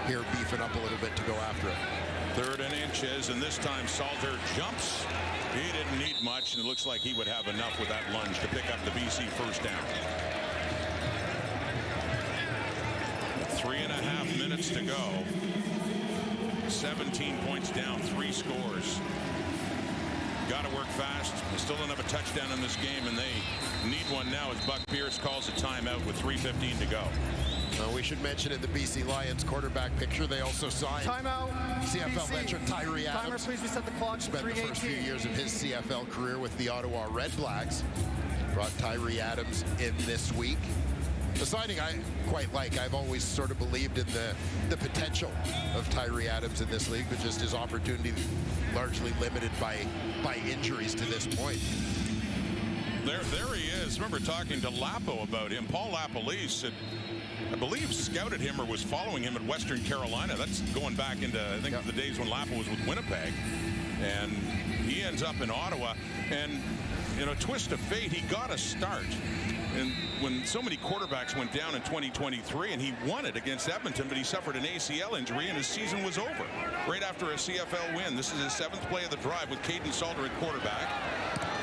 here beefing up a little bit to go after it. 3rd and inches, and this time Salter jumps. He didn't need much, and it looks like he would have enough with that lunge to pick up the BC first down. 3.5 minutes to go. 17 points down, 3 scores. Got to work fast. They still don't have a touchdown in this game, and they need one now as Buck Pierce calls a timeout with 3:15 to go. We should mention in the BC Lions quarterback picture, they also signed timeout. CFL BC. veteran Tyree Adams. Timer, please reset the clock. Spent the first few years of his CFL career with the Ottawa Red Blacks. Brought Tyree Adams in this week. The signing I quite like. I've always sort of believed in the potential of Tyree Adams in this league, but just his opportunity largely limited by injuries to this point. There he is. Remember talking to Lapo about him. Paul Lapalisse had, I believe, scouted him or was following him at Western Carolina. That's going back into, I think, the days when Lapo was with Winnipeg. And he ends up in Ottawa. And, you know, twist of fate, he got a start. And when so many quarterbacks went down in 2023, and he won it against Edmonton, but he suffered an ACL injury, and his season was over right after a CFL win. This is his 7th play of the drive with Caden Salter at quarterback.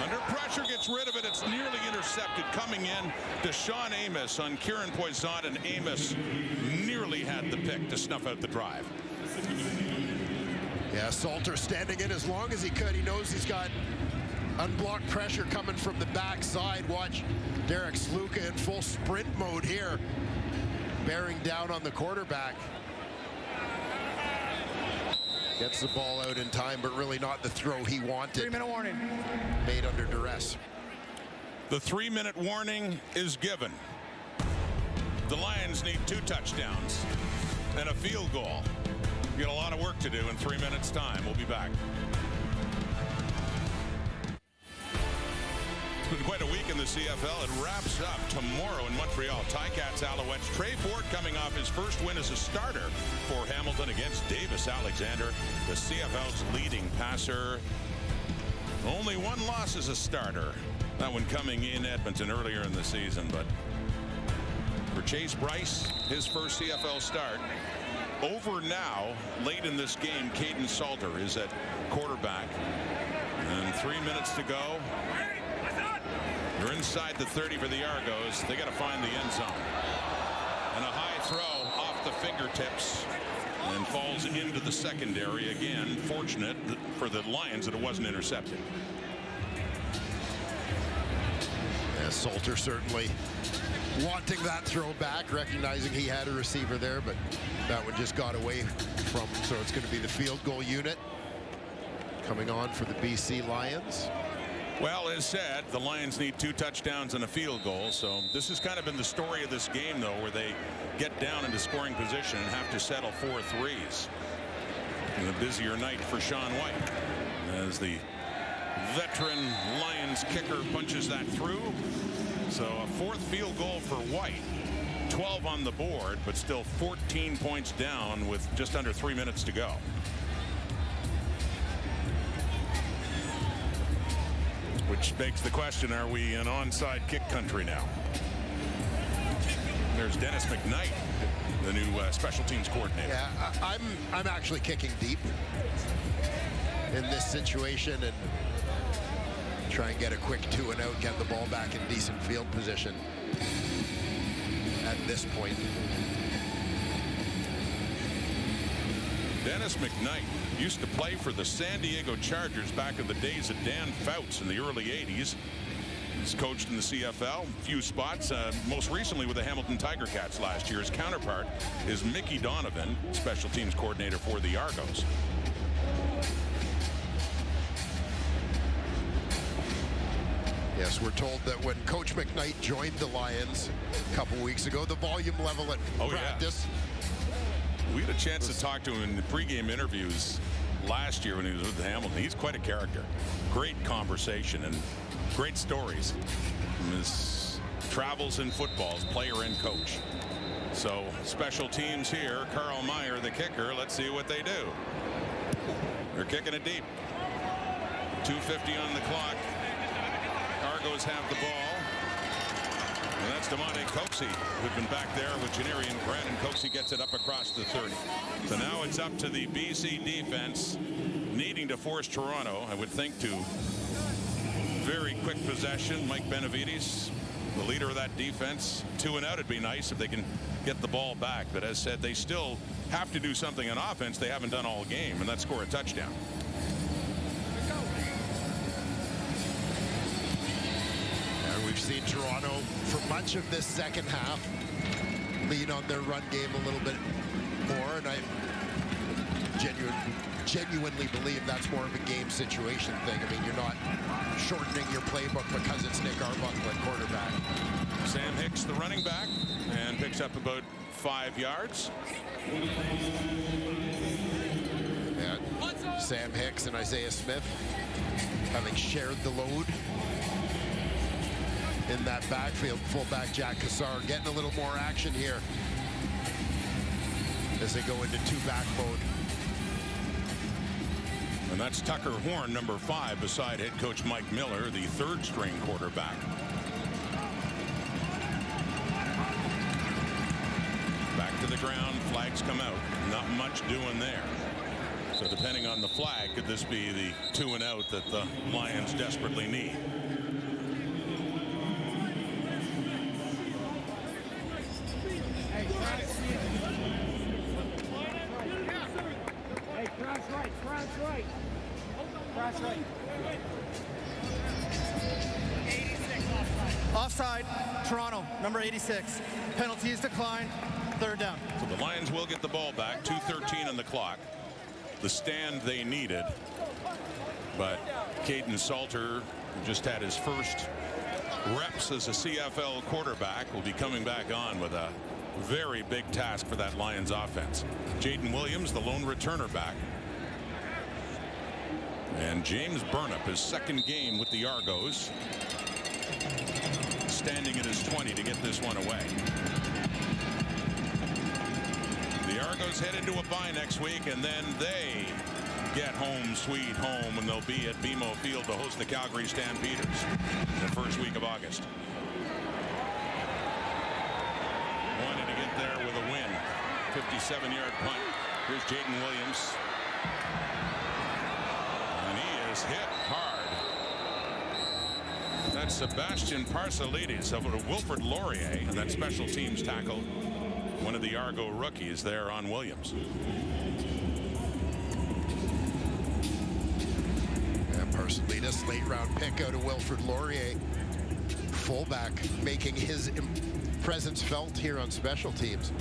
Under pressure, gets rid of it. It's nearly intercepted. Coming in, Deshaun Amos on Kieran Poisson, and Amos nearly had the pick to snuff out the drive. Yeah, Salter standing in as long as he could. He knows he's got unblocked pressure coming from the backside. Watch Derek Sluka in full sprint mode here, bearing down on the quarterback. Gets the ball out in time, but really not the throw he wanted. 3-minute warning. Made under duress. The 3-minute warning is given. The Lions need 2 touchdowns and a field goal. You got a lot of work to do in 3 minutes' time. We'll be back. It's been quite a week in the CFL. It wraps up tomorrow in Montreal. Ticats Alouettes. Trey Ford coming off his first win as a starter for Hamilton against Davis Alexander, the CFL's leading passer. Only 1 loss as a starter. That one coming in Edmonton earlier in the season. But for Chase Bryce, his first CFL start. Over now, late in this game, Caden Salter is at quarterback. And 3 minutes to go. They're inside the 30 for the Argos. They got to find the end zone. And a high throw off the fingertips and falls into the secondary. Again, fortunate for the Lions that it wasn't intercepted. Yeah, Salter certainly wanting that throw back, recognizing he had a receiver there, but that one just got away from him. So it's going to be the field goal unit coming on for the BC Lions. Well, as said, the Lions need 2 touchdowns and a field goal. So this has kind of been the story of this game, though, where they get down into scoring position and have to settle 4 threes. And a busier night for Sean White as the veteran Lions kicker punches that through. So a 4th field goal for White. 12 on the board, but still 14 points down with just under 3 minutes to go. Which begs the question, are we in onside kick country now? There's Dennis McKnight, the new special teams coordinator. Yeah, I'm actually kicking deep in this situation and try and get a quick 2 and out, get the ball back in decent field position at this point. Dennis McKnight used to play for the San Diego Chargers back in the days of Dan Fouts in the early 80s. He's coached in the CFL, a few spots, most recently with the Hamilton Tiger Cats last year. His counterpart is Mickey Donovan, special teams coordinator for the Argos. Yes, we're told that when Coach McKnight joined the Lions a couple weeks ago, the volume level at practice We had a chance to talk to him in the pregame interviews last year when he was with Hamilton. He's quite a character. Great conversation and great stories from his travels in football as player and coach. So special teams here. Carl Meyer, the kicker. Let's see what they do. They're kicking it deep. 2:50 on the clock. Argos have the ball. And that's DeMonte Coxey, who'd been back there with Janarian Grant, and Coxey gets it up across the 30. So now it's up to the BC defense, needing to force Toronto, I would think, to very quick possession. Mike Benavides, the leader of that defense. 2 and out, it'd be nice if they can get the ball back. But as said, they still have to do something on offense they haven't done all game, and that's score a touchdown. We've seen Toronto for much of this second half lean on their run game a little bit more, and I genuinely believe that's more of a game situation thing. I mean, you're not shortening your playbook because it's Nick Arbuckle at quarterback. Sam Hicks, the running back, and picks up about 5 yards. Yeah. Sam Hicks and Isaiah Smith having shared the load in that backfield. Fullback Jack Cassar getting a little more action here as they go into 2-back mode. And that's Tucker Horn, number 5, beside head coach Mike Miller, the 3rd-string quarterback. Back to the ground, flags come out. Not much doing there. So depending on the flag, could this be the 2 and out that the Lions desperately need? Offside, Toronto, number 86. Penalties decline, 3rd down. So the Lions will get the ball back. 2:13 on the clock. The stand they needed. But Caden Salter, who just had his first reps as a CFL quarterback, will be coming back on with a very big task for that Lions offense. Jaden Williams, the lone returner back. And James Burnip, his 2nd game with the Argos, standing at his 20 to get this one away. The Argos head into a bye next week, and then they get home sweet home, and they'll be at BMO Field to host the Calgary Stampeders in the 1st week of August. Wanted to get there with a win. 57-yard punt. Here's Jaden Williams. And he is hit hard. That's Sebastian Parcelidis over to Wilfred Laurier, and that special teams tackle, one of the Argo rookies there on Williams. And Parcelidis, late-round pick out of Wilfred Laurier, fullback, making his presence felt here on special teams.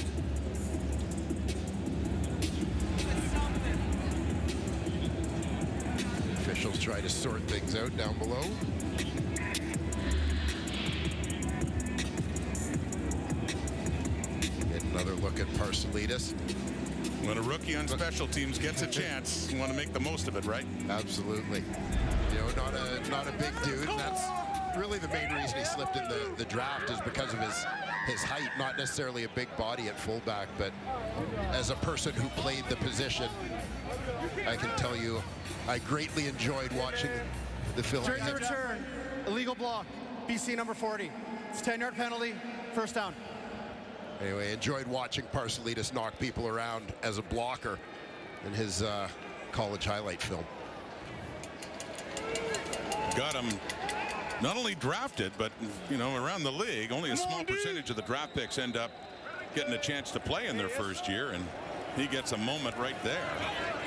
Officials try to sort things out down below. Get another look at Parcelidis. When a rookie on special teams gets a chance, you want to make the most of it, right? Absolutely. You know, not a big dude. And that's really the main reason he slipped in the draft, is because of his height, not necessarily a big body at fullback, but as a person who played the position, I can tell you I greatly enjoyed watching the film. During the return, illegal block, BC number 40. It's 10-yard penalty, 1st down. Anyway, enjoyed watching Parcelidis knock people around as a blocker in his college highlight film. Got him not only drafted, but, you know, around the league. Only a small percentage of the draft picks end up getting a chance to play in their first year, and he gets a moment right there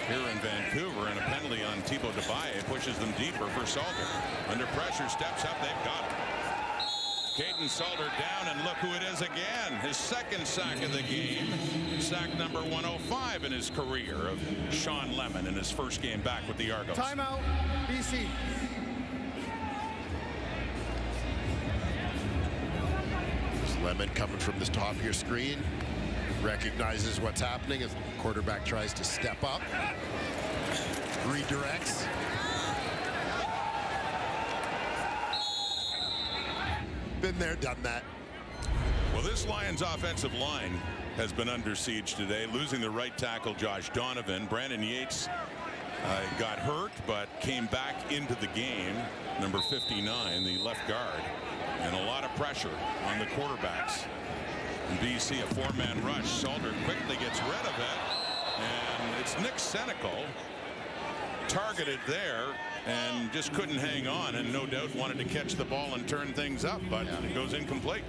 here in Vancouver, and a penalty on Thibaut Debaye pushes them deeper for Salter. Under pressure, steps up, they've got him. Caden Salter down, and look who it is again. His 2nd sack of the game. Sack number 105 in his career of Sean Lemon in his first game back with the Argos. Timeout, BC. Lemon coming from the top of your screen. Recognizes what's happening as the quarterback tries to step up. Redirects. Been there, done that. Well, this Lions offensive line has been under siege today, losing the right tackle Josh Donovan. Brandon Yates got hurt but came back into the game. Number 59, the left guard, and a lot of pressure on the quarterbacks. In BC, a four-man rush. Salter quickly gets rid of it, and it's Nick Senecal targeted there and just couldn't hang on, and no doubt wanted to catch the ball and turn things up, but it goes incomplete.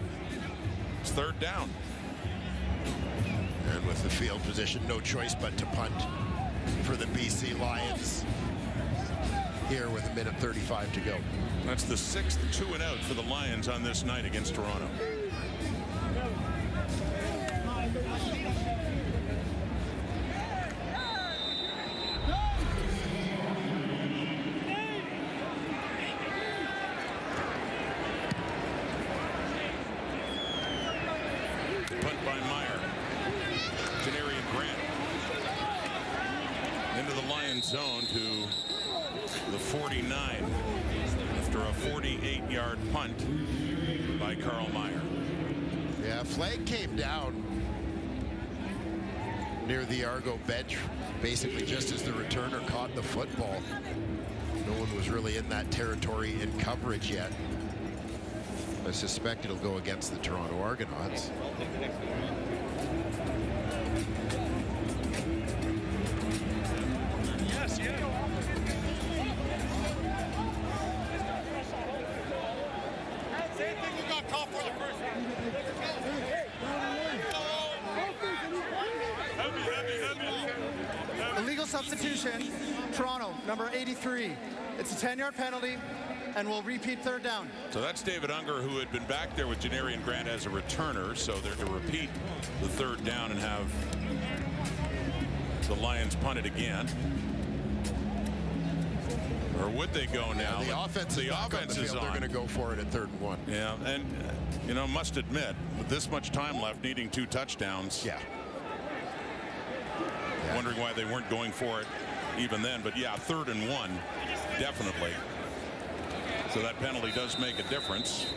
It's third down. And with the field position, no choice but to punt for the BC Lions here with 1:35 to go. That's the 6th 2-and-out for the Lions on this night against Toronto. Punt by Meyer. Janarian Grant into the Lions zone to the 49 after a 48-yard punt by Carl Meyer. Yeah, flag came down near the Argo bench, basically just as the returner caught the football. No one was really in that territory in coverage yet. I suspect it'll go against the Toronto Argonauts. Illegal substitution, Toronto, number 83. It's a 10-yard penalty, and we'll repeat third down. So that's David Unger, who had been back there with Janarian Grant as a returner. So they're to repeat the third down and have the Lions punt it again. Or would they go now? Yeah, the offense is on. They're going to go for it at 3rd and 1. Yeah, and you know, must admit, with this much time left, needing 2 touchdowns. Yeah. Wondering why they weren't going for it even then. But yeah, 3rd and 1, definitely. So that penalty does make a difference.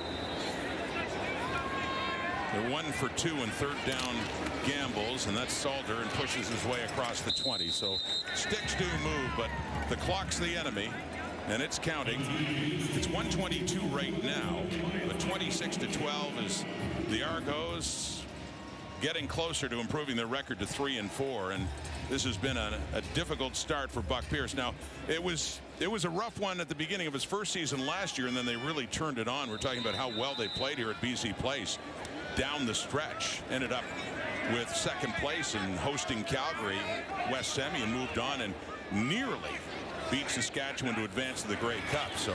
They're 1 for 2 in third down gambles, and that's Salter, and pushes his way across the 20. So sticks do move, but the clock's the enemy, and it's counting. It's 122 right now, but 26-12 is the Argos getting closer to improving their record to 3-4, and this has been a difficult start for Buck Pierce. Now, it was a rough one at the beginning of his first season last year, and then they really turned it on. We're talking about how well they played here at BC Place down the stretch. Ended up with 2nd place and hosting Calgary West Semi, and moved on and nearly beat Saskatchewan to advance to the Grey Cup. So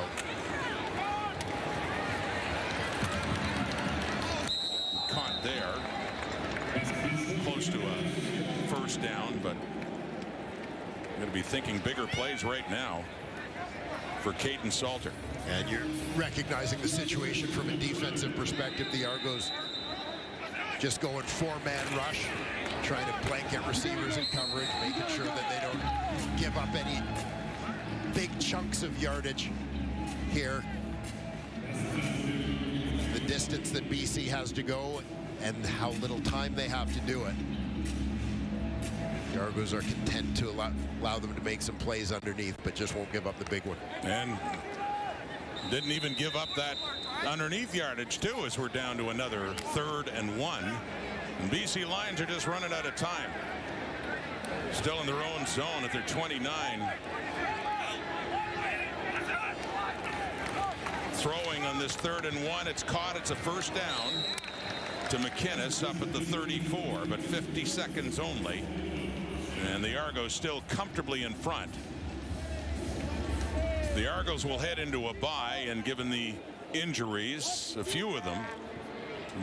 caught there, close to a first down, but going to be thinking bigger plays right now for Caden Salter. And you're recognizing the situation from a defensive perspective. The Argos just going 4-man rush, trying to blanket receivers in coverage, making sure that they don't give up any big chunks of yardage here. The distance that BC has to go and how little time they have to do it. The Argos are content to allow them to make some plays underneath, but just won't give up the big one. And didn't even give up that underneath yardage too, as we're down to another 3rd and 1. And BC Lions are just running out of time. Still in their own zone at their 29. Throwing on this 3rd and 1. It's caught. It's a first down to McInnes up at the 34, but 50 seconds only. And the Argos still comfortably in front. The Argos will head into a bye, and given the injuries, a few of them,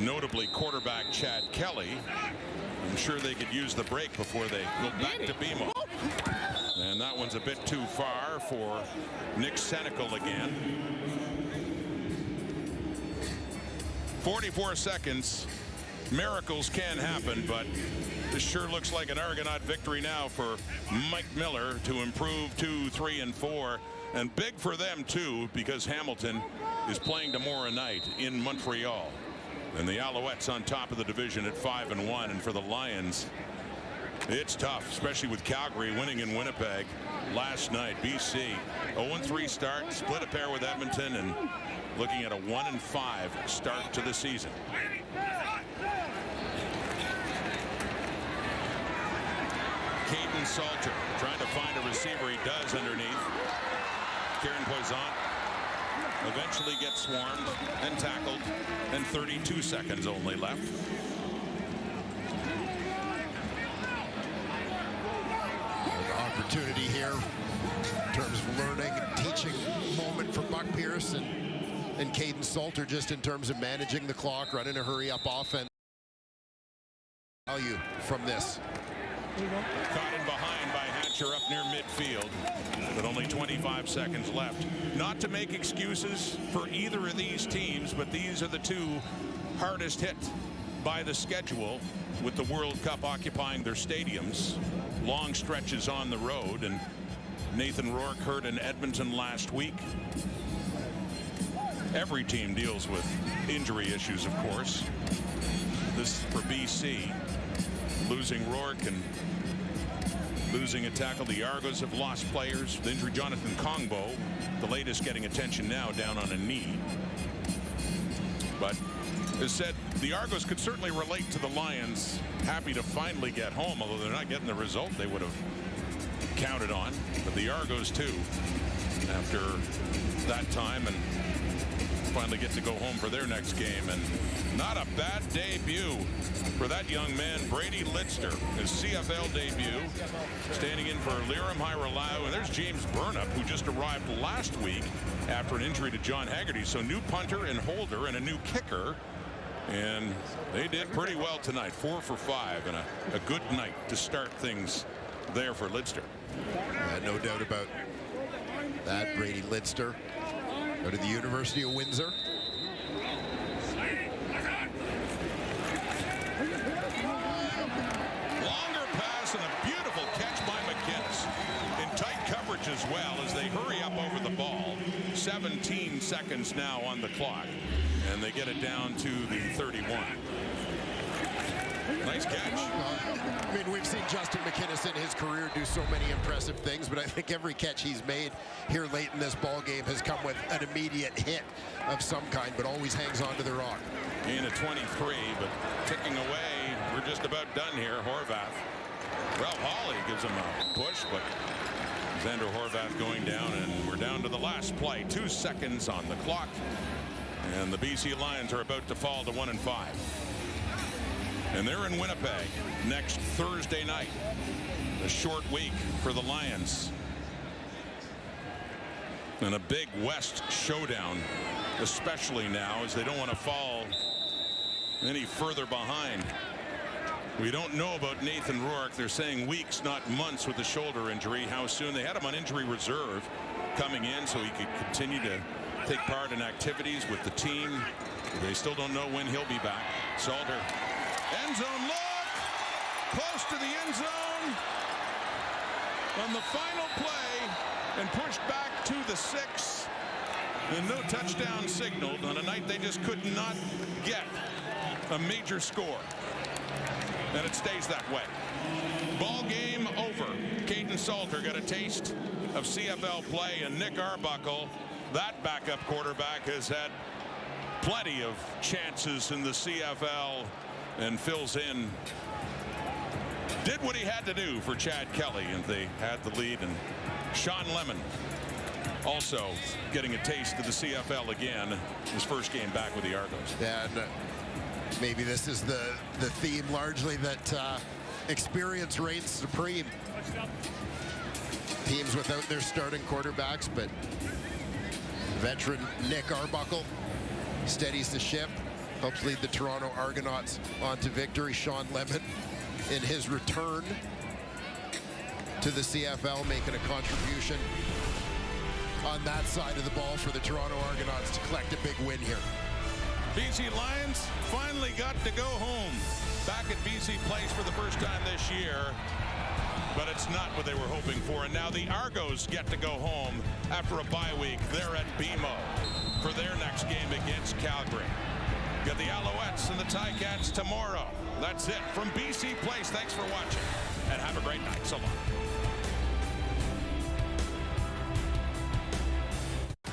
notably quarterback Chad Kelly, I'm sure they could use the break before they go back to BMO. And that one's a bit too far for Nick Senecal again. 44 seconds miracles can happen, but this sure looks like an Argonaut victory now for Mike Miller to improve 2, 3, and 4. And big for them, too, because Hamilton is playing tomorrow night in Montreal. And the Alouettes on top of the division at 5-1. And for the Lions, it's tough, especially with Calgary winning in Winnipeg last night. BC 0-3 start, split a pair with Edmonton, and looking at a 1-5 start to the season. Caden Salter trying to find a receiver. He does underneath. Kieran Poisson eventually gets swarmed and tackled, and 32 seconds only left. Opportunity here in terms of learning and teaching moment for Buck Pierce and Caden Salter, just in terms of managing the clock, running a hurry-up offense. Value from this. Caught in behind by Hatcher up near midfield, but only 25 seconds left. Not to make excuses for either of these teams, but these are the two hardest hit by the schedule, with the World Cup occupying their stadiums. Long stretches on the road, and Nathan Rourke hurt in Edmonton last week. Every team deals with injury issues, of course. This for BC. Losing Rourke and losing a tackle. The Argos have lost players. The injury, Jonathan Kongbo, the latest getting attention now, down on a knee. But as said, the Argos could certainly relate to the Lions. Happy to finally get home, although they're not getting the result they would have counted on. But the Argos too, after that time, and finally get to go home for their next game. And not a bad debut for that young man, Brady Litster, his CFL debut, standing in for Liram Hairolau. And there's James Burnup, who just arrived last week after an injury to John Haggerty. So new punter and holder and a new kicker. And they did pretty well tonight, 4 for 5, and a good night to start things there for Litster. No doubt about that. Brady Litster out of the University of Windsor. Longer pass and a beautiful catch by McInnes. In tight coverage as well as they hurry up over the ball. 17 seconds now on the clock. And they get it down to the 31. Nice catch. I mean, we've seen Justin McInnes in his career do so many impressive things, but I think every catch he's made here late in this ball game has come with an immediate hit of some kind, but always hangs on to the rock. In at 23, but ticking away. We're just about done here. Horvath. Ralph Hawley gives him a push, but Xander Horvath going down, and we're down to the last play. 2 seconds on the clock. And the BC Lions are about to fall to 1-5. And they're in Winnipeg next Thursday night. A short week for the Lions. And a big West showdown, especially now, as they don't want to fall any further behind. We don't know about Nathan Rourke. They're saying weeks, not months, with the shoulder injury. How soon? They had him on injury reserve coming in so he could continue to take part in activities with the team. They still don't know when he'll be back. Salter. End zone look. Close to the end zone. On the final play and pushed back to the 6. And no touchdown signaled on a night they just could not get a major score. And it stays that way. Ball game over. Caden Salter got a taste of CFL play, and Nick Arbuckle, that backup quarterback, has had plenty of chances in the CFL and fills in. Did what he had to do for Chad Kelly, and they had the lead. And Sean Lemon also getting a taste of the CFL again, his first game back with the Argos. Yeah, and maybe this is the theme largely, that experience reigns supreme. Teams without their starting quarterbacks, but veteran Nick Arbuckle steadies the ship, helps lead the Toronto Argonauts on to victory. Sean Lemon, in his return to the CFL, making a contribution on that side of the ball for the Toronto Argonauts to collect a big win here. BC Lions finally got to go home. Back at BC Place for the first time this year. But it's not what they were hoping for. And now the Argos get to go home after a bye week. They're at BMO for their next game against Calgary. Got the Alouettes and the Ticats tomorrow. That's it from BC Place. Thanks for watching and have a great night. So long.